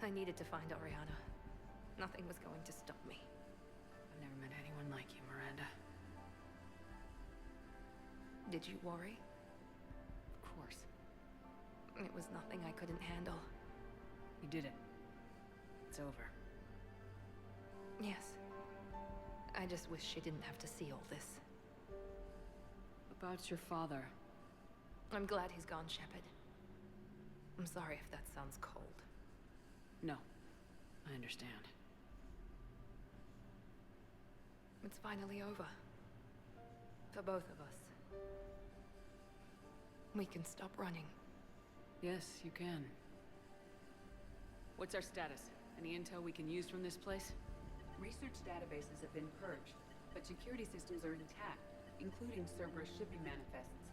I needed to find Oriana. Nothing was going to stop me. I've never met anyone like you, Miranda. Did you worry? Of course. It was nothing I couldn't handle. You did it. It's over. Yes. I just wish she didn't have to see all this. About your father. I'm glad he's gone, Shepard. I'm sorry if that sounds cold. No. I understand. It's finally over. For both of us. We can stop running. Yes, you can. What's our status? Any intel we can use from this place? Research databases have been purged, but security systems are intact, including Cerberus shipping manifests.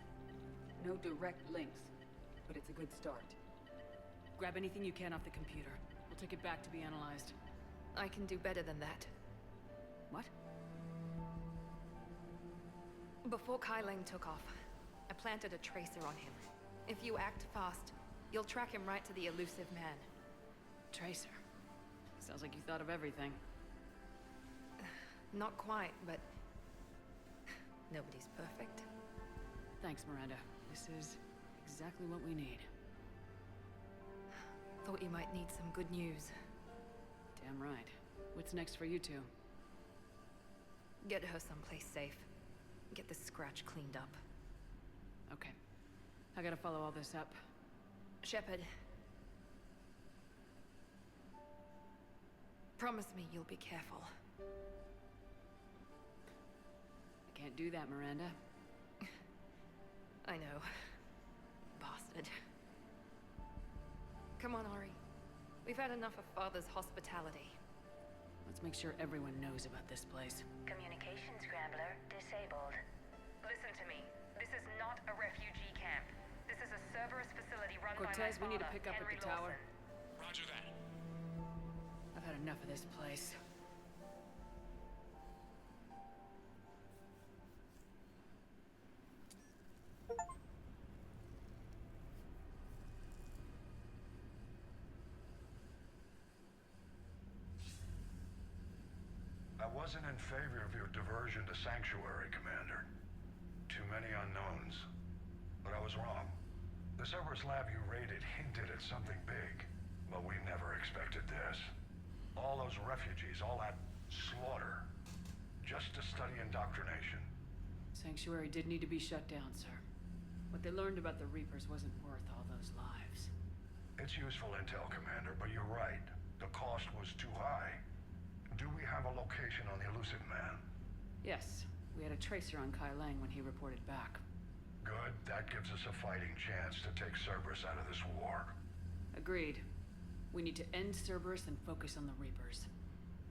No direct links, but it's a good start. Grab anything you can off the computer. We'll take it back to be analyzed. I can do better than that. What? Before Kai Lang took off, I planted a tracer on him. If you act fast, you'll track him right to the elusive man. Tracer? Sounds like you thought of everything. Not quite, but nobody's perfect. Thanks, Miranda. This is exactly what we need. Thought you might need some good news. Damn right. What's next for you two? Get her someplace safe. Get this scratch cleaned up. Okay. I gotta follow all this up. Shepard. Promise me you'll be careful. I can't do that, Miranda. I know. Bastard. Come on, Ori. We've had enough of Father's hospitality. Let's make sure everyone knows about this place. Communication scrambler disabled. Listen to me. This is not a refugee camp. This is a Cerberus facility run by my Cortez, we need to father, pick up Henry at the tower. Lawson. Roger that. I've had enough of this place. I wasn't in favor of your diversion to Sanctuary, Commander. Too many unknowns. But I was wrong. The Cerberus lab you raided hinted at something big, but we never expected this. All those refugees, all that slaughter, just to study indoctrination. Sanctuary did need to be shut down, sir. What they learned about the Reapers wasn't worth all those lives. It's useful intel, Commander, but you're right. The cost was too high. Do we have a location on the elusive man? Yes. We had a tracer on Kai Lang when he reported back. Good. That gives us a fighting chance to take Cerberus out of this war. Agreed. We need to end Cerberus and focus on the Reapers.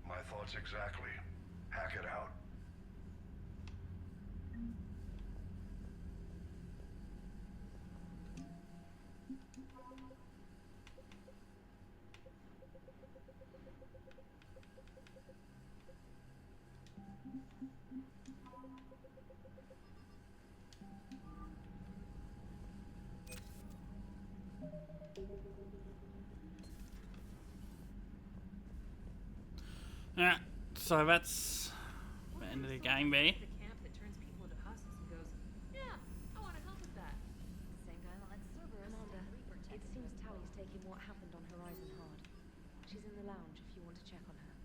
My thoughts exactly. Hack it out. Alright, so that's the end of the game, B. The camp that turns people into husks and goes, yeah, I want to help with that. Same guy that led Cerberus. Amanda, it seems Tally's taking what happened on Horizon hard. She's in the lounge if you want to check on her.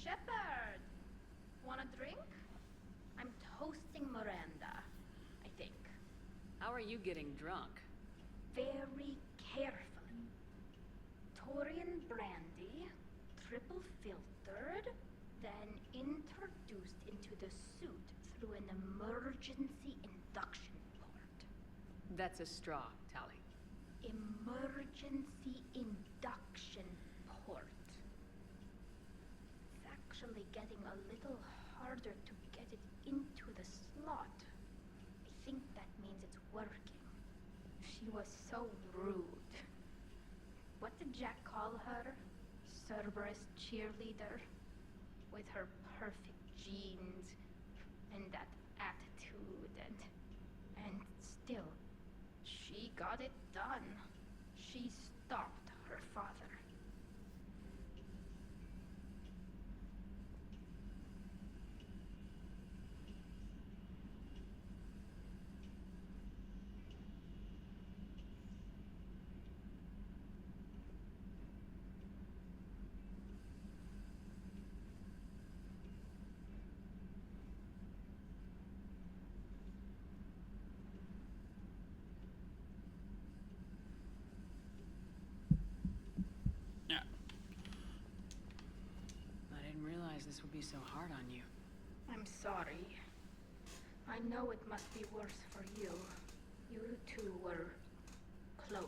Shepard! Want a drink? I'm toasting Miranda, I think. How are you getting drunk? Very carefully. Torian brandy, triple filtered, then introduced into the suit through an emergency induction port. That's a straw, Tally. Emergency induction port. It's actually getting a little harder to get it into the slot. I think that means it's working. She was so rude. What did Jack call her? Cerberus cheerleader? With her perfect genes and that attitude and still, she got it done. She stopped her father. I didn't realize this would be so hard on you. I'm sorry. I know it must be worse for you. You two were close.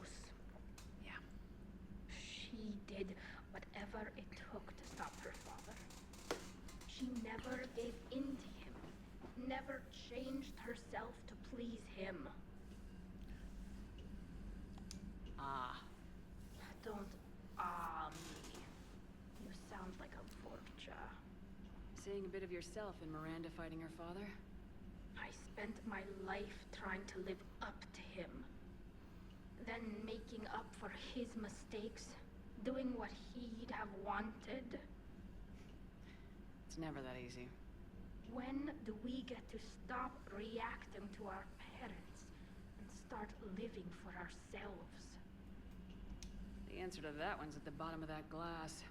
Yeah. She did whatever it took to stop her father. She never gave in to him. Never changed herself to please him. Ah. Don't me. You sound like a Vorcha. Seeing a bit of yourself in Miranda fighting her father? I spent my life trying to live up to him. Then making up for his mistakes. Doing what he'd have wanted. It's never that easy. When do we get to stop reacting to our parents and start living for ourselves? The answer to that one's at the bottom of that glass.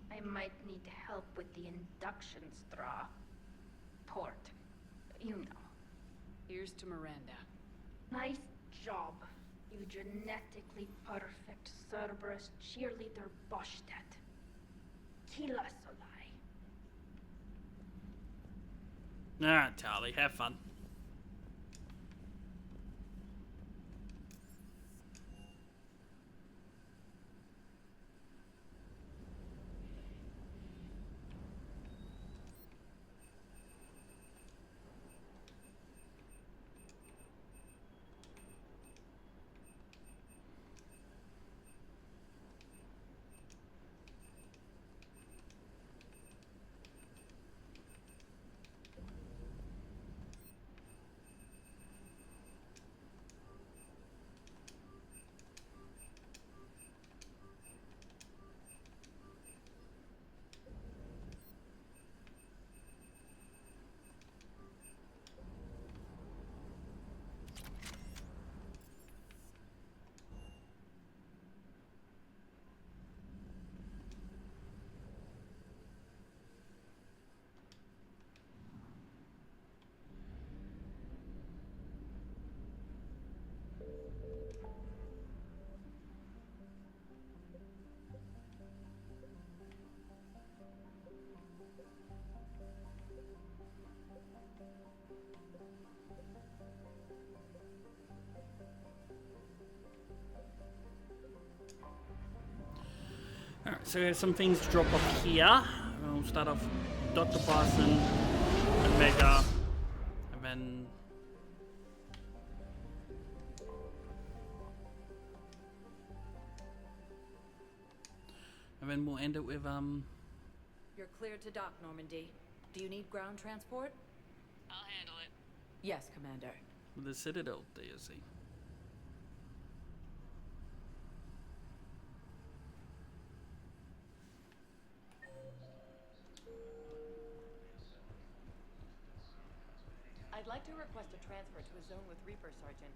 I might need help with the induction straw. Port. You know. Here's to Miranda. Nice job, you genetically perfect Cerberus cheerleader Boschtet. Kila Solai. Alright, Tally, have fun. Alright, so we have some things to drop off here. We'll start off Dr. Bison, Omega, and then we'll end it with You're cleared to dock, Normandy. Do you need ground transport? I'll handle it. Yes, Commander. the Citadel DSC. I'd like to request a transfer to a zone with Reaper, Sergeant.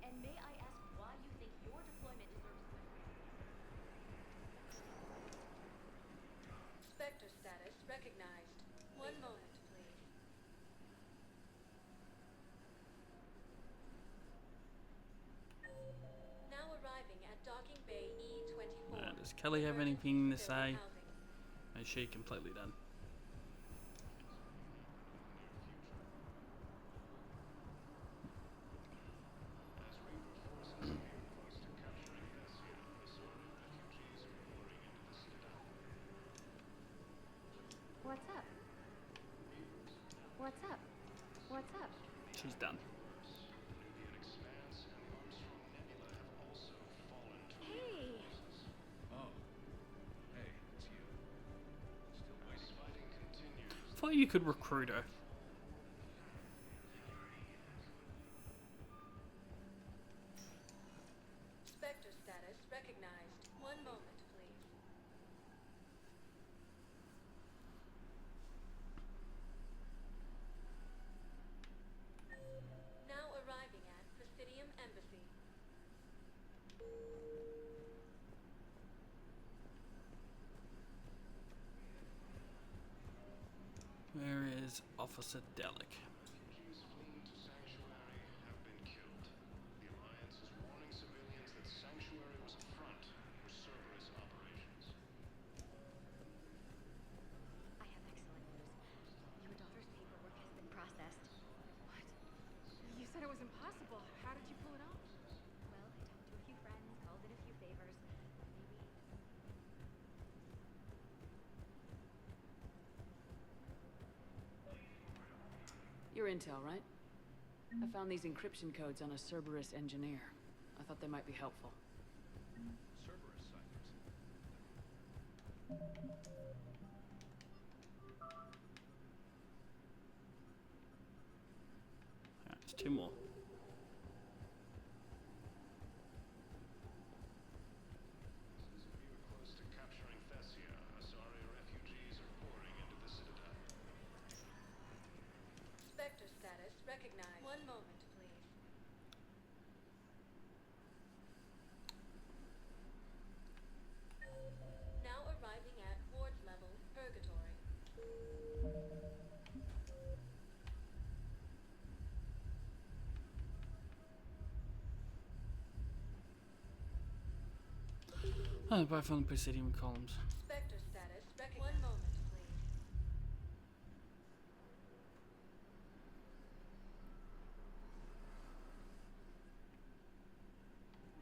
And may I ask why you think your deployment deserves... Spectre status recognized. One moment, please. Now arriving at Docking Bay E-24. Does Kelly have anything to say? Is she completely done? What's up? What's up? What's up? She's done. Hey! Oh. Hey, it's you. Still waiting. Fighting continues. Thought you could recruit her. Spectre status recognized. One moment, please. Now arriving at Presidium Embassy. Where is Officer Delic? Refugees fleeing to Sanctuary have been killed. The Alliance is warning civilians that Sanctuary was a front for Cerberus operations. I have excellent news. Your daughter's paperwork has been processed. What? You said it was impossible. How did you pull it off? Well, I talked to a few friends, called in a few favors. Maybe... Your intel, right? I found these encryption codes on a Cerberus engineer. I thought they might be helpful. Cerberus ciphers. Alright, there's two more. We were close to capturing Thessia. Asari refugees are pouring into the Citadel. Spectre status recognized. One moment, please. Now arriving at ward level Purgatory. Oh, both on the Presidium columns. Spectre status recognized. One moment, please.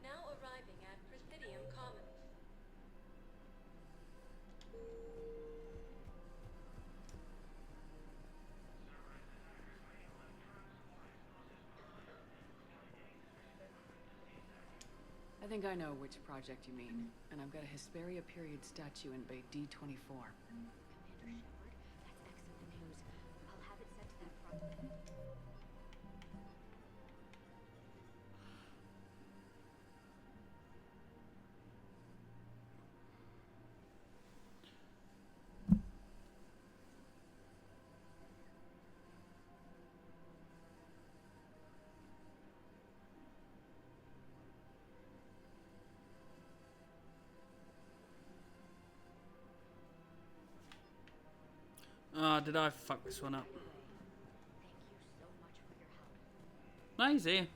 Now arriving at Presidium Commons. I think I know which project you mean, and I've got a Hesperia period statue in Bay D-24. Commander Shepard, that's excellent news. I'll have it sent to that front. Did I fuck this one up? Thank you so much for your help. Easy.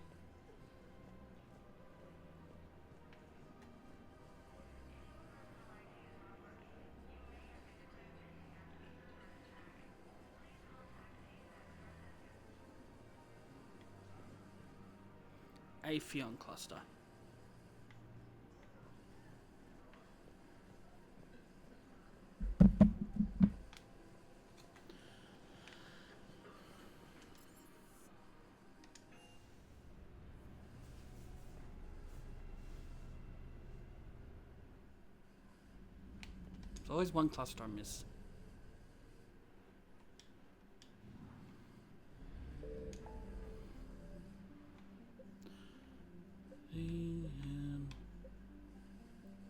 Apheon cluster. Always one cluster I miss.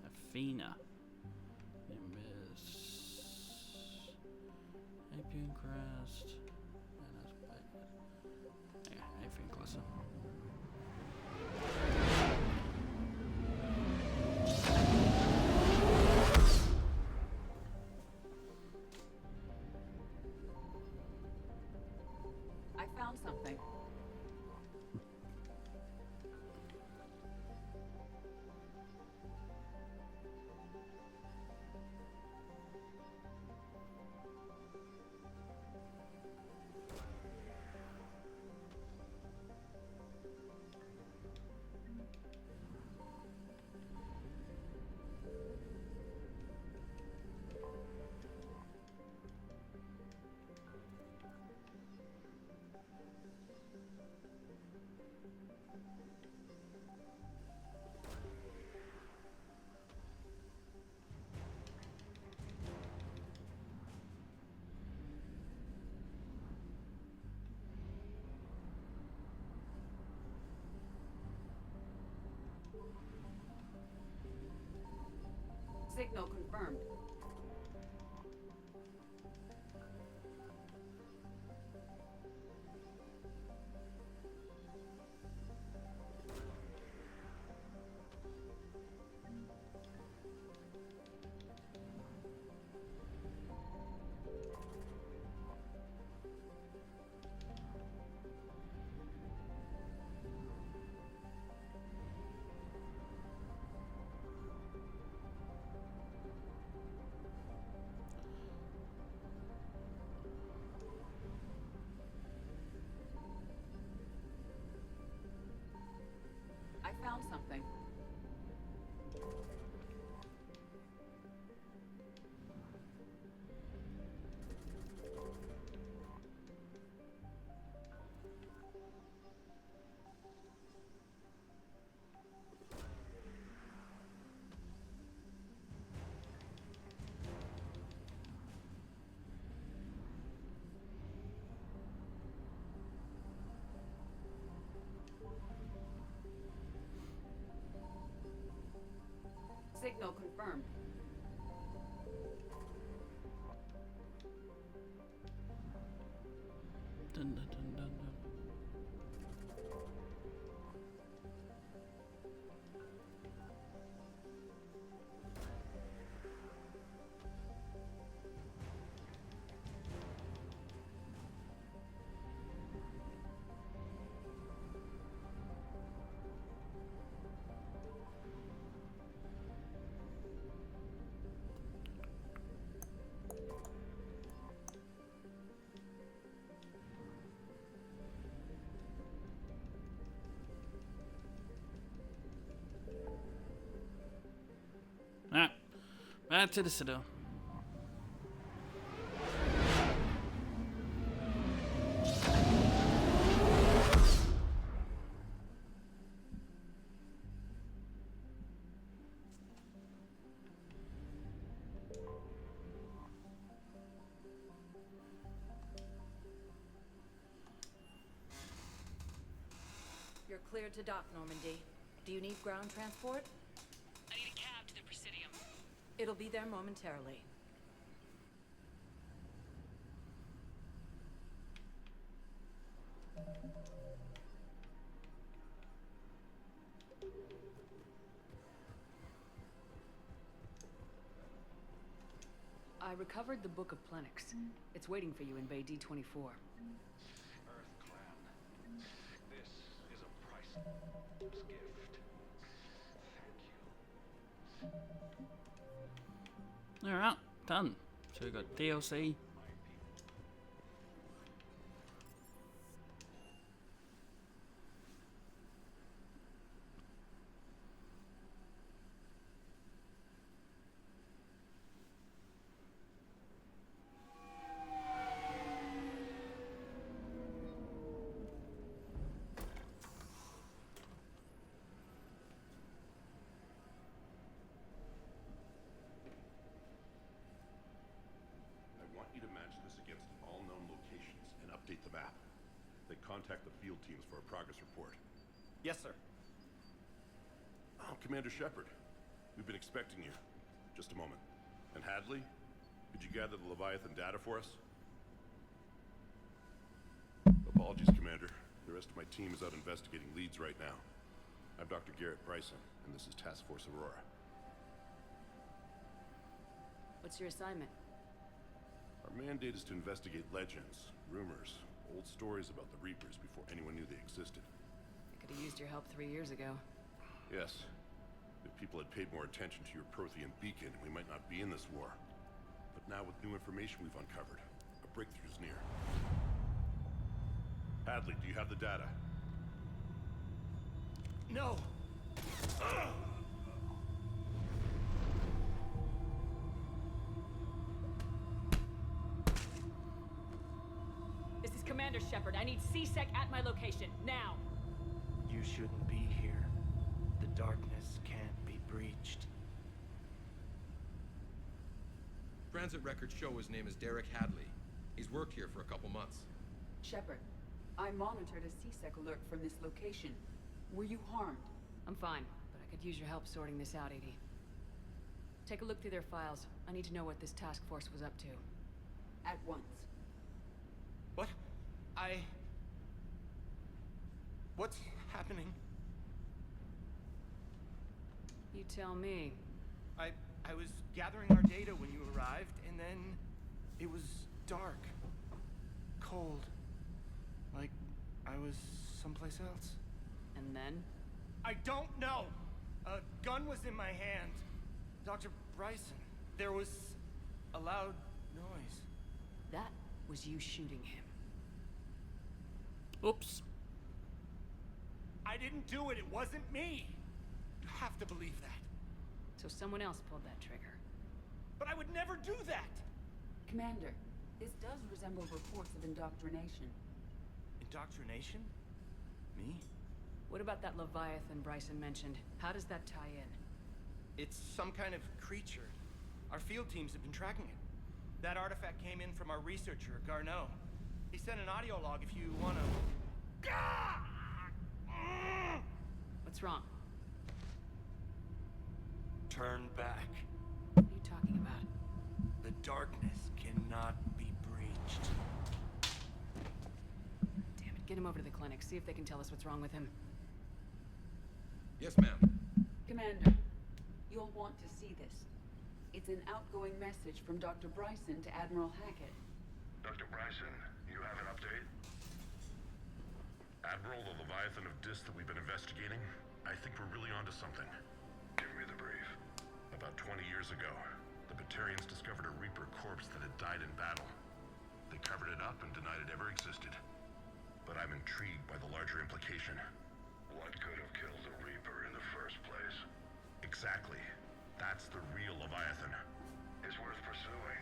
Athena. Apian Crest. Yeah, Apian Cluster. I found something. Signal confirmed. I found something. Signal confirmed. Dun, dun, dun, dun, dun. Alright, back to the Citadel. You're cleared to dock, Normandy. Do you need ground transport? I need a cab to the Presidium. It'll be there momentarily. I recovered the Book of Plenix. It's waiting for you in Bay D-24. Earth Clan. This is a priceless gift. Thank you. Alright, done. So we got DLC. Update the map. Then contact the field teams for a progress report. Yes, sir. Oh, Commander Shepard. We've been expecting you. Just a moment. And Hadley? Could you gather the Leviathan data for us? Apologies, Commander. The rest of my team is out investigating leads right now. I'm Dr. Garrett Bryson, and this is Task Force Aurora. What's your assignment? Our mandate is to investigate legends, rumors, old stories about the Reapers before anyone knew they existed. I could have used your help 3 years ago. Yes. If people had paid more attention to your Prothean beacon, we might not be in this war. But now with new information we've uncovered, a breakthrough's near. Hadley, do you have the data? No! This is Commander Shepard. I need C-Sec at my location, now! You shouldn't be here. The darkness can't be breached. Transit records show his name is Derek Hadley. He's worked here for a couple months. Shepard, I monitored a C-Sec alert from this location. Were you harmed? I'm fine, but I could use your help sorting this out, Edie. Take a look through their files. I need to know what this task force was up to. At once. What? What's happening? You tell me. I was gathering our data when you arrived, and then it was dark. Cold. Like I was someplace else. And then? I don't know! A gun was in my hand. Dr. Bryson, there was a loud noise. That was you shooting him. Oops. I didn't do it. It wasn't me. You have to believe that. So someone else pulled that trigger. But I would never do that! Commander, this does resemble reports of indoctrination. Indoctrination? Me? What about that Leviathan Bryson mentioned? How does that tie in? It's some kind of creature. Our field teams have been tracking it. That artifact came in from our researcher, Garneau. He sent an audio log if you wanna... What's wrong? Turn back. What are you talking about? The darkness cannot be breached. Damn it, get him over to the clinic. See if they can tell us what's wrong with him. Yes, ma'am. Commander, you'll want to see this. It's an outgoing message from Dr. Bryson to Admiral Hackett. Dr. Bryson, you have an update? Admiral, the Leviathan of Dis that we've been investigating, I think we're really onto something. Give me the brief. About 20 years ago, the Batarians discovered a Reaper corpse that had died in battle. They covered it up and denied it ever existed. But I'm intrigued by the larger implication. What could have killed the Reaper in the first place? Exactly. That's the real Leviathan. It's worth pursuing.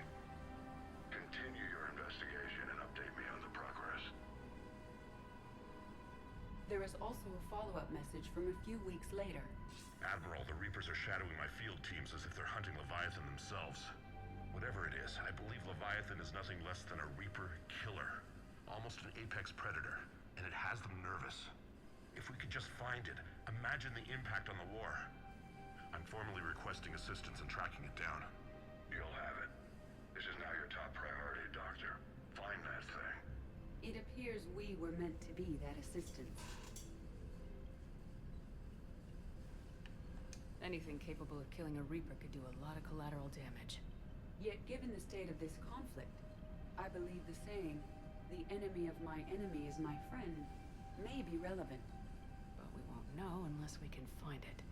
Continue your investigation and update me on the progress. There is also a follow-up message from a few weeks later. Admiral, the Reapers are shadowing my field teams as if they're hunting Leviathan themselves. Whatever it is, I believe Leviathan is nothing less than a Reaper killer. Almost an apex predator, and it has them nervous. If we could just find it, imagine the impact on the war. I'm formally requesting assistance in tracking it down. You'll have it. This is now your top priority, Doctor. Find that thing. It appears we were meant to be that assistance. Anything capable of killing a Reaper could do a lot of collateral damage. Yet given the state of this conflict, I believe the saying, "The enemy of my enemy is my friend," may be relevant. But we won't know unless we can find it.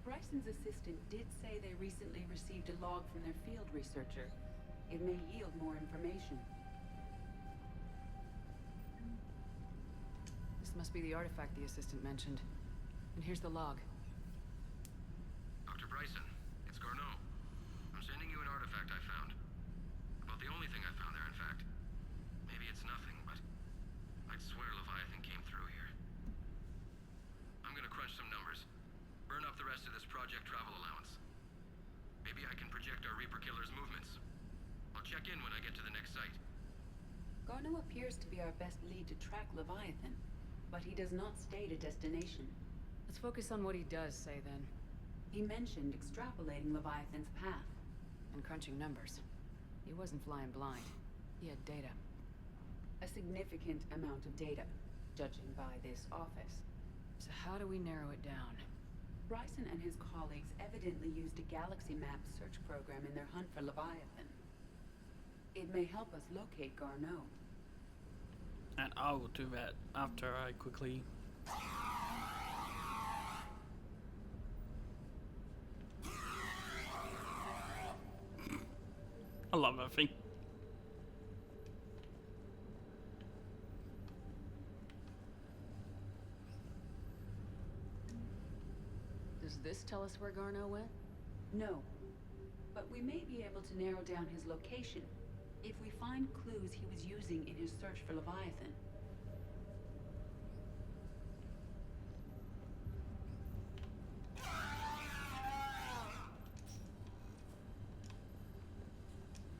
Bryson's assistant did say they recently received a log from their field researcher. It may yield more information. This must be the artifact the assistant mentioned. And here's the log. Dr. Bryson, it's Garneau. I'm sending you an artifact I found. About the only thing I found there, in fact. Maybe it's nothing, but I'd swear Leviathan came through here. I'm gonna crunch some numbers. Burn up the rest of this project travel allowance. Maybe I can project our Reaper killer's movements. I'll check in when I get to the next site. Garneau Garneau appears to be our best lead to track Leviathan, but he does not state a destination. Let's focus on what he does say then. He mentioned extrapolating Leviathan's path. And crunching numbers. He wasn't flying blind. He had data. A significant amount of data, judging by this office. So how do we narrow it down? Bryson and his colleagues evidently used a galaxy map search program in their hunt for Leviathan. It may help us locate Garneau. And I will do that after I quickly... I love that thing. Does this tell us where Garneau went? No. But we may be able to narrow down his location if we find clues he was using in his search for Leviathan.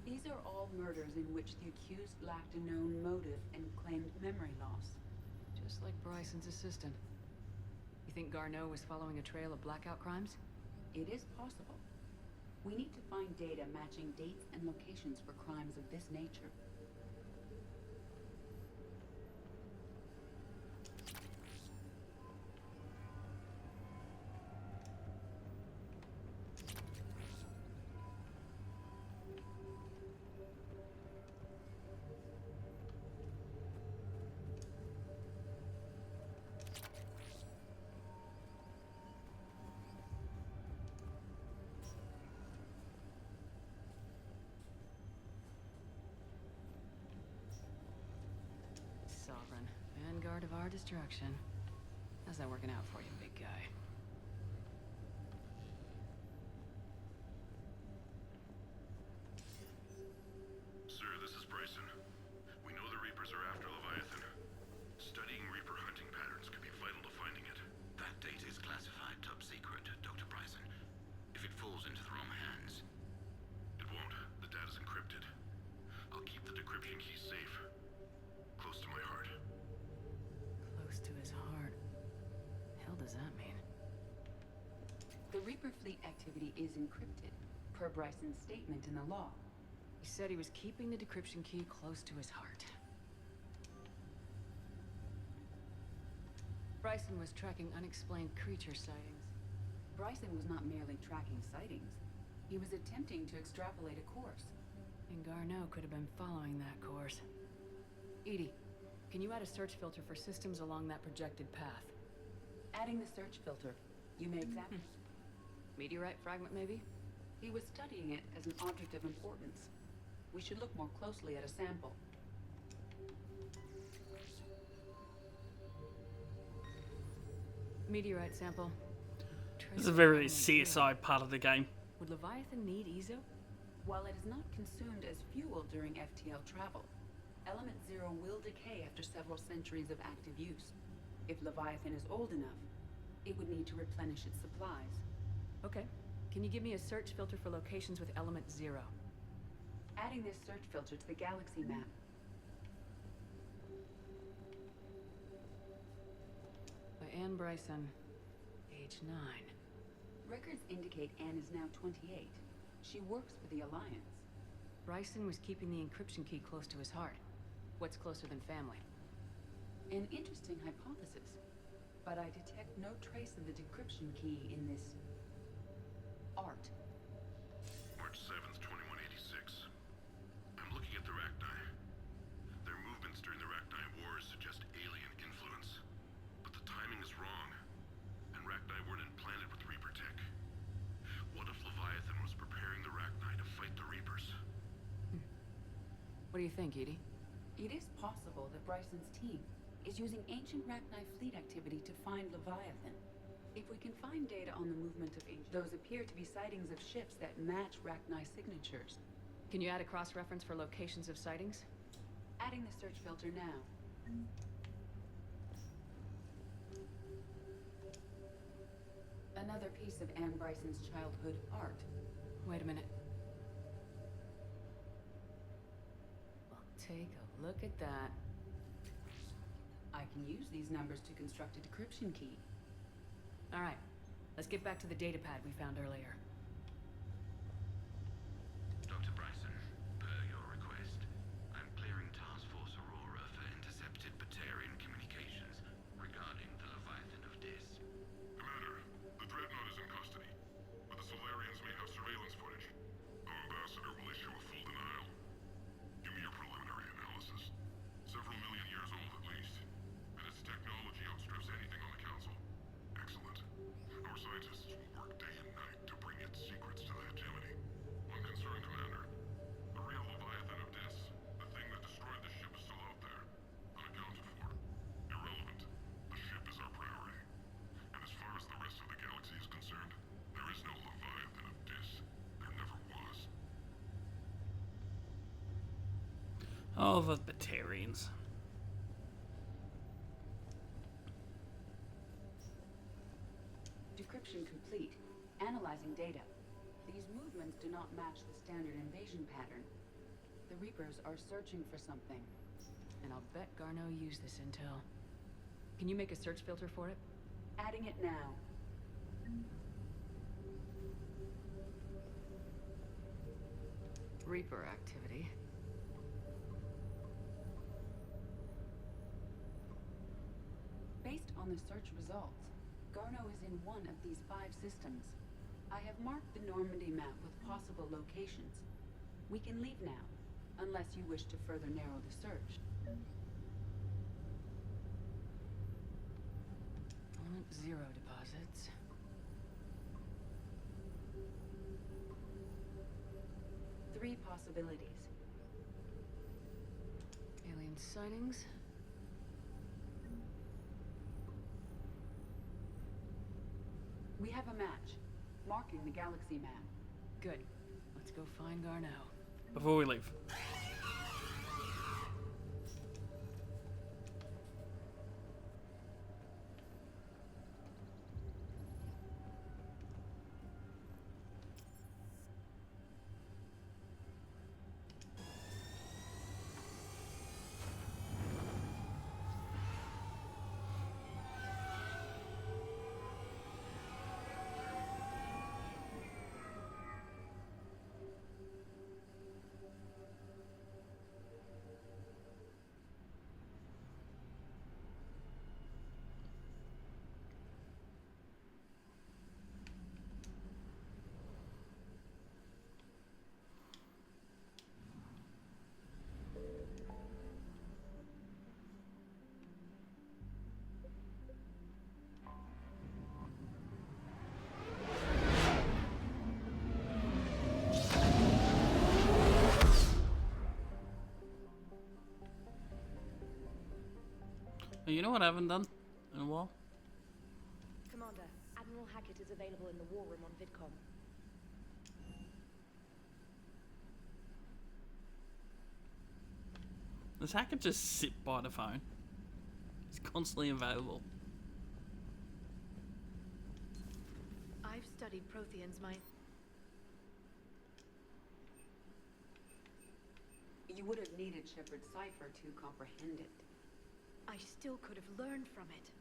These are all murders in which the accused lacked a known motive and claimed memory loss. Just like Bryson's assistant. You think Garneau was following a trail of blackout crimes? It is possible. We need to find data matching dates and locations for crimes of this nature. Sovereign. Vanguard of our destruction. How's that working out for you, big guy? Sir, this is Bryson. We know the Reapers are after Leviathan. Studying Reaper hunting patterns could be vital to finding it. That data is classified top secret, Dr. Bryson. If it falls into the wrong hands... It won't. The data's encrypted. I'll keep the decryption key safe. Close to my heart. Close to his heart. Hell does that mean? The Reaper fleet activity is encrypted, per Bryson's statement in the law. He said he was keeping the decryption key close to his heart. Bryson was tracking unexplained creature sightings. Bryson was not merely tracking sightings. He was attempting to extrapolate a course. And Garneau could have been following that course. EDI, can you add a search filter for systems along that projected path? Adding the search filter, you may examine it. Meteorite fragment, maybe? He was studying it as an object of importance. We should look more closely at a sample. Meteorite sample. This is a very CSI part of the game. Would Leviathan need Ezo? While it is not consumed as fuel during FTL travel, Element Zero will decay after several centuries of active use. If Leviathan is old enough, it would need to replenish its supplies. Okay. Can you give me a search filter for locations with Element Zero? Adding this search filter to the galaxy map. By Anne Bryson, age 9. Records indicate Anne is now 28. She works for the Alliance. Bryson was keeping the encryption key close to his heart. What's closer than family? An interesting hypothesis, but I detect no trace of the decryption key in this... art. March 7th, 2186. I'm looking at the Rachni. Their movements during the Rachni Wars suggest alien influence. But the timing is wrong, and Rachni weren't implanted with Reaper tech. What if Leviathan was preparing the Rachni to fight the Reapers? What do you think, EDI? It is possible that Bryson's team is using ancient Rachni fleet activity to find Leviathan. If we can find data on the movement of ancient... Those appear to be sightings of ships that match Rachni signatures. Can you add a cross-reference for locations of sightings? Adding the search filter now. Another piece of Anne Bryson's childhood art. Wait a minute. Well, Take a look at that. I can use these numbers to construct a decryption key. All right, let's get back to the data pad we found earlier. Dr. Bryson, per your request, I'm clearing Task Force Aurora for intercepted Batarian communications regarding the Leviathan of Dis. Commander, the Dreadnought is in custody, but the Solarians may have surveillance footage. Our ambassador will issue a full denial. Give me your preliminary analysis. Several million years old at least, and its technology outstrips anything on the Council. Excellent. Our scientists will work day and night to bring its secrets to the hegemony. One concern, Commander. The real Leviathan of Dis, the thing that destroyed the ship, is still out there. Unaccounted for. Irrelevant. The ship is our priority. And as far as the rest of the galaxy is concerned, there is no Leviathan of Dis. There never was. Oh, the Batarians. Decryption complete. Analyzing data. These movements do not match the standard invasion pattern. The Reapers are searching for something. And I'll bet Garneau used this intel. Can you make a search filter for it? Adding it now. Reaper activity. Based on the search results, Garneau is in one of these 5 systems. I have marked the Normandy map with possible locations. We can leave now, unless you wish to further narrow the search. Element 0 deposits. Three possibilities. Alien sightings. We have a match, marking the galaxy map. Good. Let's go find Garneau. Before we leave. You know what I haven't done in a while? Commander, Admiral Hackett is available in the war room on VidCom. Does Hackett just sit by the phone? He's constantly available. I've studied Protheans, You would have needed Shepard's cipher to comprehend it. I still could have learned from it.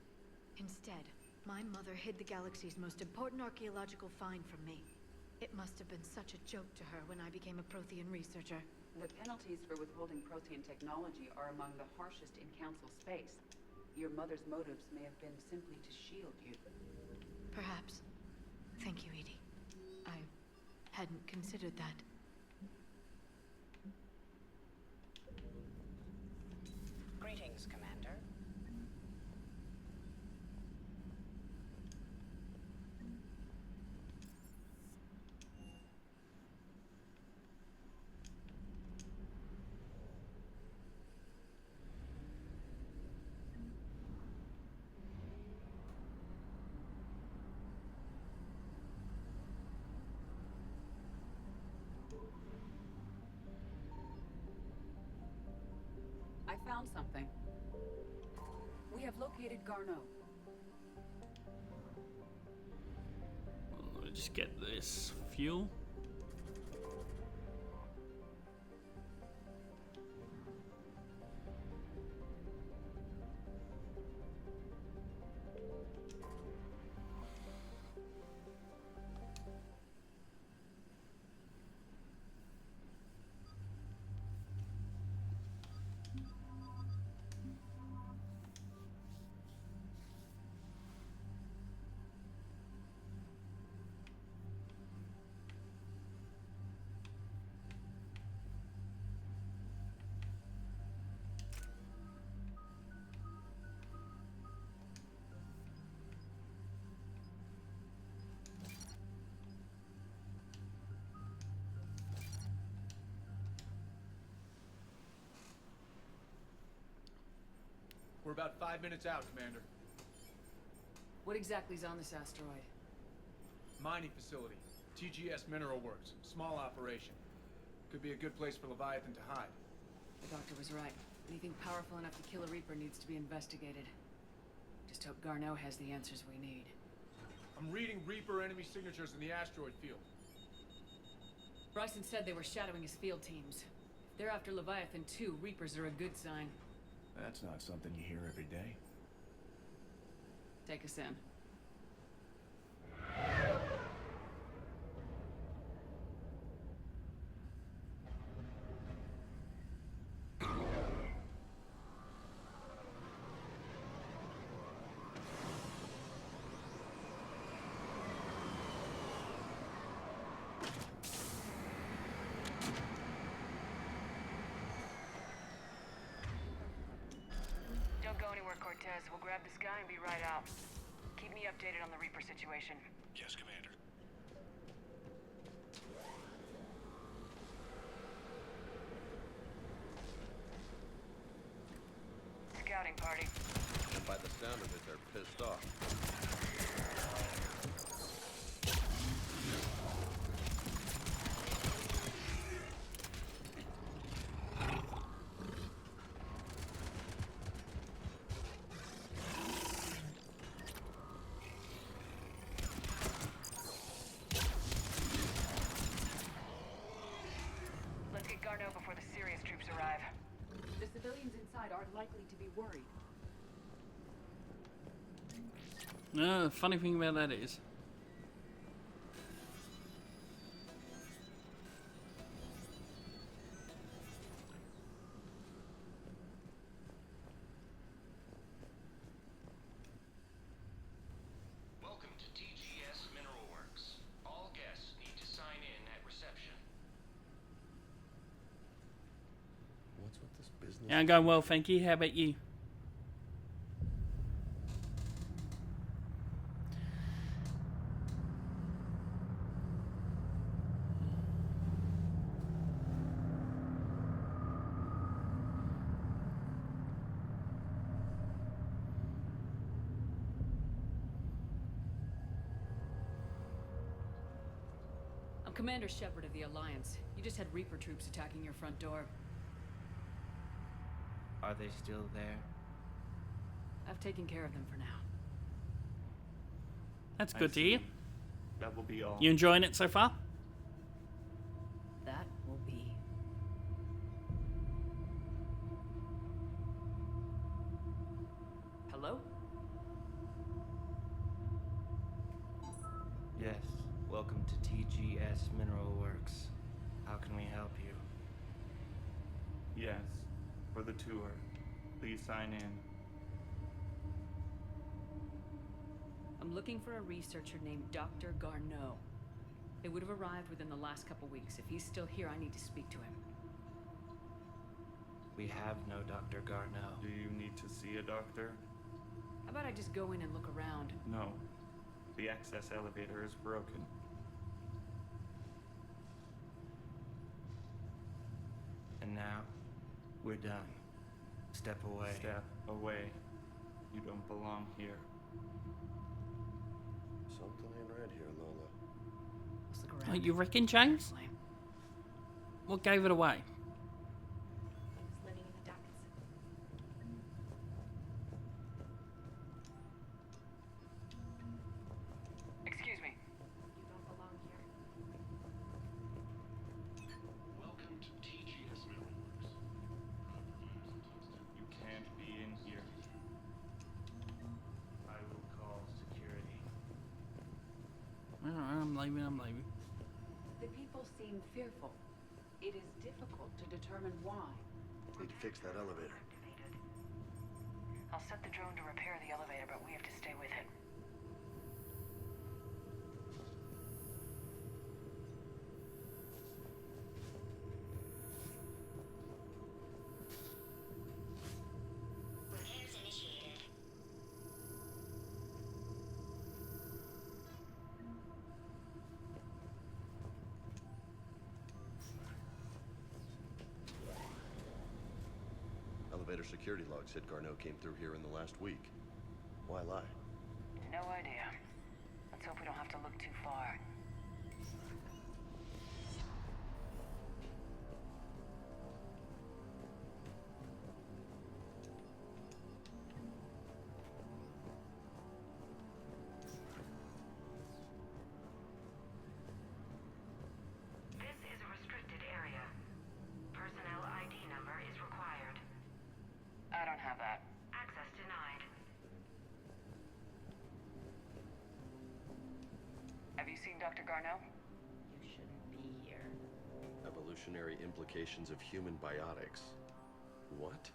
Instead, my mother hid the galaxy's most important archaeological find from me. It must have been such a joke to her when I became a Prothean researcher. The penalties for withholding Prothean technology are among the harshest in Council space. Your mother's motives may have been simply to shield you. Perhaps. Thank you, Edie. I hadn't considered that. Greetings, Commander. I found something. We have located Garneau. Let me just get this fuel. We're about 5 minutes out, Commander. What exactly is on this asteroid? Mining facility. TGS Mineral Works. Small operation. Could be a good place for Leviathan to hide. The doctor was right. Anything powerful enough to kill a Reaper needs to be investigated. Just hope Garneau has the answers we need. I'm reading Reaper enemy signatures in the asteroid field. Bryson said they were shadowing his field teams. If they're after Leviathan 2, Reapers are a good sign. That's not something you hear every day. Take us in. Don't go anywhere, Cortez. We'll grab this guy and be right out. Keep me updated on the Reaper situation. Yes, Commander. Scouting party. And by the sound of it, they're pissed off. Let's get Garneau before the serious troops arrive. The civilians inside aren't likely to be worried. No, the funny thing about that is, Welcome to TGS Mineral Works. All guests need to sign in at reception. What's with this business? yeah, I'm going well, thank you. How about you? I'm Commander Shepard of the Alliance. You just had Reaper troops attacking your front door. Are they still there? I've taken care of them for now. That's good to hear. That will be all. You enjoying it so far? That will be. Hello? Yes. Welcome to TGS Mineral Works. How can we help you? Yes, for the tour. Please sign in. I'm looking for a researcher named Dr. Garneau. They would have arrived within the last couple weeks. If he's still here, I need to speak to him. We have no Dr. Garneau. Do you need to see a doctor? How about I just go in and look around? No. The access elevator is broken. And now, we're done. Step away. Step away. You don't belong here. Something ain't right here, Lola. Let's look Oh, around. you reckon, James? What gave it away? Living in the ducts. Excuse me. You don't belong here. Welcome to TGS Mineral Works. You can't be in here. I will call security. I'm leaving, I'm leaving. The people seem fearful. It is difficult to determine why. Need to fix that elevator. I'll set the drone to repair the elevator, but we have to stay with it. Repairs initiated. Elevator elevator security log said Garneau came through here in the last week. Why lie? No idea. Let's hope we don't have to look too far. This is a restricted area. Personnel ID number is required. I don't have that. Access denied. Have you seen Dr. Garneau? You shouldn't be here. Evolutionary implications of human biotics. What?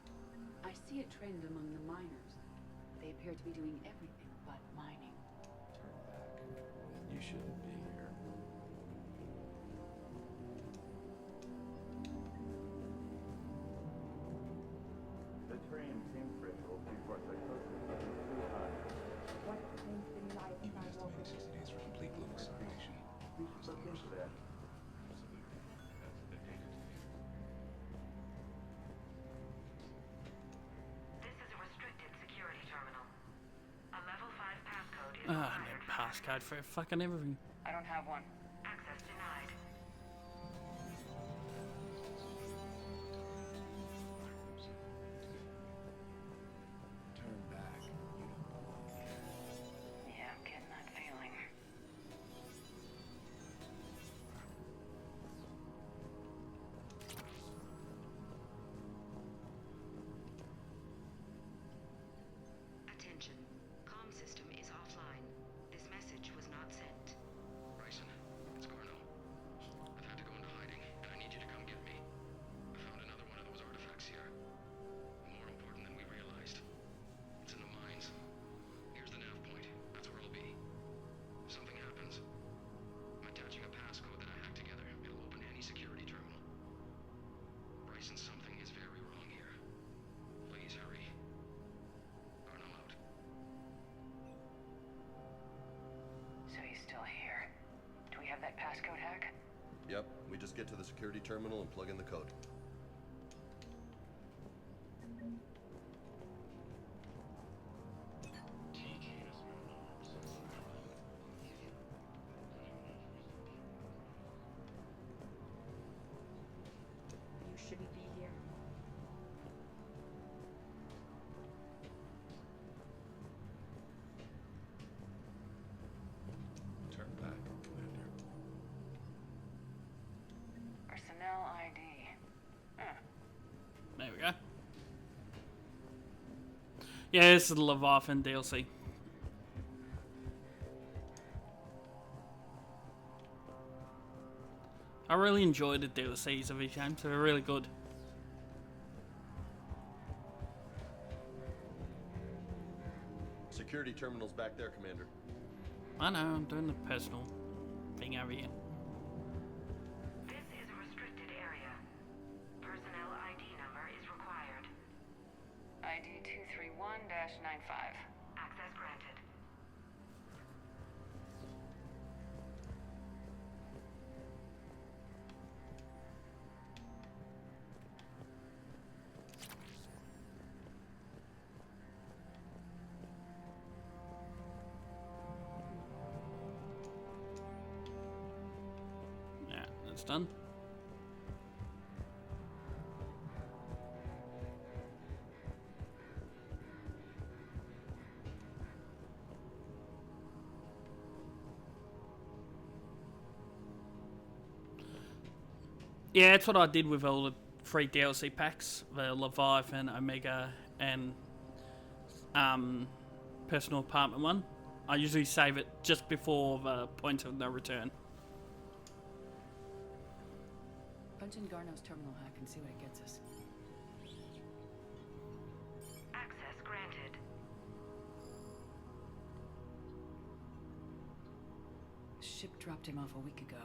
I see a trend among the miners. They appear to be doing everything but mining. Turn back. You shouldn't be here. The train temperature before psychosis is too high. What things stimuli You can estimate 60 days for complete glucose segregation. We should look into that. This is a restricted security terminal. A level 5 passcode is Ah, required. no passcode for fucking everything. I don't have one. Access denied. Turn back. You don't belong here. Yeah, I'm getting that feeling. Attention. Comm system is offline. This message was not sent. Bryson, it's Garneau. I've had to go into hiding, and I need you to come get me. I found another one of those artifacts here. More important than we realized. It's in the mines. Here's the nav point. That's where I'll be. If something happens, I'm attaching a passcode that I hacked together. It'll open any security terminal. Bryson, something is very wrong here. Please hurry. Garneau out. So he's still here. Do we have that passcode hack? Yep, we just get to the security terminal and plug in the code. You shouldn't be here. Turn back, Commander. Personnel ID. Huh. There we go. Yeah, this is the Leviathan DLC. I really enjoyed the DLCs of these games. They're really good. Security terminal's back there, Commander. I know, I'm doing the personal thing over here. This is a restricted area. Personnel ID number is required. ID 231-95. Access granted. Yeah, that's done. Yeah, that's what I did with all the 3 DLC packs, the Leviathan, Omega, and personal apartment one. I usually save it just before the point of no return. Punch in Garneau's terminal hack and see what it gets us. Access granted. Ship dropped him off a week ago.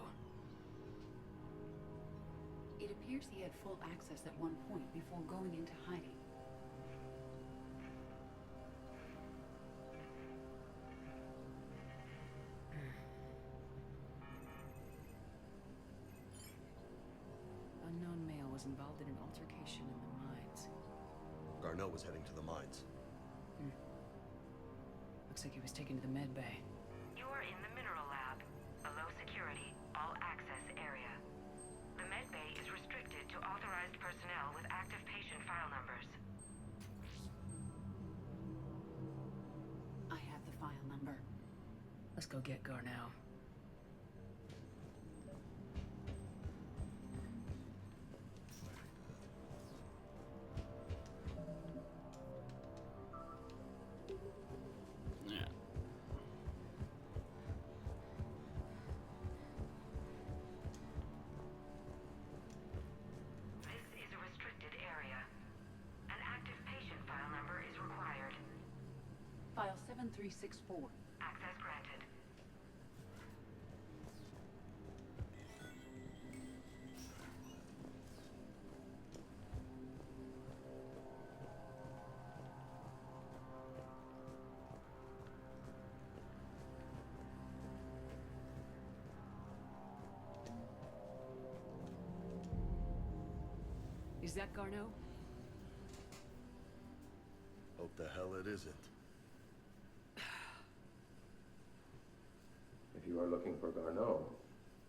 It appears he had full access at one point before going into hiding. Unknown male was involved in an altercation in the mines. Garneau was heading to the mines. Looks like he was taken to the med bay. You are in the mineral lab, a low security, all access area. The med bay is restricted to authorized personnel with active patient file numbers. I have the file number. Let's go get Garneau. Yeah. This is a restricted area. An active patient file number is required. File 7364. Access granted. Is that Garneau? Hope the hell it isn't. If you are looking for Garneau,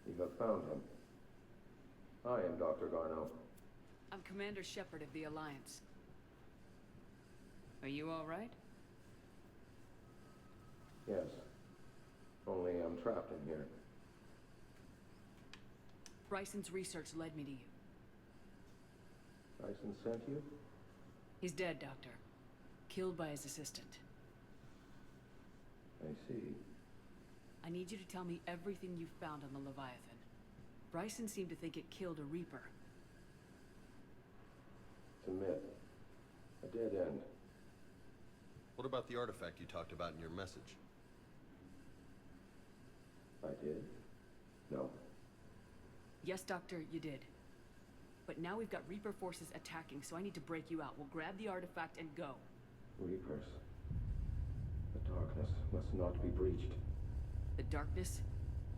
you have found him. I am Dr. Garneau. I'm Commander Shepard of the Alliance. Are you all right? Yes. Only I'm trapped in here. Bryson's research led me to you. Bryson sent you? He's dead, Doctor. Killed by his assistant. I see. I need you to tell me everything you've found on the Leviathan. Bryson seemed to think it killed a Reaper. It's a myth. A dead end. What about the artifact you talked about in your message? I did? No. Yes, Doctor, you did. But now we've got Reaper forces attacking, so I need to break you out. We'll grab the artifact and go. Reapers. The darkness must not be breached. The darkness?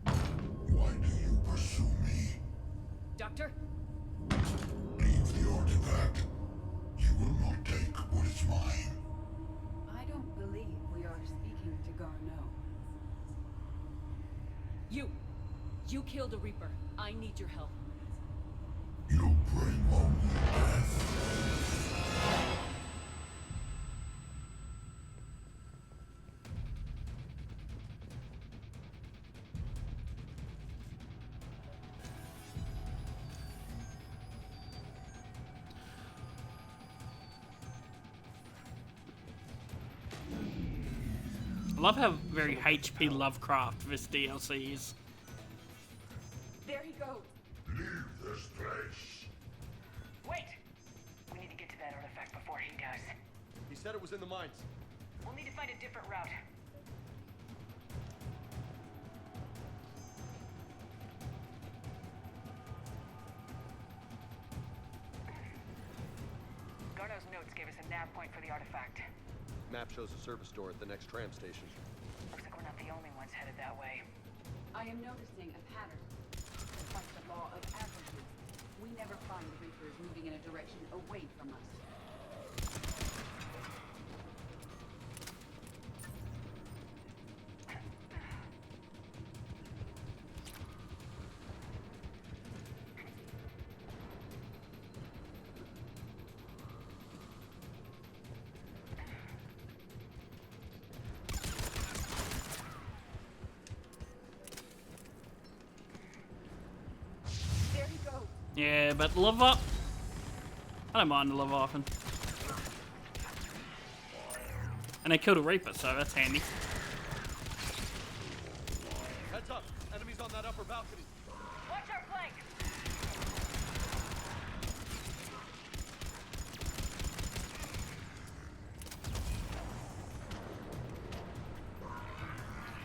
Why do you pursue me? Doctor? Leave the artifact. You will not take what is mine. I don't believe we are speaking to Garneau. You killed a Reaper. I need your help. You bring only death. I love how very HP Lovecraft this DLC is. There he goes. Leave this place. Wait! We need to get to that artifact before he does. He said it was in the mines. We'll need to find a different route. Garneau's notes gave us a nav point for the artifact. Map shows a service door at the next tram station. Looks like we're not the only ones headed that way. I am noticing a pattern. Like the law of averages. We never find the Reapers moving in a direction away from us. There he goes. Yeah, but I don't mind the Leviathan. And they killed a Reaper, so that's handy. Heads up! Enemies on that upper balcony. Watch our flank!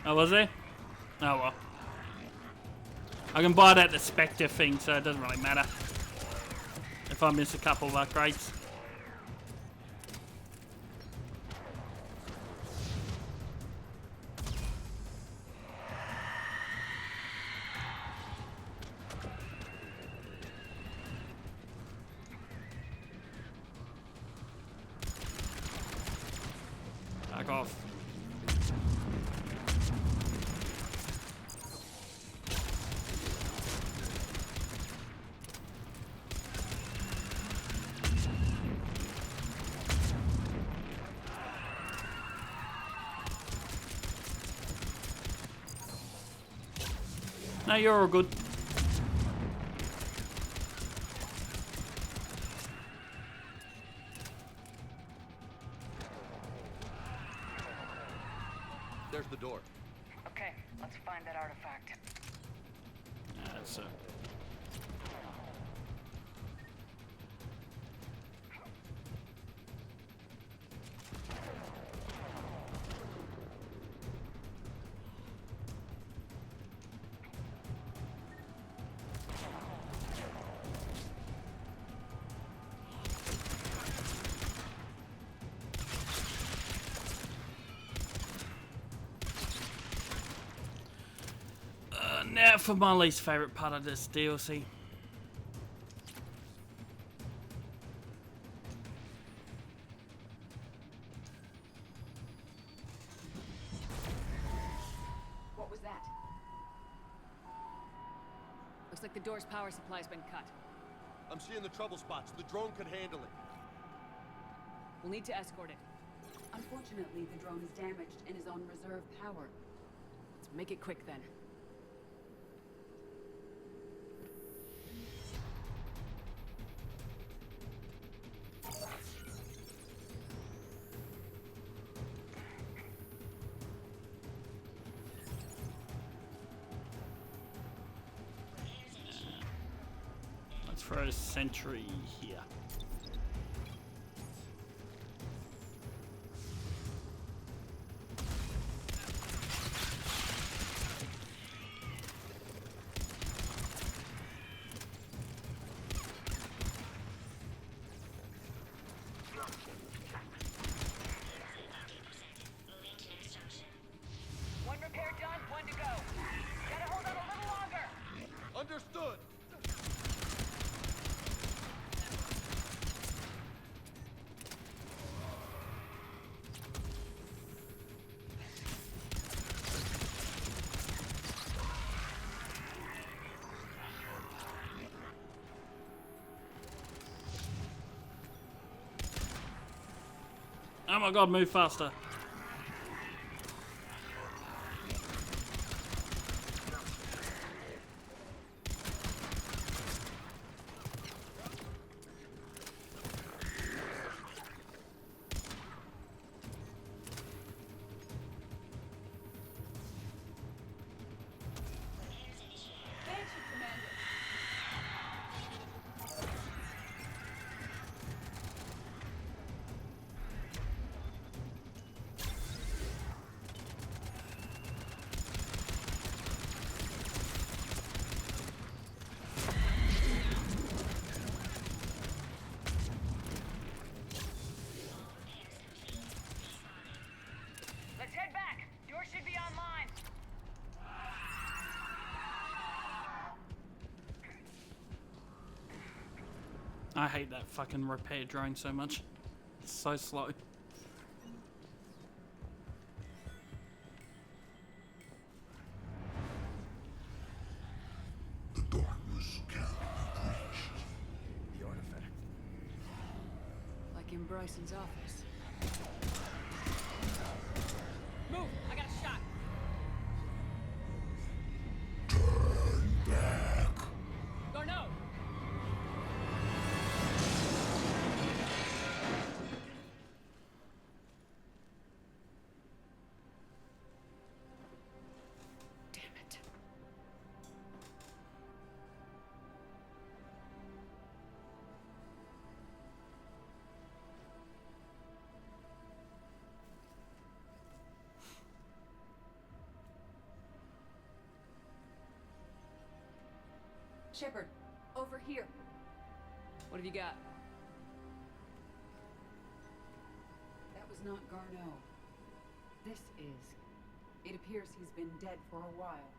Oh, was there? Oh well. I can buy that the Spectre thing, so it doesn't really matter if I miss a couple of upgrades. Fuck off. No, you're all good. There's the door. Okay, let's find that artifact. That's now for my least favourite part of this DLC. What was that? Looks like the door's power supply's been cut. I'm seeing the trouble spots. The drone could handle it. We'll need to escort it. Unfortunately, the drone is damaged and is on reserve power. Let's make it quick then. Let's throw a sentry here. One repair done, one to go. Gotta hold on a little longer. Understood. Oh my god, move faster. Let's head back. Door should be online. I hate that fucking repair drone so much. It's so slow. The artifact. Like in Bryson's office. Move! I got a shot! Garneau! Damn it. Shepard, over here. What have you got? That was not Garneau. This is. It appears he's been dead for a while.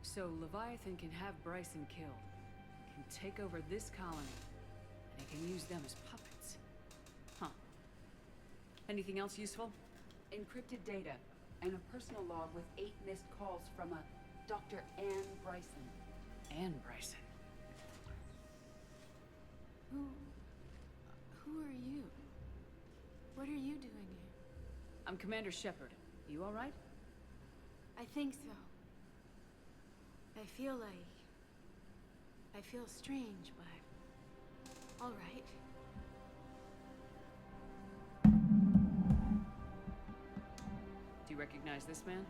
So Leviathan can have Bryson killed, can take over this colony, and he can use them as puppets. Huh. And Anything else useful? Encrypted data, and a personal log with 8 missed calls from a Dr. Anne Bryson. Anne Bryson. Who are you? What are you doing here? I'm Commander Shepard. You all right? I think so. I feel strange, but all right. Do you recognize this man?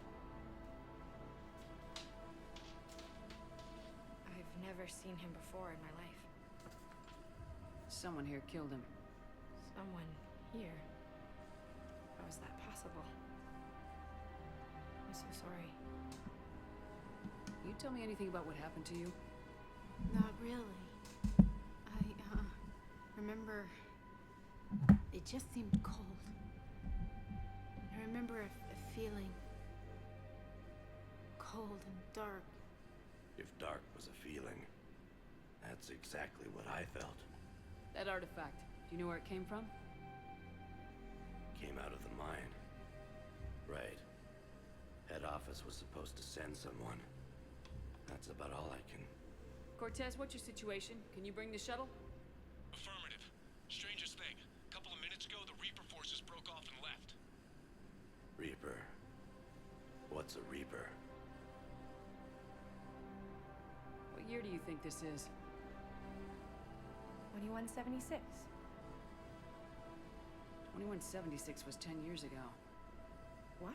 I've never seen him before in my life. Someone here killed him. Someone here? How is that possible? I'm so sorry. Can you tell me anything about what happened to you? Not really. I remember it just seemed cold. I remember a feeling cold and dark. If dark was a feeling, that's exactly what I felt. That artifact, do you know where it came from? Came out of the mine. Right. Head office was supposed to send someone. That's about all I can... Cortez, what's your situation? Can you bring the shuttle? Affirmative. Strangest thing. A couple of minutes ago, the Reaper forces broke off and left. Reaper. What's a Reaper? What year do you think this is? 2176. 2176 was 10 years ago. What?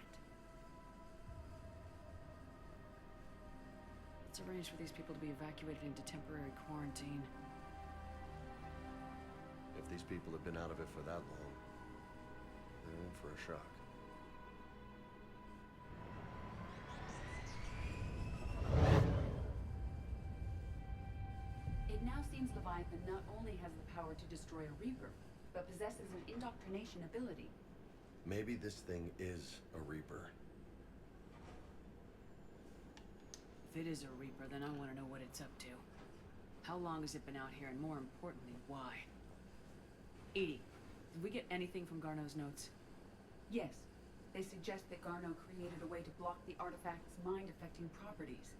Let's arrange for these people to be evacuated into temporary quarantine. If these people have been out of it for that long, they're in for a shock. It now seems Leviathan not only has the power to destroy a Reaper, but possesses an indoctrination ability. Maybe this thing is a Reaper. If it is a Reaper, then I want to know what it's up to. How long has it been out here, and more importantly, why? Edie, did we get anything from Garneau's notes? Yes. They suggest that Garneau created a way to block the artifact's mind-affecting properties.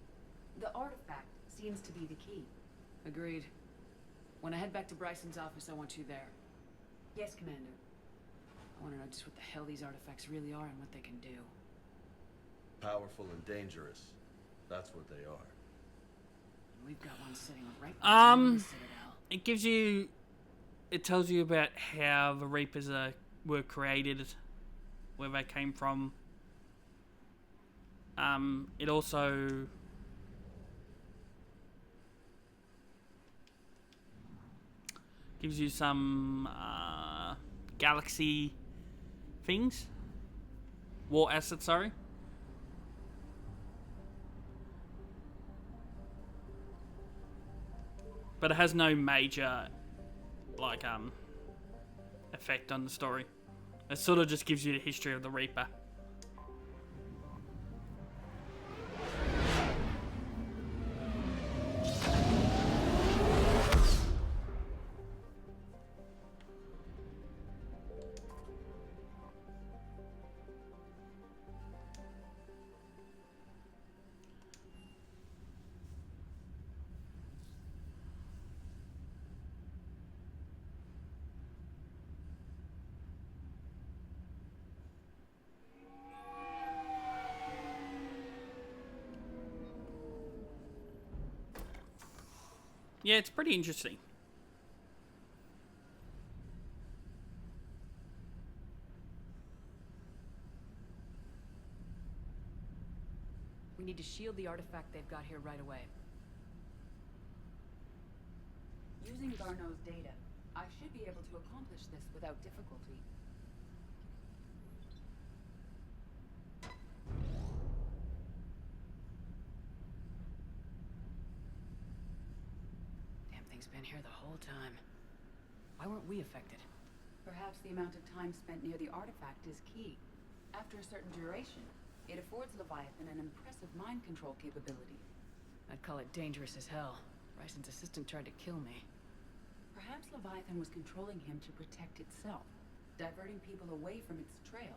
The artifact seems to be the key. Agreed. When I head back to Bryson's office, I want you there. Yes, Commander. I want to know just what the hell these artifacts really are and what they can do. Powerful and dangerous. That's what they are. We've got one sitting right behind the Citadel. It tells you about how the Reapers were created, where they came from. It also gives you some galaxy things. War assets, sorry. But it has no major, like, effect on the story. It sort of just gives you the history of the Reaper. Yeah, it's pretty interesting. We need to shield the artifact they've got here right away. Using Garneau's data, I should be able to accomplish this without difficulty. Damn thing's been here the whole time. Why weren't we affected? Perhaps the amount of time spent near the artifact is key. After a certain duration, it affords Leviathan an impressive mind control capability. I'd call it dangerous as hell. Bryson's assistant tried to kill me. Perhaps Leviathan was controlling him to protect itself. diverting people away from its trail.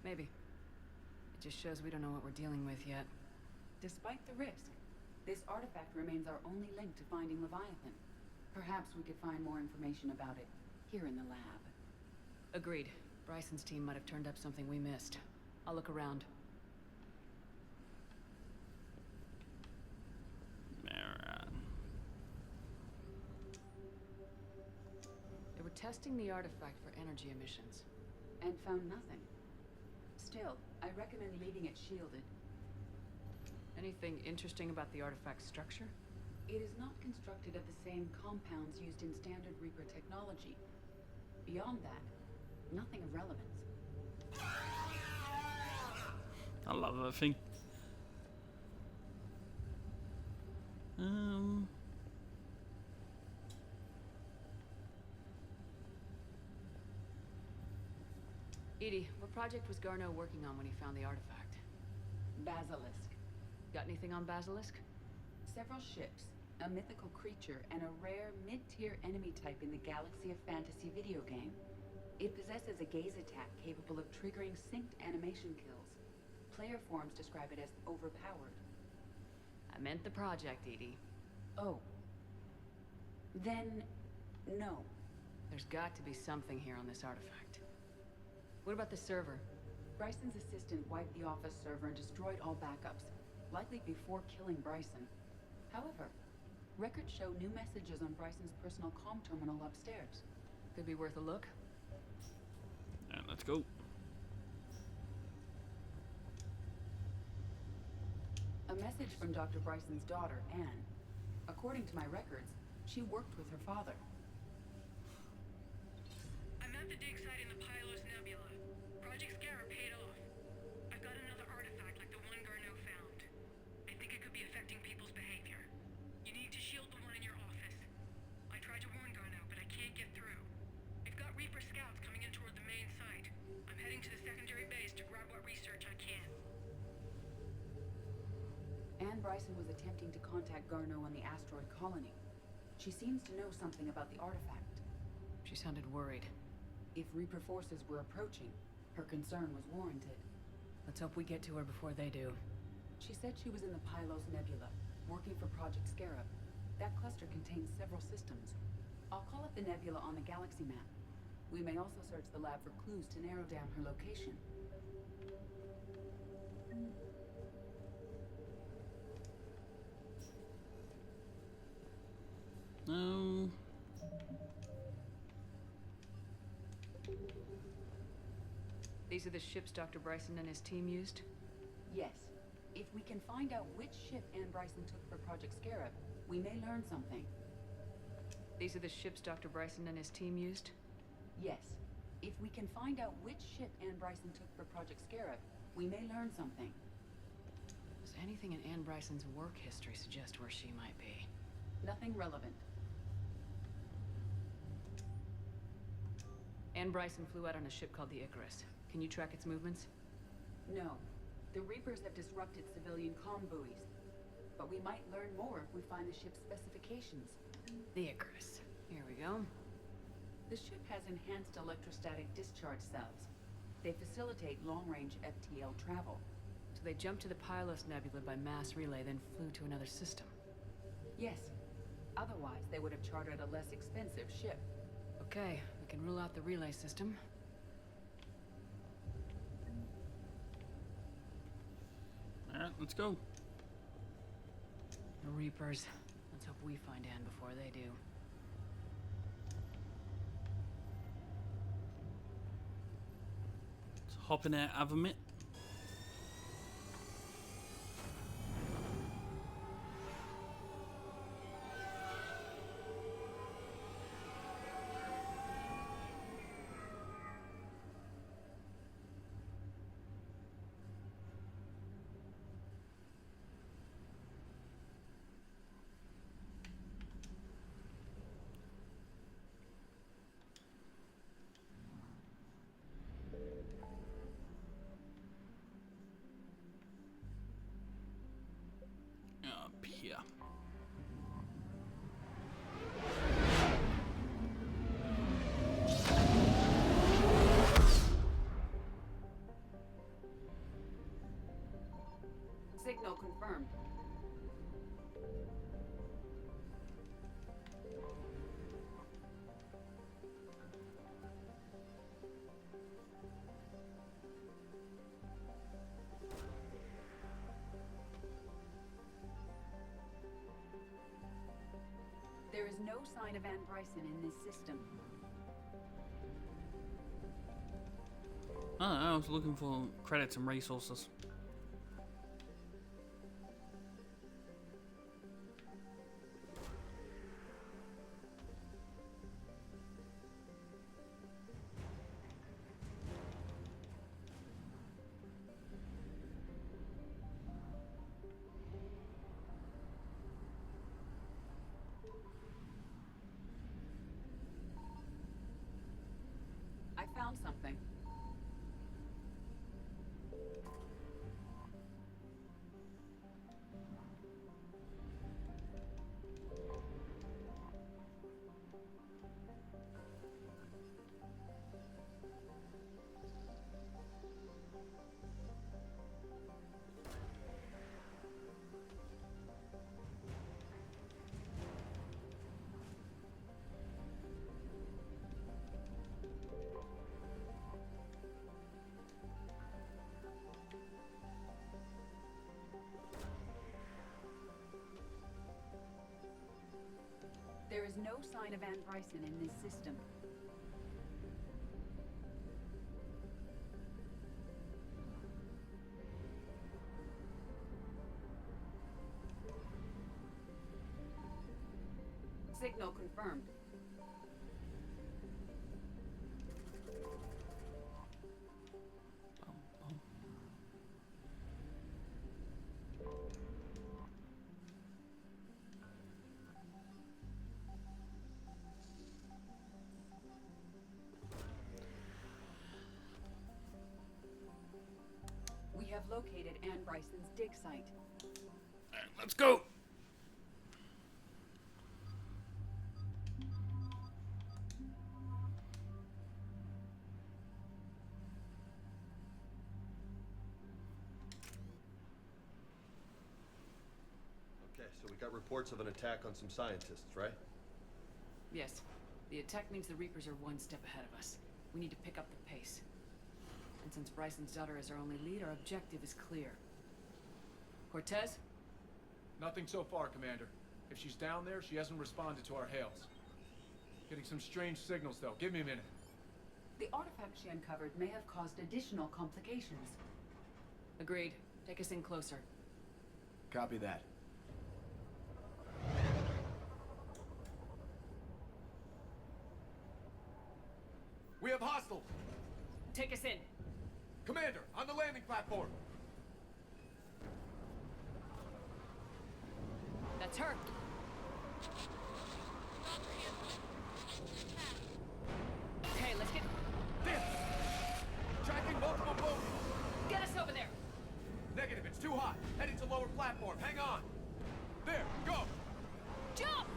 Maybe. It just shows we don't know what we're dealing with yet. Despite the risk, this artifact remains our only link to finding Leviathan. Perhaps we could find more information about it here in the lab. Agreed. Bryson's team might have turned up something we missed. I'll look around. Alright. They were testing the artifact for energy emissions. And found nothing. Still, I recommend leaving it shielded. Anything interesting about the artifact's structure? It is not constructed of the same compounds used in standard Reaper technology. Beyond that, nothing of relevance. I love that thing. Edie, what project was Garneau working on when he found the artifact? Basilisk. Got anything on Basilisk? Several ships, a mythical creature, and a rare mid-tier enemy type in the Galaxy of Fantasy video game. It possesses a gaze attack capable of triggering synced animation kills. Player forums describe it as overpowered. I meant the project, Edie. Oh. Then, no. There's got to be something here on this artifact. What about the server? Bryson's assistant wiped the office server and destroyed all backups, likely before killing Bryson. However, records show new messages on Bryson's personal comm terminal upstairs. Could be worth a look. Alright, let's go. A message from Dr. Bryson's daughter, Anne. According to my records, she worked with her father. I'm at the dig site in the Pylos Nebula. Project Scarab paid off. I've got another artifact like the one Garneau found. I think it could be affecting people's behavior. You need to shield the one in your office. I tried to warn Garneau, but I can't get through. I've got Reaper scouts coming in toward the main site. I'm heading to the secondary base to grab what research I can. Anne Bryson was attempting to contact Garneau on the asteroid colony. She seems to know something about the artifact. She sounded worried. If Reaper forces were approaching, her concern was warranted. Let's hope we get to her before they do. She said she was in the Pylos Nebula, working for Project Scarab. That cluster contains several systems. I'll call up the nebula on the galaxy map. We may also search the lab for clues to narrow down her location. No. These are the ships Dr. Bryson and his team used? Yes. If we can find out which ship Anne Bryson took for Project Scarab, we may learn something. These are the ships Dr. Bryson and his team used? Yes. If we can find out which ship Anne Bryson took for Project Scarab, we may learn something. Does anything in Anne Bryson's work history suggest where she might be? Nothing relevant. Anne Bryson flew out on a ship called the Icarus. Can you track its movements? No. The Reapers have disrupted civilian comm buoys. But we might learn more if we find the ship's specifications. The Icarus. Here we go. The ship has enhanced electrostatic discharge cells. They facilitate long-range FTL travel. So they jumped to the Pylos Nebula by mass relay, then flew to another system? Yes. Otherwise, they would have chartered a less expensive ship. Okay, we can rule out the relay system. Alright, let's go. The Reapers. Let's hope we find Anne before they do. Let's hop in our Avamit. confirmed. There is no sign of Ann Bryson in this system. I don't know, I was looking for credits and resources. I found something. There is no sign of Ann Bryson in this system. Signal confirmed. We have located Ann Bryson's dig site. Let's go! Okay, so we got reports of an attack on some scientists, right? Yes. The attack means the Reapers are one step ahead of us. We need to pick up the pace. And since Bryson's daughter is our only lead, our objective is clear. Cortez? Nothing so far, Commander. If she's down there, she hasn't responded to our hails. Getting some strange signals, though. Give me a minute. The artifact she uncovered may have caused additional complications. Agreed. Take us in closer. Copy that. We have hostiles! Take us in. Commander, on the landing platform! That's her. Okay, let's get... Tracking multiple boats! Get us over there! Negative, it's too hot. Heading to lower platform. Hang on. There, go! Jump!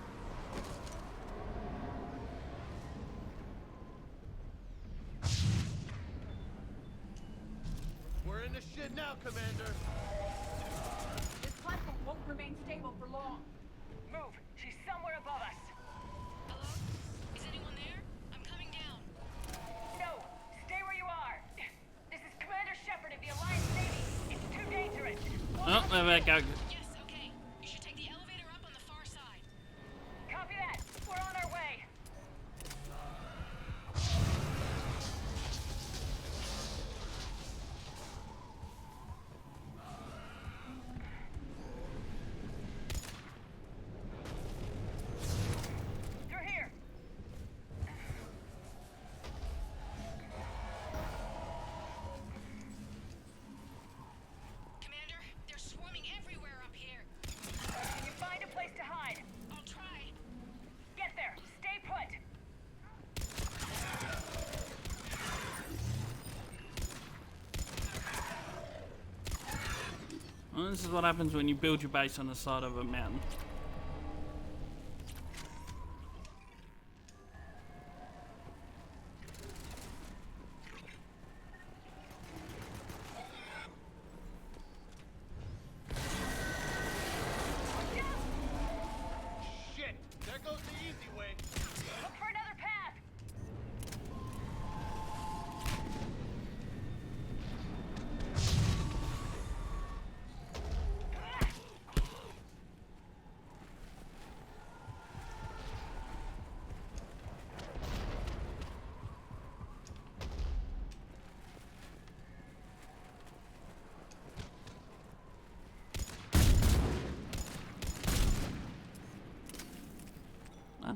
We're in the shit now, Commander. This platform won't remain stable for long. Move! She's somewhere above us! Hello? Is anyone there? I'm coming down. No! Stay where you are! This is Commander Shepard of the Alliance Navy! It's too dangerous! Oh, there we go. Yes, okay. You should take the elevator up on the far side. Copy that! We're on our way! Through here! Commander, they're swarming everywhere up here. Can you find a place to hide? I'll try. Get there! Stay put! Well, this is what happens when you build your base on the side of a mountain.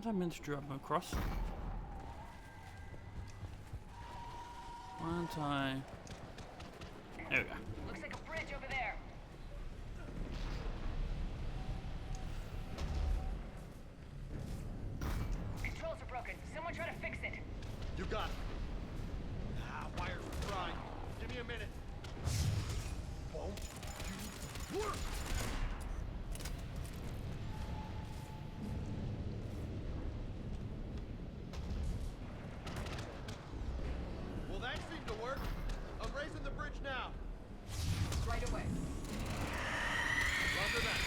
I meant to drop them across? One time. There we go. Looks like a bridge over there. Controls are broken. Someone try to fix it. You got it. Ah, wires are fried. Give me a minute. Won't you work? Well, that seemed to work. I'm raising the bridge now. Right away. Roger that.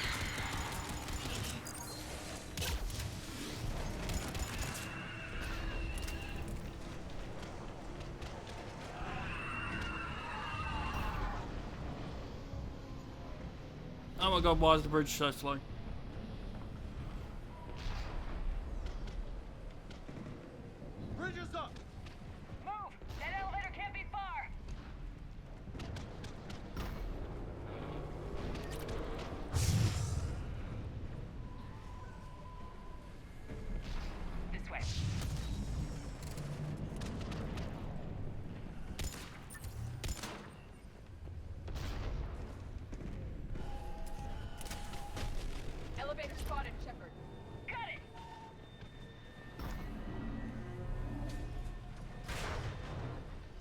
Oh my god, why is the bridge so slow? Bridge is up. Move! That elevator can't be far! This way. Elevator spotted, Shepard. Got it!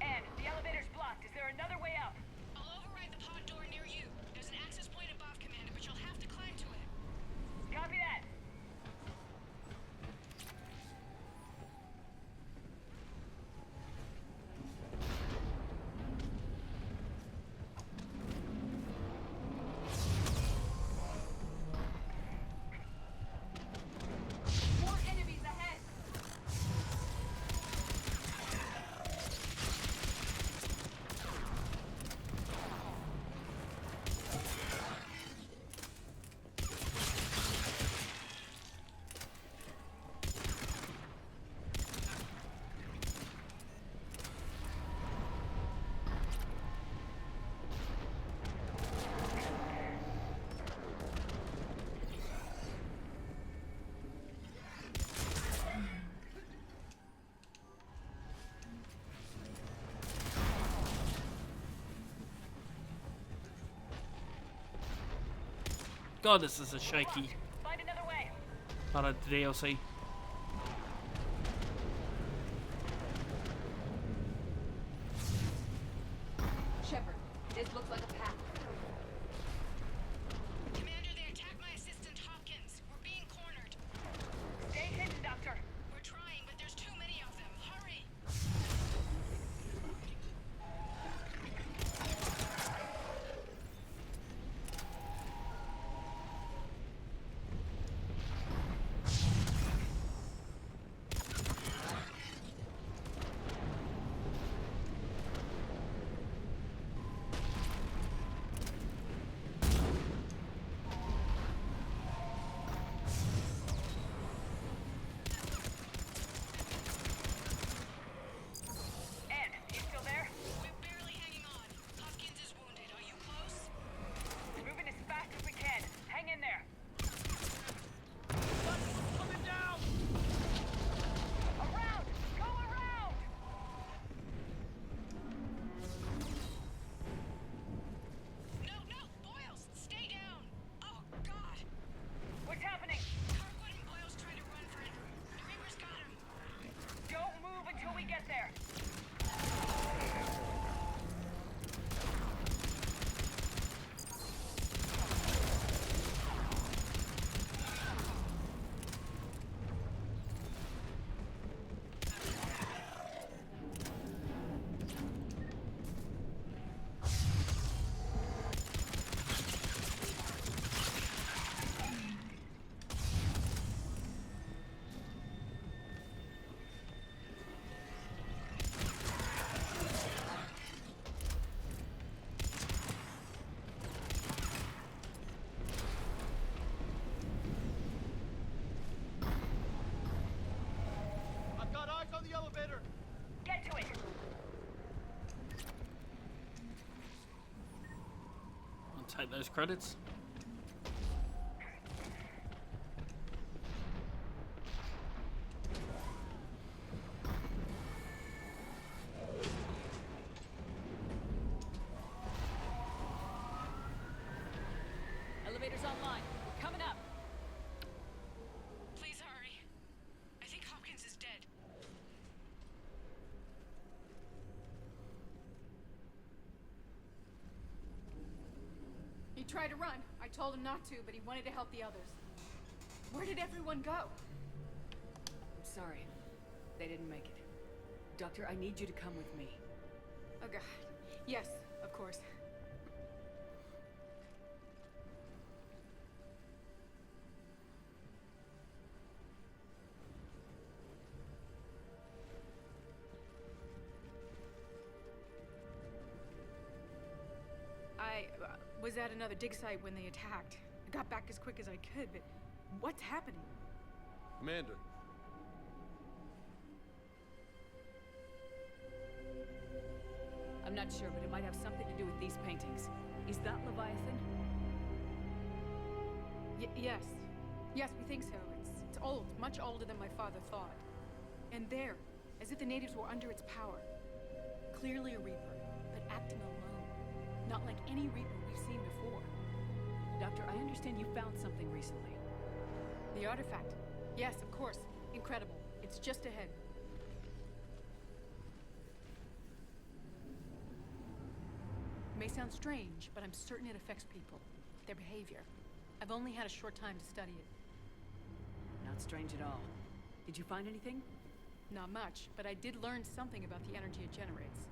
And the elevator's blocked. Is there another way up? I'll override the pod door near you. There's an access point above, Commander, but you'll have to climb to it. Copy that. More enemies ahead. God, this is a shaky Find another way. part of the DLC. Shepard, this looks like a path. Commander, they attacked my assistant Hopkins. We're being cornered. Stay hidden, Doctor. We're trying, but there's too many of them. Hurry! And you still there? We're barely hanging on. Hopkins is wounded. Are you close? Moving as fast as we can. Hang in there. Coming down. Around! Go around! No, no! Boyles, stay down! Oh, God! What's happening? Kirkwood and Boyles trying to run for it. The Reaper's got him. Don't move until we get there. I've got eyes on the elevator. Get to it. I'll take those credits. the line. We're coming up. Please hurry. I think Hopkins is dead. He tried to run. I told him not to, but he wanted to help the others. Where did everyone go? I'm sorry. They didn't make it. Doctor, I need you to come with me. Oh god. Yes, of course. I was at another dig site when they attacked. I got back as quick as I could, but what's happening? Commander. I'm not sure, but it might have something to do with these paintings. Is that Leviathan? Yes. Yes, we think so. It's old, much older than my father thought. And there, as if the natives were under its power. Clearly a Reaper, but acting alone. Not like any Reaper we've seen before. Doctor, I understand you found something recently. The artifact. Yes, of course. Incredible. It's just ahead. It may sound strange, but I'm certain it affects people. Their behavior. I've only had a short time to study it. Not strange at all. Did you find anything? Not much, but I did learn something about the energy it generates.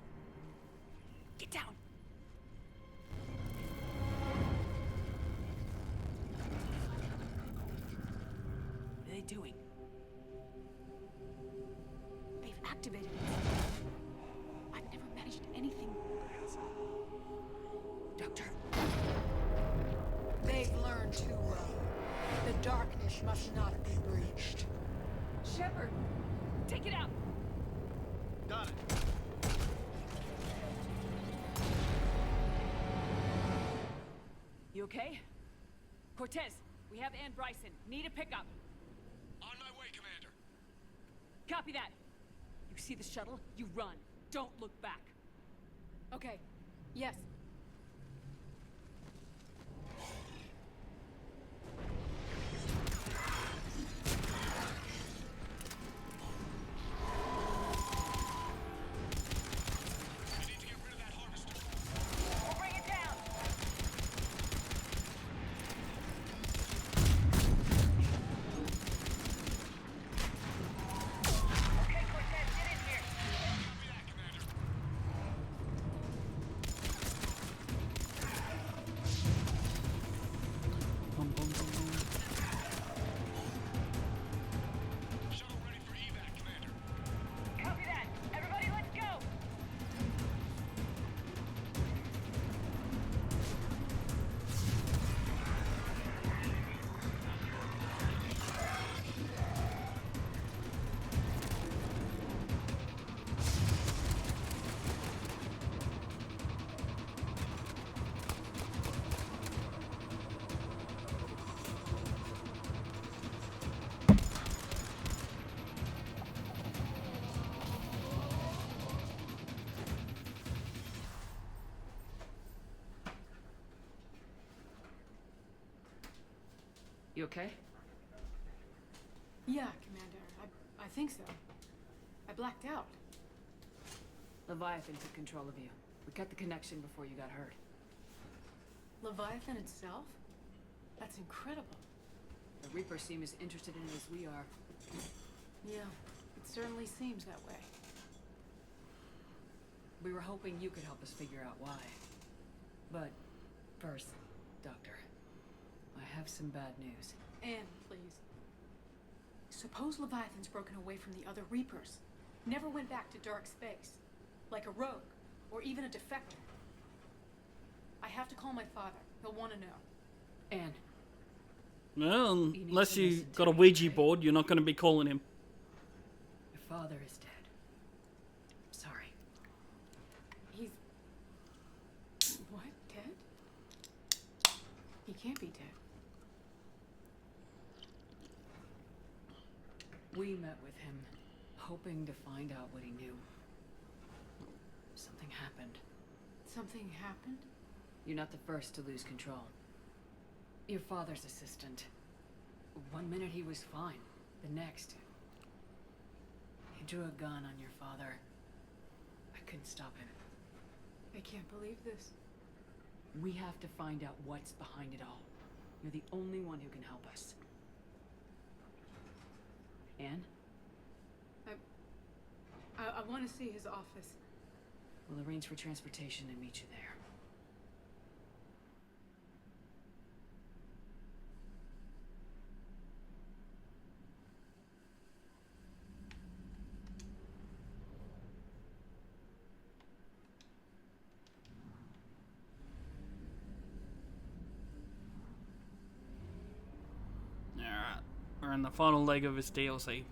Get down! What are they doing? They've activated it. I've never managed anything. Doctor. They've learned too well. The darkness must not be breached. Shepard! Take it out! Got it. You okay? Cortez, we have Ann Bryson. Need a pickup. On my way, Commander. Copy that. You see the shuttle? You run. Don't look back. Okay. Yes. You okay? Yeah, Commander. I think so. I blacked out. Leviathan took control of you. We cut the connection before you got hurt. Leviathan itself? That's incredible. The Reapers seem as interested in it as we are. Yeah, it certainly seems that way. We were hoping you could help us figure out why. But first, Doctor, I have some bad news. Ann, please. Suppose Leviathan's broken away from the other Reapers. Never went back to dark space. Like a rogue, or even a defector. I have to call my father. He'll want to know. Ann. Well, unless you got a Ouija board, you're not going to be calling him. Your father is dead. Sorry. He's... What? Dead? He can't be dead. We met with him, hoping to find out what he knew. Something happened. Something happened? You're not the first to lose control. Your father's assistant. One minute he was fine. The next... he drew a gun on your father. I couldn't stop him. I can't believe this. We have to find out what's behind it all. You're the only one who can help us. Anne? I want to see his office. We'll arrange for transportation and meet you there. Alright, we're in the final leg of his DLC.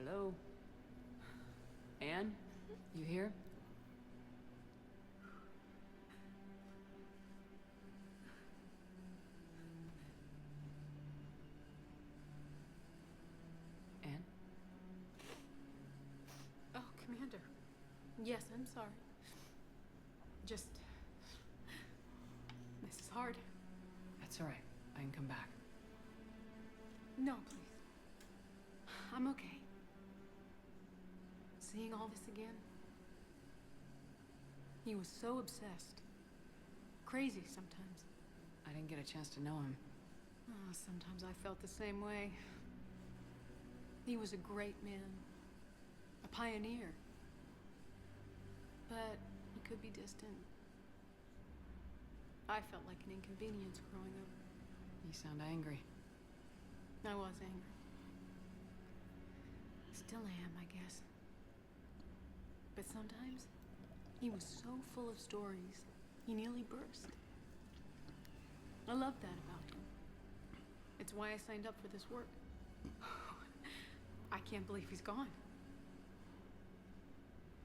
Hello? Anne? You here? Anne? Oh, Commander. Yes, I'm sorry. Just... this is hard. That's all right. I can come back. No, please. I'm okay. Seeing all this again? He was so obsessed. Crazy sometimes. I didn't get a chance to know him. Oh, sometimes I felt the same way. He was a great man. A pioneer. But he could be distant. I felt like an inconvenience growing up. You sound angry. I was angry. Still am, I guess. But sometimes, he was so full of stories, he nearly burst. I love that about him. It's why I signed up for this work. I can't believe he's gone.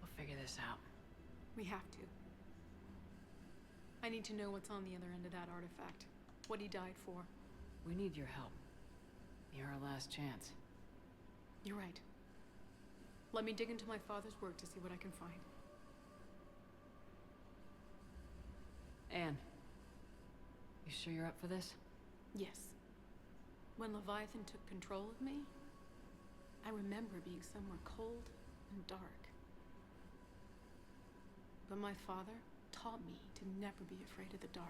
We'll figure this out. We have to. I need to know what's on the other end of that artifact. What he died for. We need your help. You're our last chance. You're right. Let me dig into my father's work to see what I can find. Anne, you sure you're up for this? Yes. When Leviathan took control of me, I remember being somewhere cold and dark. But my father taught me to never be afraid of the dark.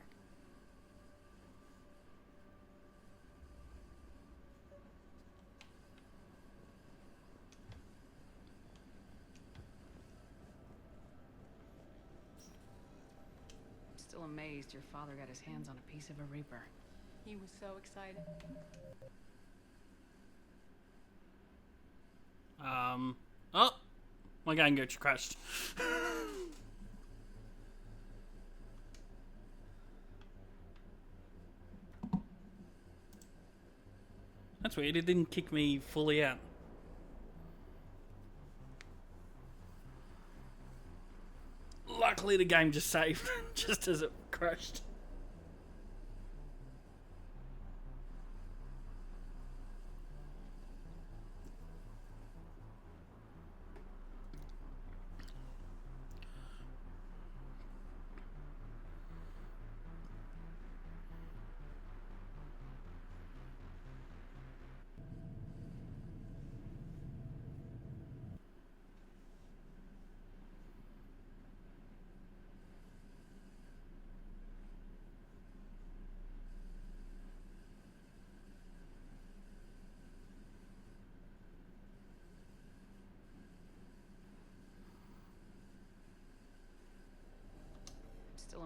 Still amazed your father got his hands on a piece of a Reaper. He was so excited. Oh! My game gets crashed. That's weird, it didn't kick me fully out. Luckily the game just saved, just as it crashed.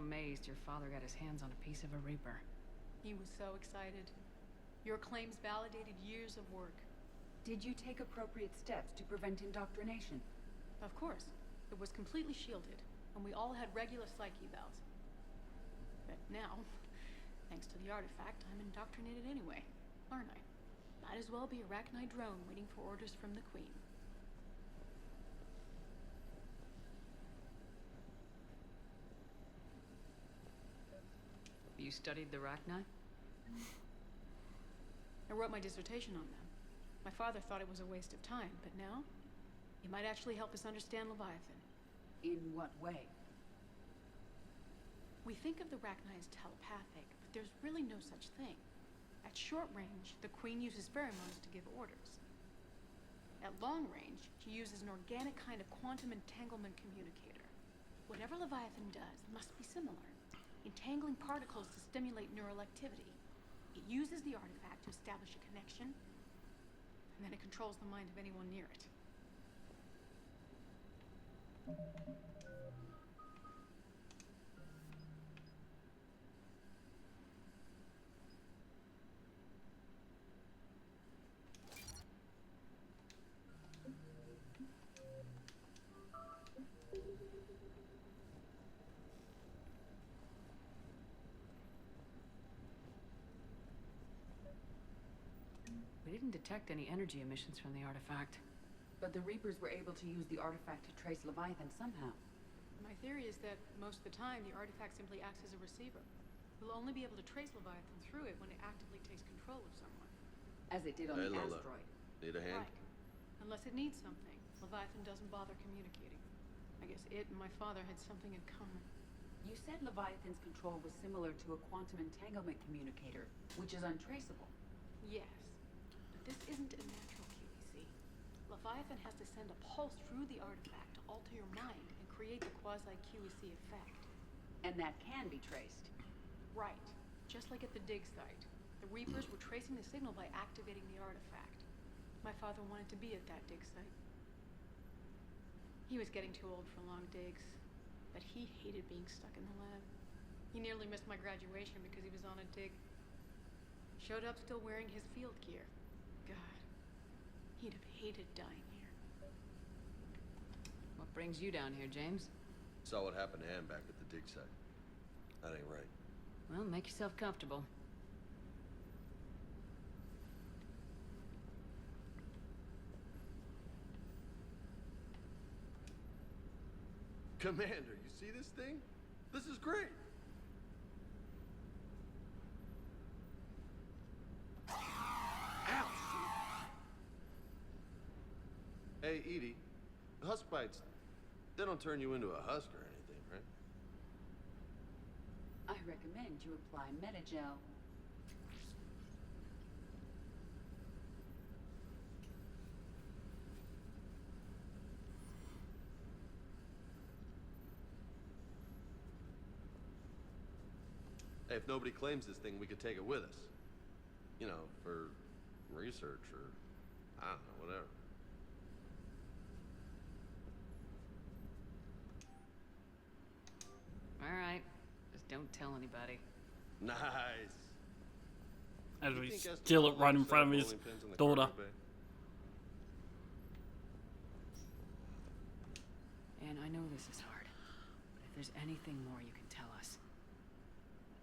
amazed your father got his hands on a piece of a Reaper. He was so excited. Your claims validated years of work. Did you take appropriate steps to prevent indoctrination? Of course. It was completely shielded, and we all had regular psych evals. But now, thanks to the artifact, I'm indoctrinated anyway, aren't I? Might as well be a Arachnite drone waiting for orders from the Queen. You studied the Arachnite? I wrote my dissertation on them. My father thought it was a waste of time, but now, it might actually help us understand Leviathan. In what way? We think of the Arachnite as telepathic, but there's really no such thing. At short range, the Queen uses pheromones to give orders. At long range, she uses an organic kind of quantum entanglement communicator. Whatever Leviathan does must be similar, entangling particles to stimulate neural activity. It uses the artifact to establish a connection, and then it controls the mind of anyone near it. We didn't detect any energy emissions from the artifact. But the Reapers were able to use the artifact to trace Leviathan somehow. My theory is that most of the time, the artifact simply acts as a receiver. We'll only be able to trace Leviathan through it when it actively takes control of someone. As it did on the asteroid. Need a hand? Right. Unless it needs something, Leviathan doesn't bother communicating. I guess it and my father had something in common. You said Leviathan's control was similar to a quantum entanglement communicator, which is untraceable. Yes, but this isn't a natural QEC. Leviathan has to send a pulse through the artifact to alter your mind and create the quasi-QEC effect. And that can be traced. Right. Just like at the dig site. The Reapers were tracing the signal by activating the artifact. My father wanted to be at that dig site. He was getting too old for long digs, but he hated being stuck in the lab. He nearly missed my graduation because he was on a dig. Showed up still wearing his field gear. God, he'd have hated dying here. What brings you down here, James? Saw what happened to Anne back at the dig site. That ain't right. Well, make yourself comfortable. Commander, you see this thing? This is great. Ow! Hey, Edie, husk bites, they don't turn you into a husk or anything, right? I recommend you apply Metagel. Hey, if nobody claims this thing, we could take it with us. You know, for research or, I don't know, whatever. All right. Just don't tell anybody. Nice. As You we think steal it Estes right in will front of set his bowling pins in the daughter. cargo bay? And I know this is hard, but if there's anything more you can tell us.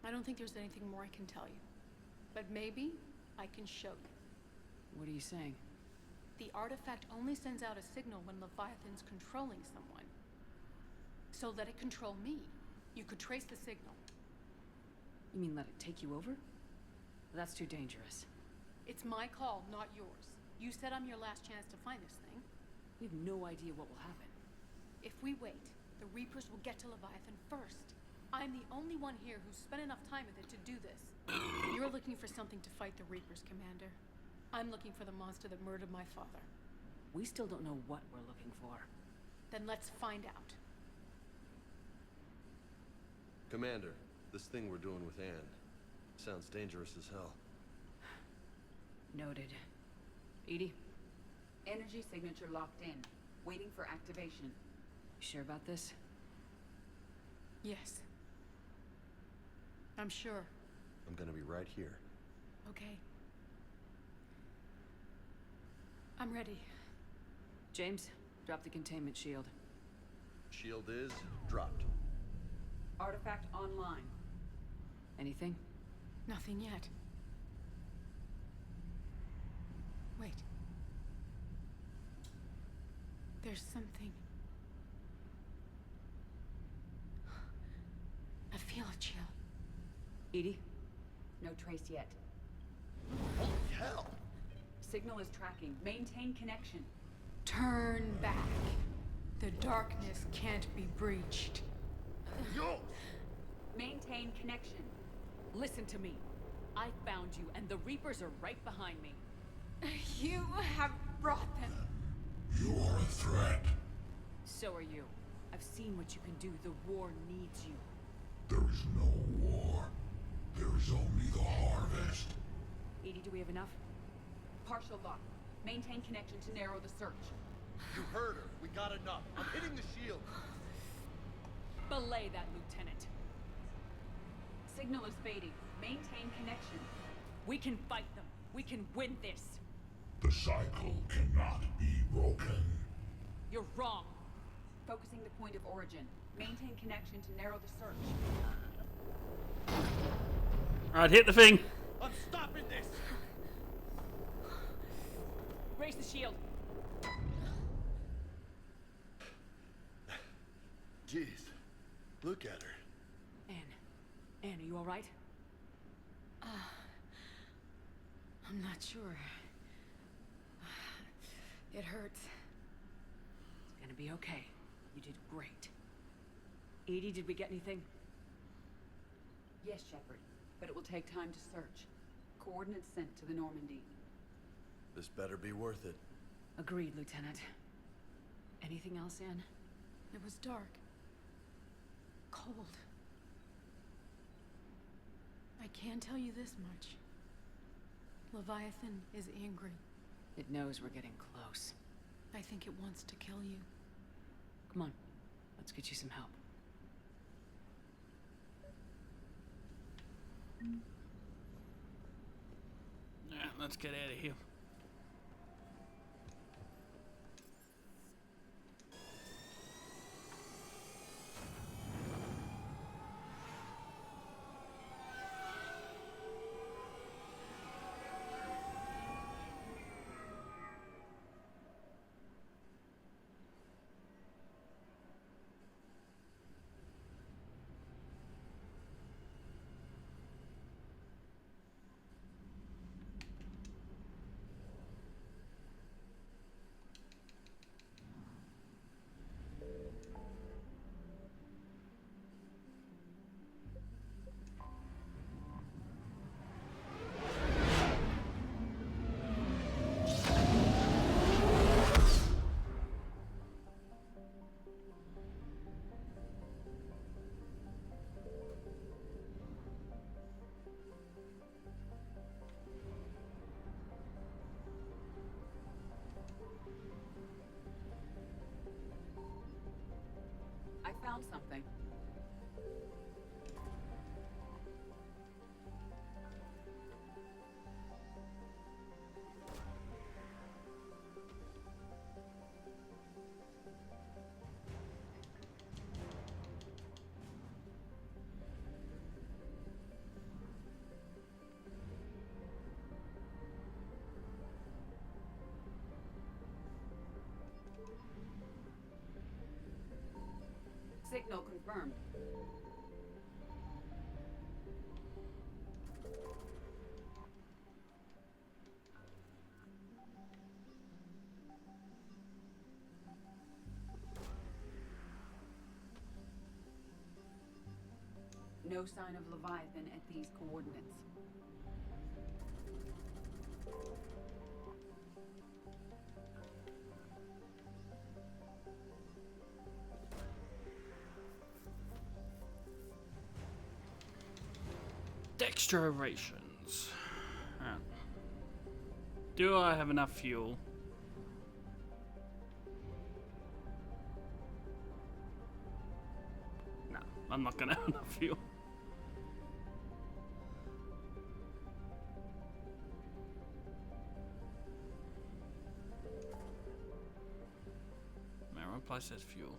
I don't think there's anything more I can tell you. But maybe I can show you. What are you saying? The artifact only sends out a signal when Leviathan's controlling someone. So let it control me. You could trace the signal. You mean let it take you over? That's too dangerous. It's my call, not yours. You said I'm your last chance to find this thing. We have no idea what will happen. If we wait, the Reapers will get to Leviathan first. I'm the only one here who's spent enough time with it to do this. You're looking for something to fight the Reapers, Commander. I'm looking for the monster that murdered my father. We still don't know what we're looking for. Then let's find out. Commander, this thing we're doing with Anne sounds dangerous as hell. Noted. Edie? Energy signature locked in. Waiting for activation. You sure about this? Yes. I'm sure. I'm gonna be right here. Okay. I'm ready. James, drop the containment shield. Shield is dropped. Artifact online. Anything? Nothing yet. Wait. There's something. I feel a chill. Edie? No trace yet. Holy hell! Signal is tracking. Maintain connection. Turn back. The darkness can't be breached. Yo! Maintain connection. Listen to me. I found you, and the Reapers are right behind me. You have brought them. You are a threat. So are you. I've seen what you can do. The war needs you. There is no war. There is only the harvest. Edie, do we have enough? Partial lock. Maintain connection to narrow the search. You heard her. We got enough. I'm hitting the shield. Belay that, Lieutenant. Signal is fading. Maintain connection. We can fight them. We can win this. The cycle cannot be broken. You're wrong. Focusing the point of origin. Maintain connection to narrow the search. Alright, hit the thing. I'm stopping this! Raise the shield. Jeez. Look at her. Anne, are you alright? I'm not sure. It hurts. It's gonna be okay. You did great. Edie, did we get anything? Yes, Shepard. But it will take time to search. Coordinates sent to the Normandy. This better be worth it. Agreed, Lieutenant. Anything else, Anne? It was dark. Cold. I can tell you this much. Leviathan is angry. It knows we're getting close. I think it wants to kill you. Come on. Let's get you some help. Yeah, let's get out of here. I found something. Signal confirmed. No sign of Leviathan at these coordinates. Dextra rations. Alright. Do I have enough fuel? No, I'm not gonna have enough fuel. Twice as fuel.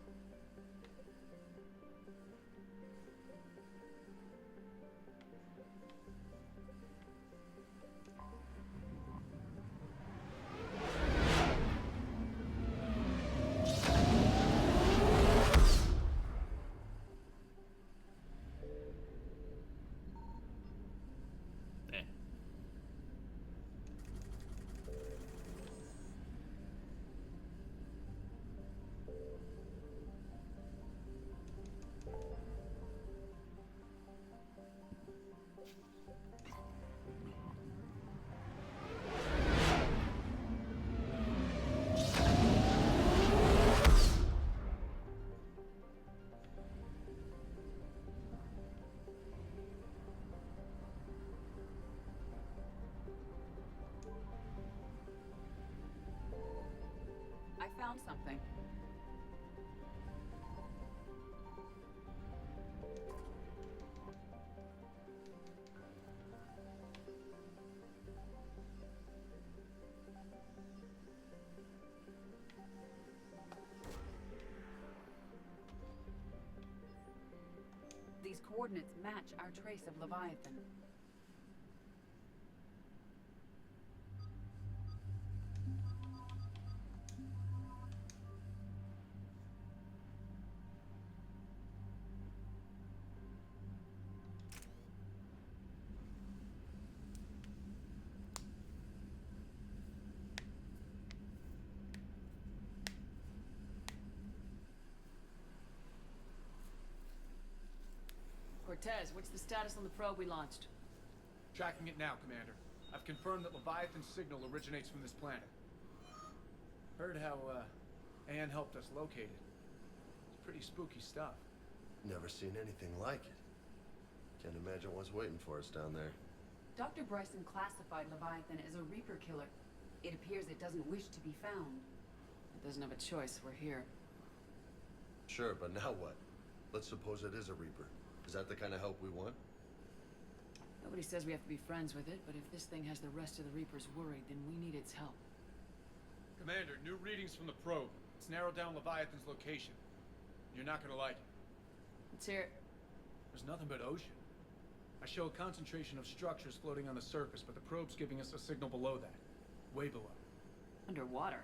There. I found something. These coordinates match our trace of Leviathan. Cortez, what's the status on the probe we launched? Tracking it now, Commander. I've confirmed that Leviathan's signal originates from this planet. Heard how, Anne helped us locate it. It's pretty spooky stuff. Never seen anything like it. Can't imagine what's waiting for us down there. Dr. Bryson classified Leviathan as a Reaper killer. It appears it doesn't wish to be found. It doesn't have a choice, we're here. Sure, but now what? Let's suppose it is a Reaper. Is that the kind of help we want? Nobody says we have to be friends with it, but if this thing has the rest of the Reapers worried, then we need its help. Commander, new readings from the probe. It's narrowed down Leviathan's location. You're not gonna like it. Let's hear it. There's nothing but ocean. I show a concentration of structures floating on the surface, but the probe's giving us a signal below that. Way below. Underwater?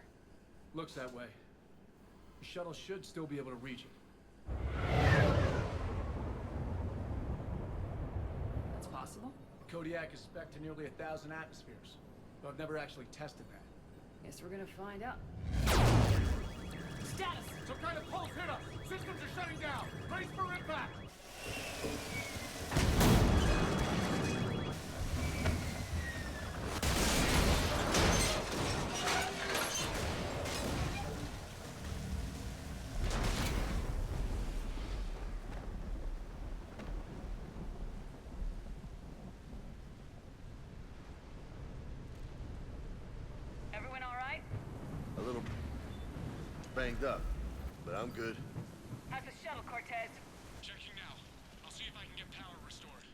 Looks that way. The shuttle should still be able to reach it. That's possible? Kodiak is spec'd to nearly 1,000 atmospheres, though I've never actually tested that. Guess we're gonna find out. Status! Some kind of pulse hit us! Systems are shutting down! Brace for impact! Everyone all right? A little banged up, but I'm good. How's the shuttle, Cortez? Checking now. I'll see if I can get power restored.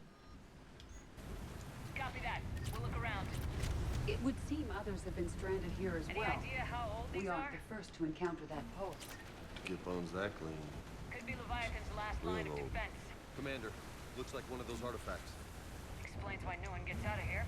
Copy that. We'll look around. It would seem others have been stranded here as Any well. idea how old these We are? aren't the first to encounter that pulse. Get bones that clean. Could be Leviathan's last line of Real old. defense. Commander, looks like one of those artifacts. Explains why no one gets out of here.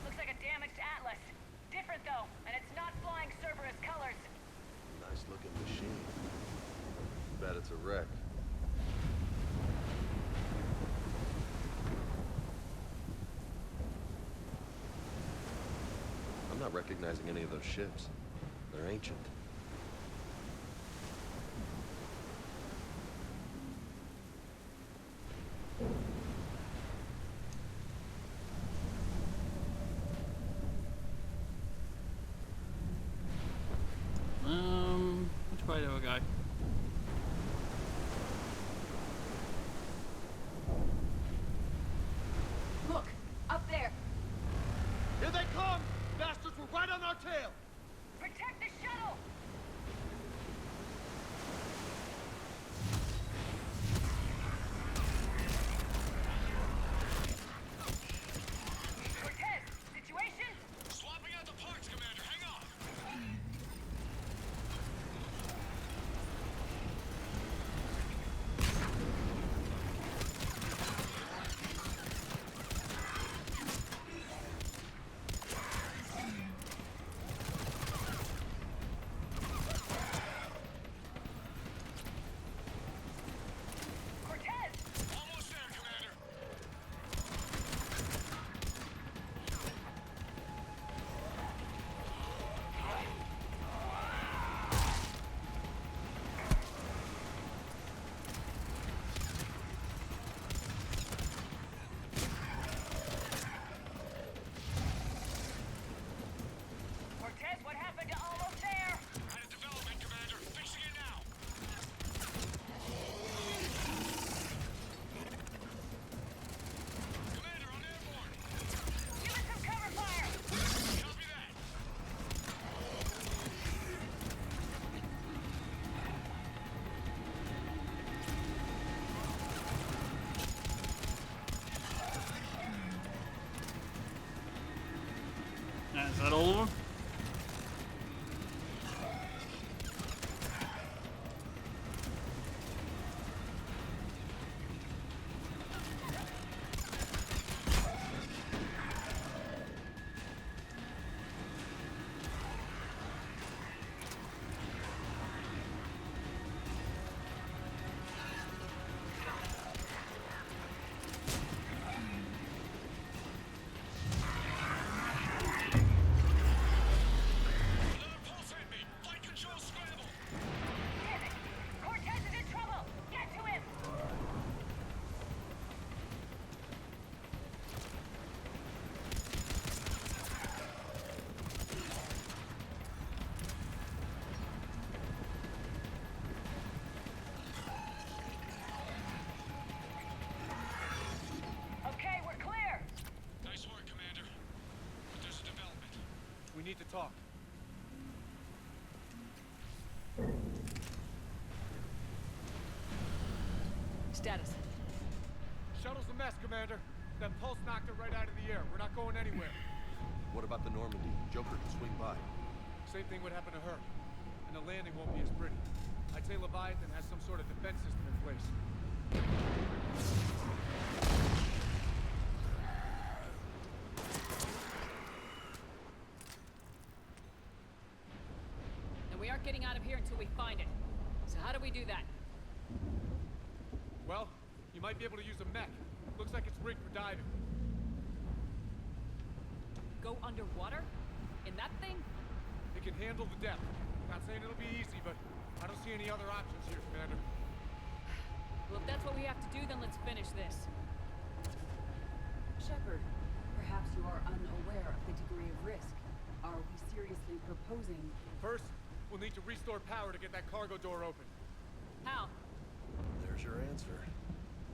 Looks like a damaged Atlas. Different though, and it's not flying Cerberus colors. Nice looking machine. Bet it's a wreck. I'm not recognizing any of those ships. They're ancient. Which way do I go? Look! Up there! Here they come! Bastards were right on our tail! Protect the talk. Status. Shuttle's a mess, Commander. That pulse knocked it right out of the air. We're not going anywhere. What about the Normandy? Joker can swing by. Same thing would happen to her. And the landing won't be as pretty. I'd say Leviathan has some sort of defense system in place. And we aren't getting out of here until we find it. So how do we do that? Well, you might be able to use a mech. Looks like it's rigged for diving. Go underwater? In that thing? It can handle the depth. Not saying it'll be easy, but I don't see any other options here, Commander. Well, if that's what we have to do, then let's finish this. Shepard, perhaps you are unaware of the degree of risk. Are we seriously proposing... First, we'll need to restore power to get that cargo door open. How? There's your answer.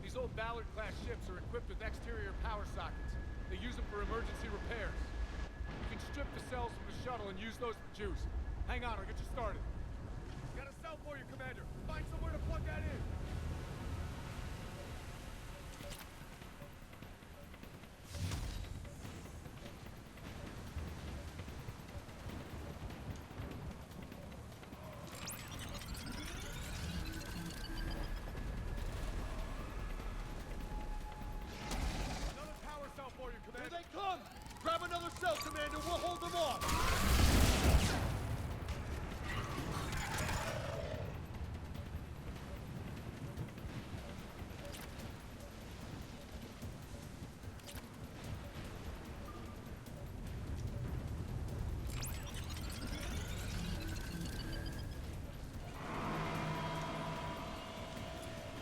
These old Ballard-class ships are equipped with exterior power sockets. They use them for emergency repairs. You can strip the cells from the shuttle and use those for juice. Hang on, I'll get you started. Got a cell for you, Commander. Find somewhere to plug that in. Another power cell for you, Commander. Here they come! Grab another cell, Commander. We'll hold them off.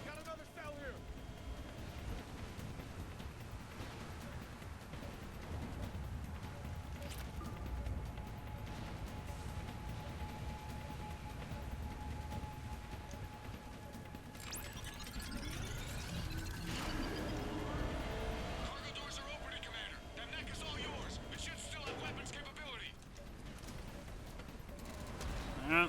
Got another cell here. Cargo doors are opening, Commander. That mech is all yours. It should still have weapons capability. Yeah.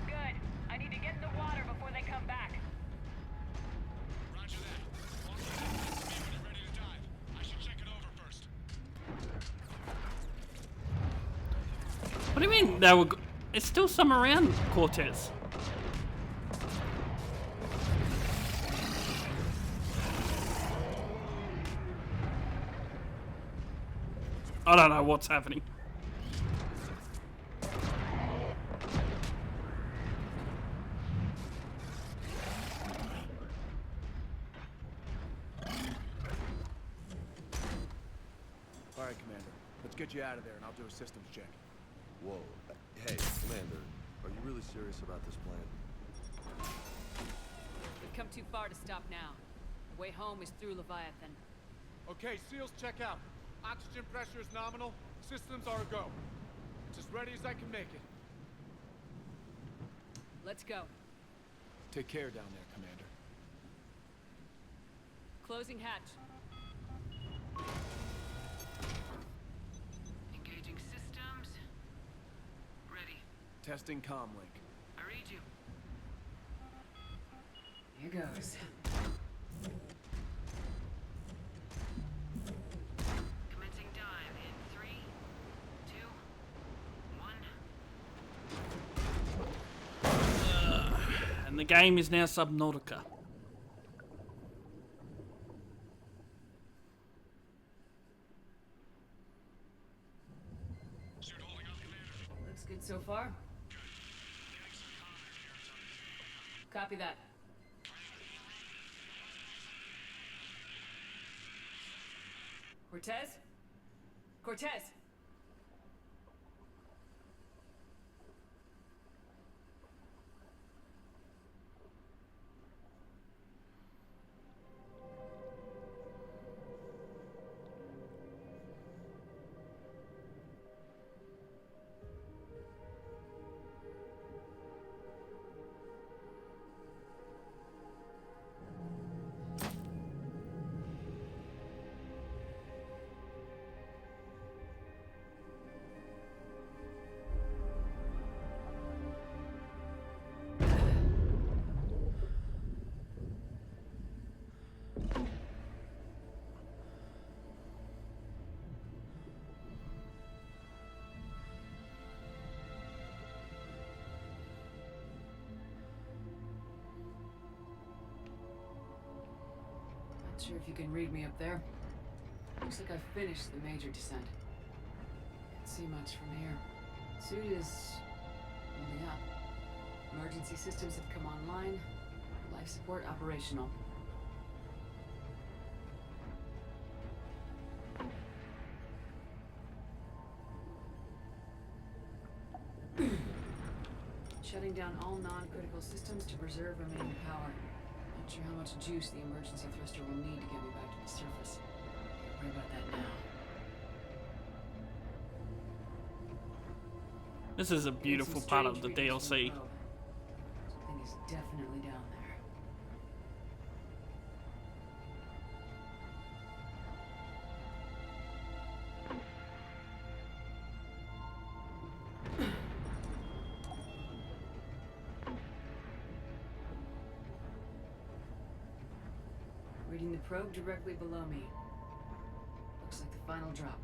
Good. I need to get in the water before they come back. Roger that. All right, that's me when you're ready to dive. I should check it over first. What do you mean they were? It's still some around Cortez. I don't know what's happening. All right, Commander. Let's get you out of there, and I'll do a systems check. Whoa. Hey, Commander. Are you really serious about this plan? We've come too far to stop now. The way home is through Leviathan. Okay, SEALs check out. Oxygen pressure is nominal. Systems are a go. It's as ready as I can make it. Let's go. Take care down there, Commander. Closing hatch. Engaging systems. Ready. Testing comlink. I read you. Here goes. Commencing dive in 3, 2, 1. And the game is now Subnautica. Looks good so far. Copy that. Cortez? Cortez! Not sure if you can read me up there. Looks like I've finished the major descent. Can't see much from here. Suit is holding up. Emergency systems have come online. Life support operational. Shutting down all non-critical systems to preserve remaining power. Not sure how much juice the emergency thruster will need to get me back to the surface. Can't worry about that now. This is a beautiful part of the DLC. Something is definitely down there. Reading the probe directly below me. Looks like the final drop.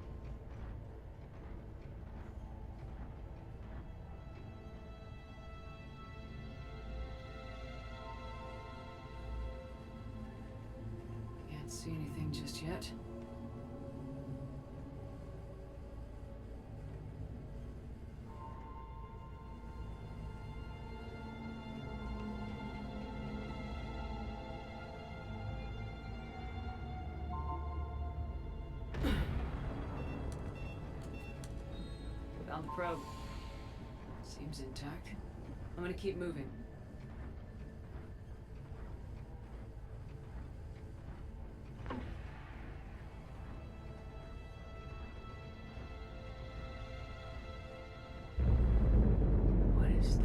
Can't see anything just yet. Found the probe. Seems intact. I'm gonna keep moving. What is that?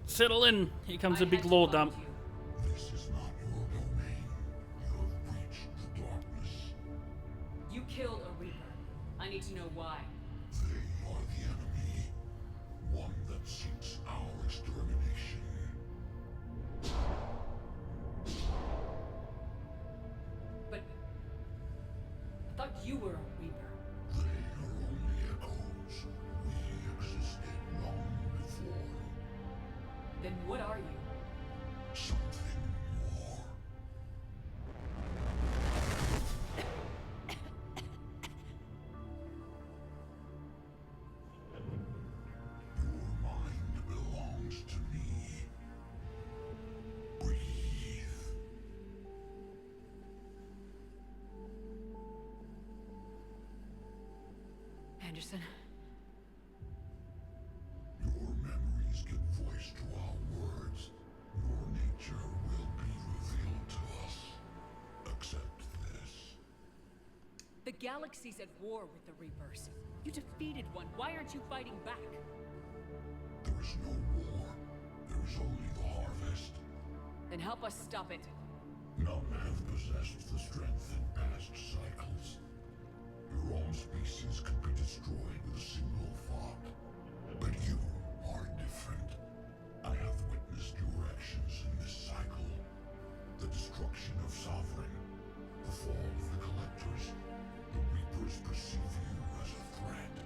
Settle in. Here comes a big lore dump. This is not your domain. You have breached the darkness. You killed a Reaper. I need to know why. They are the enemy. One that seeks our extermination. But I thought you were a Reaper. They are only echoes. We existed long before. Then what are you? Something more. Your mind belongs to me. Breathe. Anderson? Your memories give voice to our words. Your nature will be revealed to us. Accept this. The galaxy's at war with the Reapers. You defeated one. Why aren't you fighting back? There is no war. There is only the harvest. Then help us stop it. None have possessed the strength in past cycles. Your own species could be destroyed with a single thought. But you are different. I have witnessed your actions. the fall of the Collectors, the Reapers perceive you as a threat.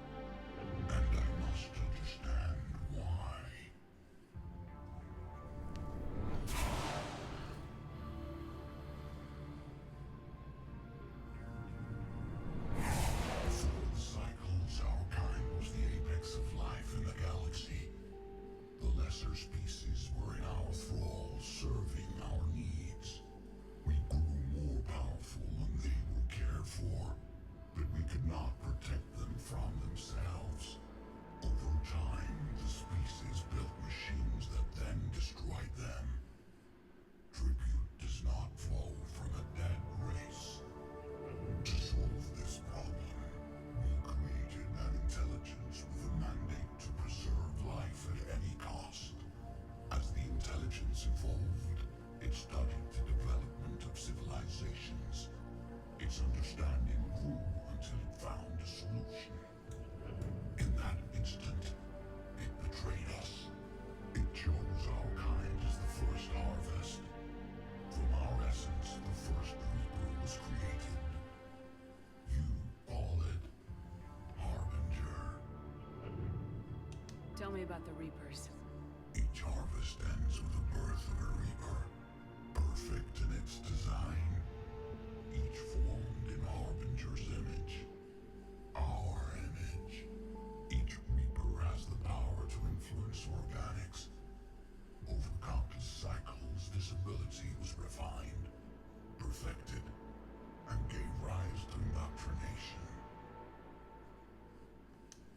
And I must understand why. Before the cycles, our kind was the apex of life in the galaxy. The lesser species were in our thrall, serving our needs. We grew more powerful and they were cared for, but we could not protect them from themselves. Over time, the species built machines that then destroyed them. Tribute does not flow from a dead race. To solve this problem, we created an intelligence with a mandate to preserve life at any cost. As the intelligence evolved, it studied the development of civilizations. Its understanding grew until it found a solution. In that instant, it betrayed us. It chose our kind as the first harvest. From our essence, the first Reaper was created. You call it Harbinger. Tell me about the Reapers. Each harvest ends with the birth of a Reaper, perfect in its design, each formed in Harbinger's image. Our image. Each Reaper has the power to influence organics. Over countless cycles, this ability was refined, perfected, and gave rise to indoctrination.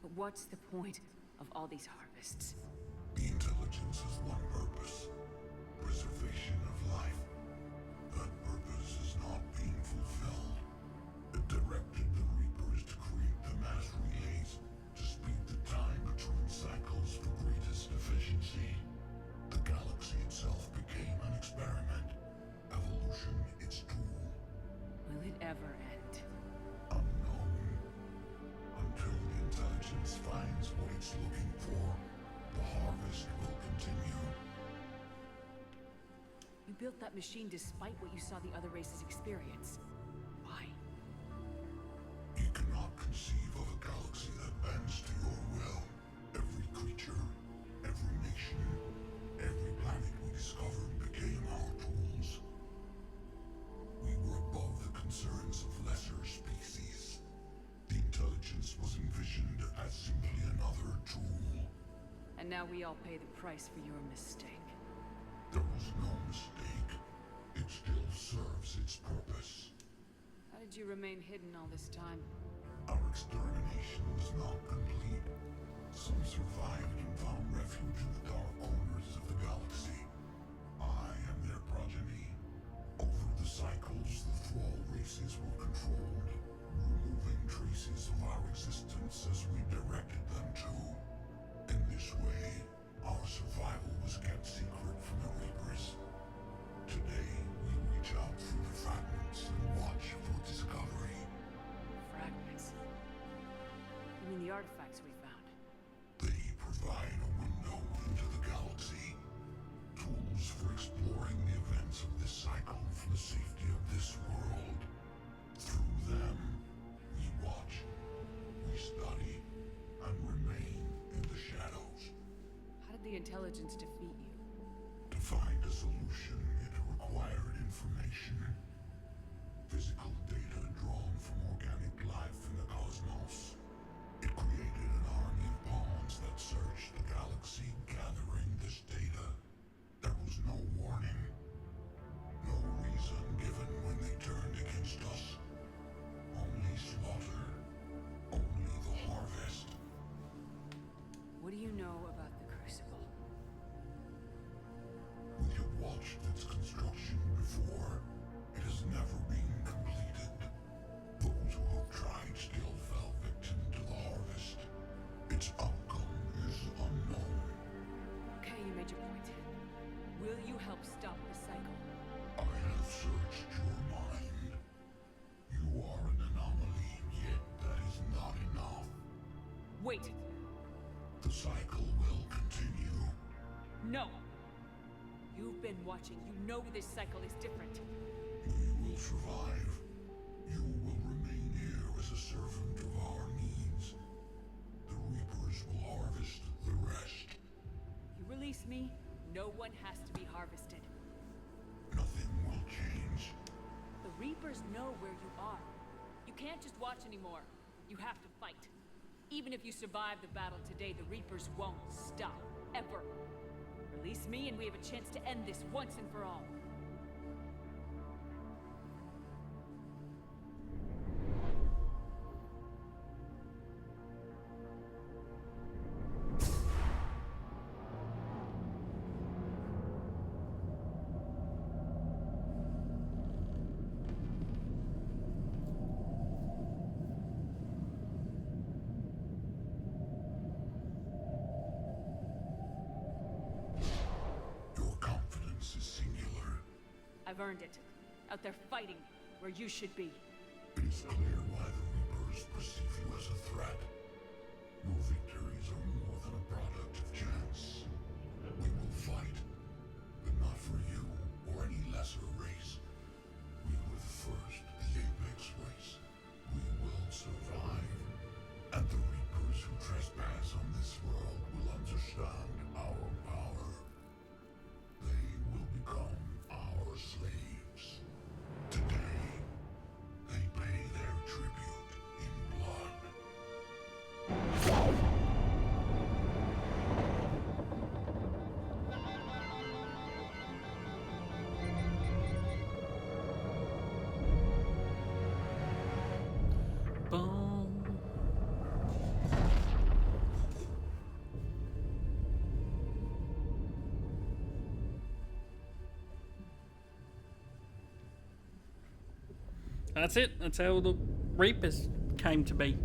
But what's the point of all these harvests? The intelligence has one purpose: preservation of life. That purpose is not being fulfilled. It directed the Reapers to create the mass relays to speed the time between cycles for greatest efficiency. The galaxy itself became an experiment. Evolution its tool. Will it ever end? Unknown. Until the intelligence finds what it's looking for, the harvest will continue. You built that machine despite what you saw the other races experience. Why? You cannot conceive of a galaxy that bends to your will. Every creature, every nation, every planet we discovered became our tools. We were above the concerns of lesser species. The intelligence was envisioned as simply another tool. And now we all pay the price for your mistake. There was no mistake. It still serves its purpose. How did you remain hidden all this time? Our extermination was not complete. Some survived and found refuge in the dark corners of the galaxy. I am their progeny. Over the cycles, the thrall races were controlled, removing traces of our existence as we directed them to. In this way, our survival was kept secret from the Reapers. Today, we reach out through the fragments and watch for discovery. Fragments? You mean the artifacts we found? They provide a window into the galaxy. Tools for exploring the events of this cycle for the safety of this world. Through them, we watch, we study, and remain in the shadows. How did the intelligence defeat you? To find a solution, it required information. Physical data drawn from organic life in the cosmos. It created an army of pawns that searched the galaxy, gathering this data. There was no warning. No reason given when they turned against us. Only slaughter. Only the harvest. What do you know about the Crucible? We have watched its construction before. It has never been completed. Those who have tried still fell victim to the harvest. Its outcome is unknown. Okay, you made your point. Will you help stop the cycle? I have searched your mind. You are an anomaly, yet that is not enough. Wait! The cycle will continue. No! You've been watching. You know this cycle is different. We will survive. Reapers know where you are. You can't just watch anymore. You have to fight. Even if you survive the battle today, the Reapers won't stop. Ever. Release me and we have a chance to end this once and for all. I've earned it. Out there fighting, where you should be. It is clear why the Reapers perceive you as a threat. Your victories are more than a product of chance. We will fight, but not for you or any lesser race. We were the first, the Apex race. We will survive. And the Reapers who trespass on this world will understand our power. They will become our slaves. Today, they pay their tribute in blood. Boom. That's it. That's how the Reapers came to be.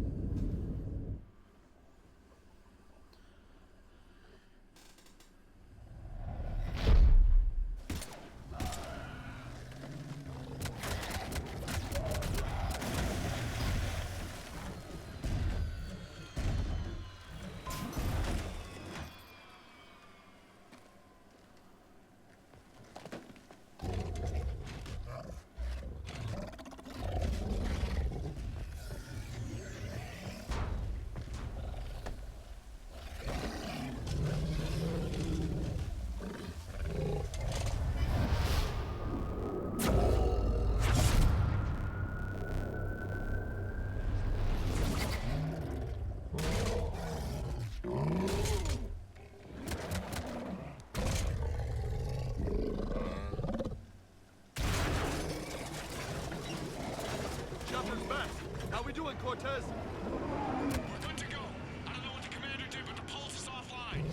Chopper's back. How we doing, Cortez? We're good to go. I don't know what the commander did, but the pulse is offline.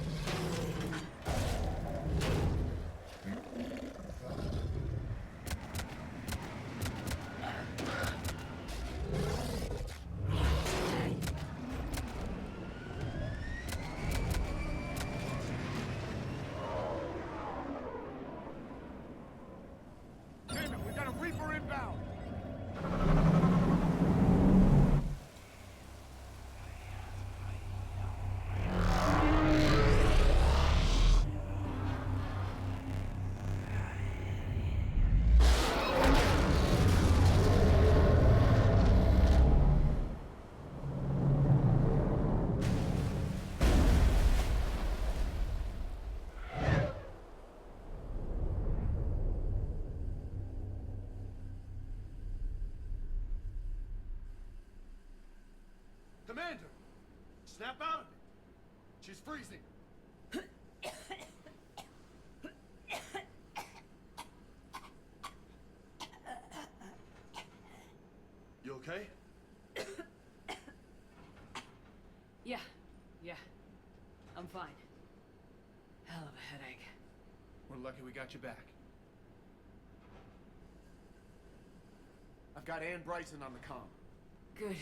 Damn it, we got a Reaper inbound! Commander! Snap out of it! She's freezing! You okay? Yeah. I'm fine. Hell of a headache. We're lucky we got you back. I've got Ann Bryson on the comm. Good.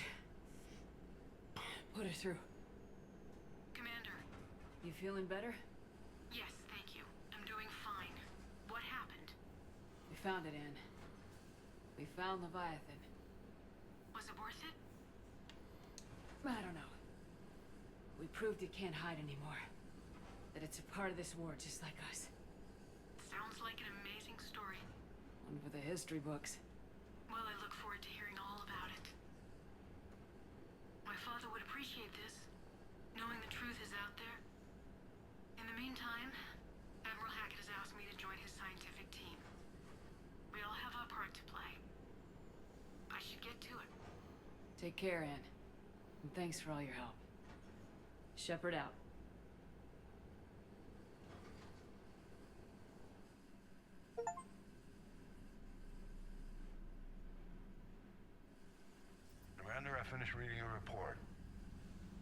Put her through. Commander. You feeling better? Yes, thank you. I'm doing fine. What happened? We found it, Anne. We found Leviathan. Was it worth it? I don't know. We proved it can't hide anymore. That it's a part of this war just like us. Sounds like an amazing story. One for the history books. Well, I look forward to hearing all about it. My father would appreciate this, knowing the truth is out there. In the meantime, Admiral Hackett has asked me to join his scientific team. We all have our part to play. Take care, Ann. And thanks for all your help. Shepard out. Commander, I finished reading your report.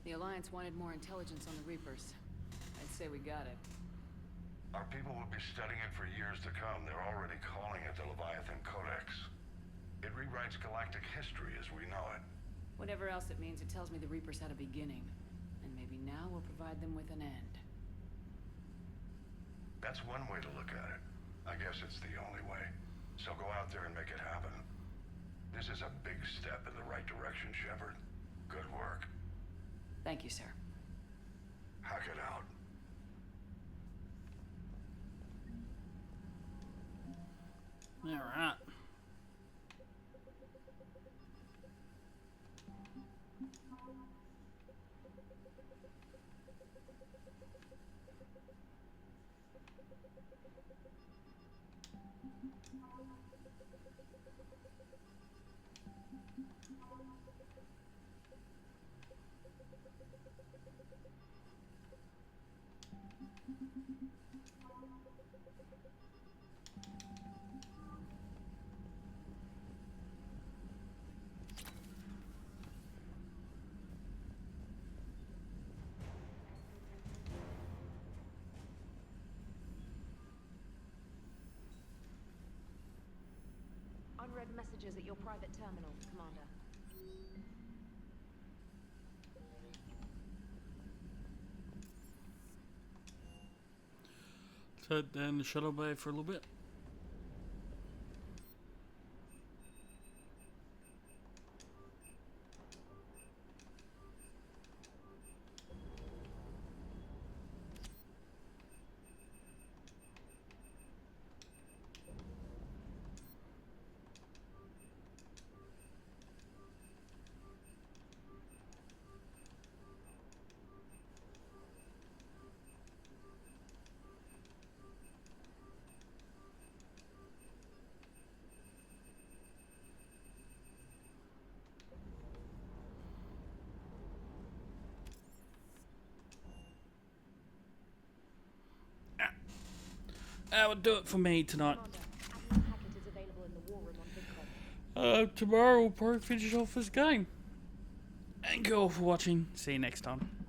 The Alliance wanted more intelligence on the Reapers. I'd say we got it. Our people will be studying it for years to come. They're already calling it the Leviathan Codex. It rewrites galactic history as we know it. Whatever else it means, it tells me the Reapers had a beginning. And maybe now we'll provide them with an end. That's one way to look at it. I guess it's the only way. So go out there and make it happen. This is a big step in the right direction, Shepard. Good work. Thank you, sir. Hack it out. All right. Unread messages at your private terminal, Commander. So down the shuttle bay for a little bit. That would do it for me tonight. Tomorrow we'll probably finish off this game. Thank you all for watching. See you next time.